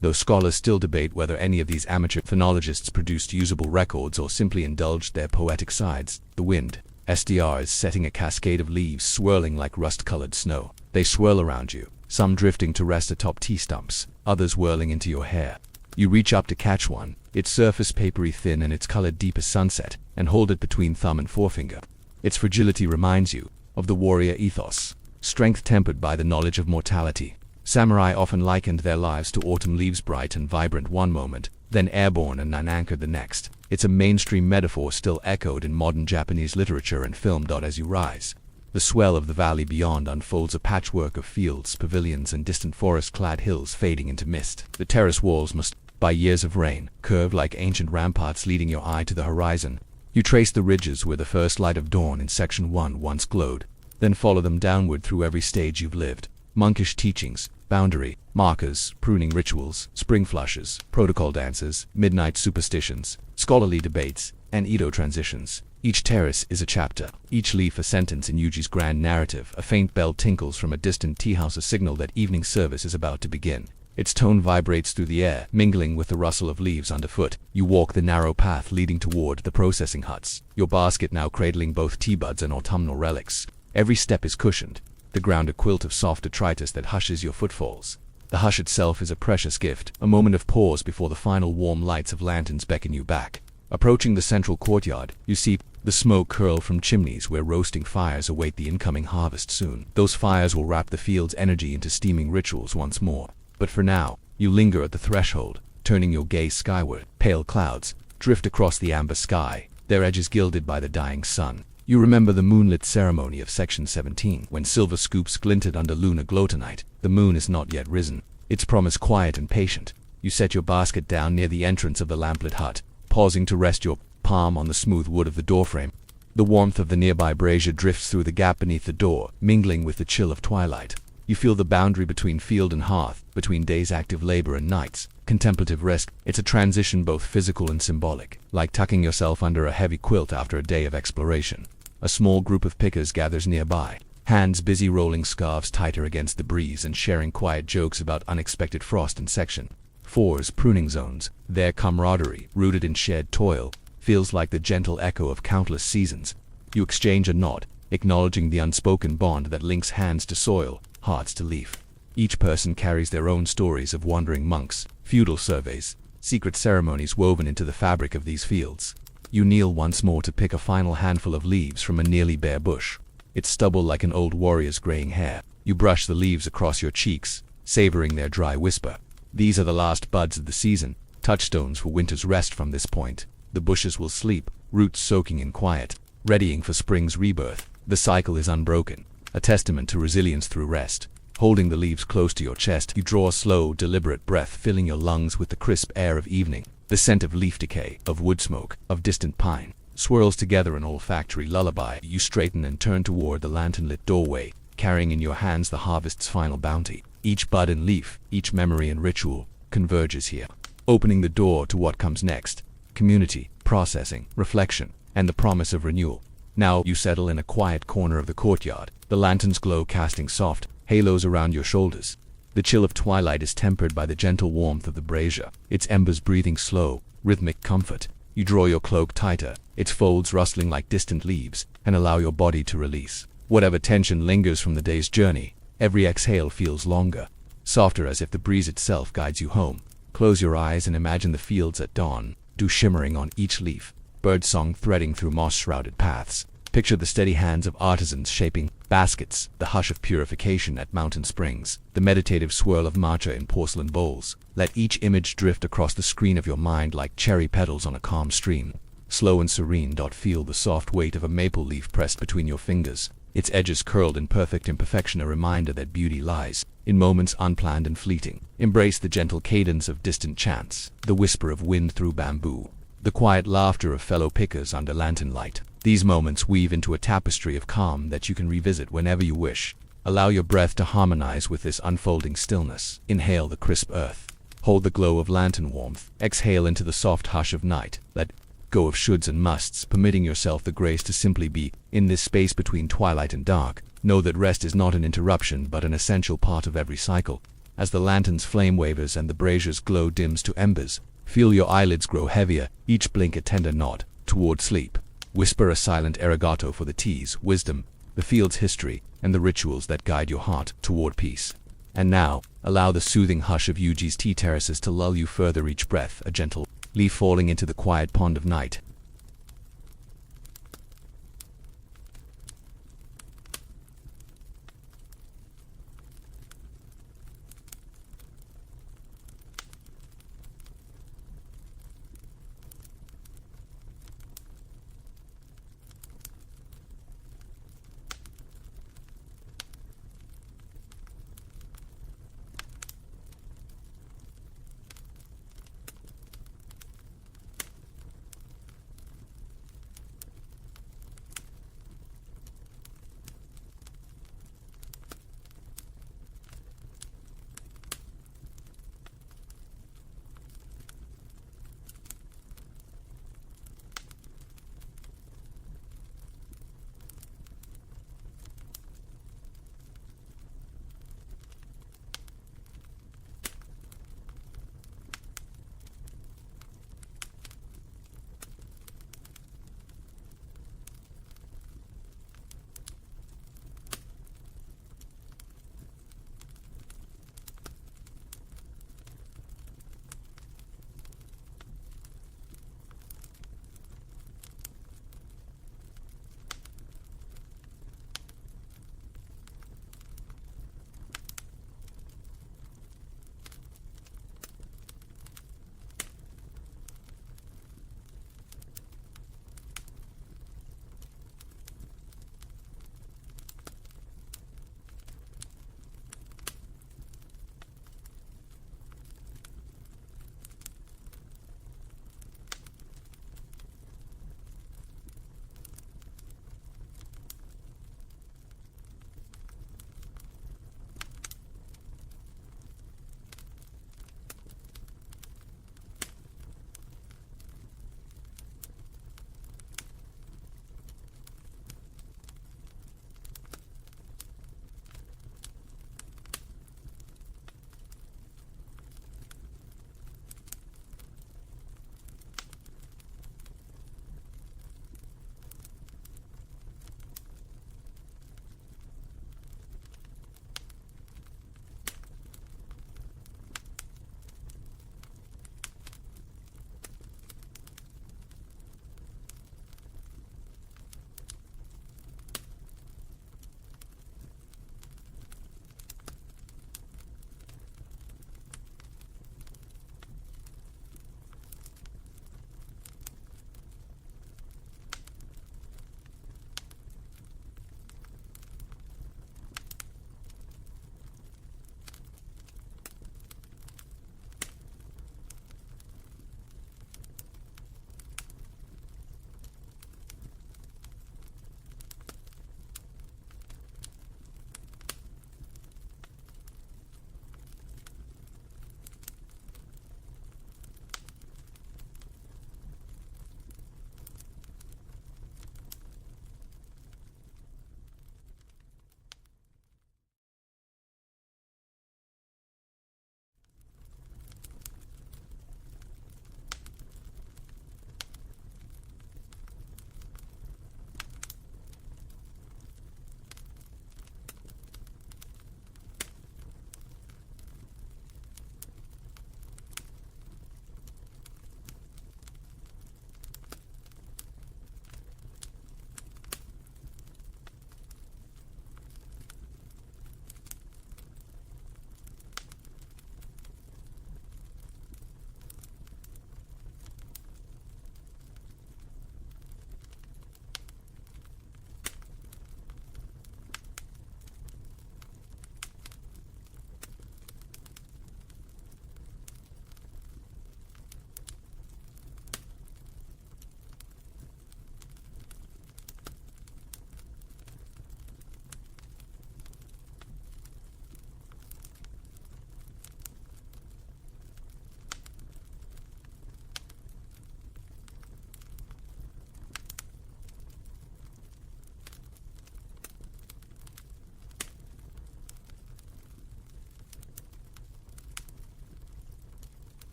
Though scholars still debate whether any of these amateur phenologists produced usable records or simply indulged their poetic sides, the wind, SDR, is setting a cascade of leaves swirling like rust-colored snow. They swirl around you, some drifting to rest atop tea stumps, others whirling into your hair. You reach up to catch one, its surface papery thin and its color deep as sunset, and hold it between thumb and forefinger. Its fragility reminds you of the warrior ethos, strength tempered by the knowledge of mortality. Samurai often likened their lives to autumn leaves, bright and vibrant one moment, then airborne and unanchored the next. It's a mainstream metaphor still echoed in modern Japanese literature and film. As you rise, the swell of the valley beyond unfolds a patchwork of fields, pavilions, and distant forest-clad hills fading into mist. The terrace walls must, by years of rain, curve like ancient ramparts leading your eye to the horizon. You trace the ridges where the first light of dawn in Section 1 once glowed, then follow them downward through every stage you've lived. Monkish teachings, boundary markers, pruning rituals, spring flushes, protocol dances, midnight superstitions, scholarly debates, and Edo transitions. Each terrace is a chapter, each leaf a sentence in Yuji's grand narrative. A faint bell tinkles from a distant tea house, a signal that evening service is about to begin. Its tone vibrates through the air, mingling with the rustle of leaves underfoot. You walk the narrow path leading toward the processing huts, your basket now cradling both tea buds and autumnal relics. Every step is cushioned, the ground a quilt of soft detritus that hushes your footfalls. The hush itself is a precious gift, a moment of pause before the final warm lights of lanterns beckon you back. Approaching the central courtyard, you see the smoke curl from chimneys where roasting fires await the incoming harvest soon. Those fires will wrap the field's energy into steaming rituals once more. But for now, you linger at the threshold, turning your gaze skyward. Pale clouds drift across the amber sky, their edges gilded by the dying sun. You remember the moonlit ceremony of Section 17, when silver scoops glinted under lunar glow tonight. The moon is not yet risen, its promise quiet and patient. You set your basket down near the entrance of the lamplit hut, pausing to rest your palm on the smooth wood of the doorframe. The warmth of the nearby brazier drifts through the gap beneath the door, mingling with the chill of twilight. You feel the boundary between field and hearth, between days' active labor and nights' contemplative rest. It's a transition both physical and symbolic, like tucking yourself under a heavy quilt after a day of exploration. A small group of pickers gathers nearby, hands busy rolling scarves tighter against the breeze and sharing quiet jokes about unexpected frost in Section 4's pruning zones. Their camaraderie, rooted in shared toil, feels like the gentle echo of countless seasons. You exchange a nod, acknowledging the unspoken bond that links hands to soil, hearts to leaf. Each person carries their own stories of wandering monks, feudal surveys, secret ceremonies woven into the fabric of these fields. You kneel once more to pick a final handful of leaves from a nearly bare bush, its stubble like an old warrior's graying hair. You brush the leaves across your cheeks, savoring their dry whisper. These are the last buds of the season, touchstones for winter's rest. From this point, the bushes will sleep, roots soaking in quiet, readying for spring's rebirth. The cycle is unbroken, a testament to resilience through rest. Holding the leaves close to your chest, you draw a slow, deliberate breath, filling your lungs with the crisp air of evening. The scent of leaf decay, of wood smoke, of distant pine, swirls together an olfactory lullaby. You straighten and turn toward the lantern-lit doorway, carrying in your hands the harvest's final bounty. Each bud and leaf, each memory and ritual, converges here, opening the door to what comes next: community, processing, reflection, and the promise of renewal. Now you settle in a quiet corner of the courtyard, the lantern's glow casting soft halos around your shoulders. The chill of twilight is tempered by the gentle warmth of the brazier, its embers breathing slow, rhythmic comfort. You draw your cloak tighter, its folds rustling like distant leaves, and allow your body to release whatever tension lingers from the day's journey. Every exhale feels longer, softer, as if the breeze itself guides you home. Close your eyes and imagine the fields at dawn, dew shimmering on each leaf, birdsong threading through moss-shrouded paths. Picture the steady hands of artisans shaping baskets, the hush of purification at mountain springs, the meditative swirl of matcha in porcelain bowls. Let each image drift across the screen of your mind like cherry petals on a calm stream. Slow and serene. Feel the soft weight of a maple leaf pressed between your fingers, its edges curled in perfect imperfection, a reminder that beauty lies in moments unplanned and fleeting. Embrace the gentle cadence of distant chants, the whisper of wind through bamboo, the quiet laughter of fellow pickers under lantern light. These moments weave into a tapestry of calm that you can revisit whenever you wish. Allow your breath to harmonize with this unfolding stillness. Inhale the crisp earth. Hold the glow of lantern warmth. Exhale into the soft hush of night. Let go of shoulds and musts, permitting yourself the grace to simply be. In this space between twilight and dark, know that rest is not an interruption but an essential part of every cycle. As the lantern's flame wavers and the brazier's glow dims to embers, feel your eyelids grow heavier, each blink a tender nod toward sleep. Whisper a silent arigato for the teas, wisdom, the field's history, and the rituals that guide your heart toward peace. And now, allow the soothing hush of Yuji's tea terraces to lull you further, each breath a gentle leaf falling into the quiet pond of night.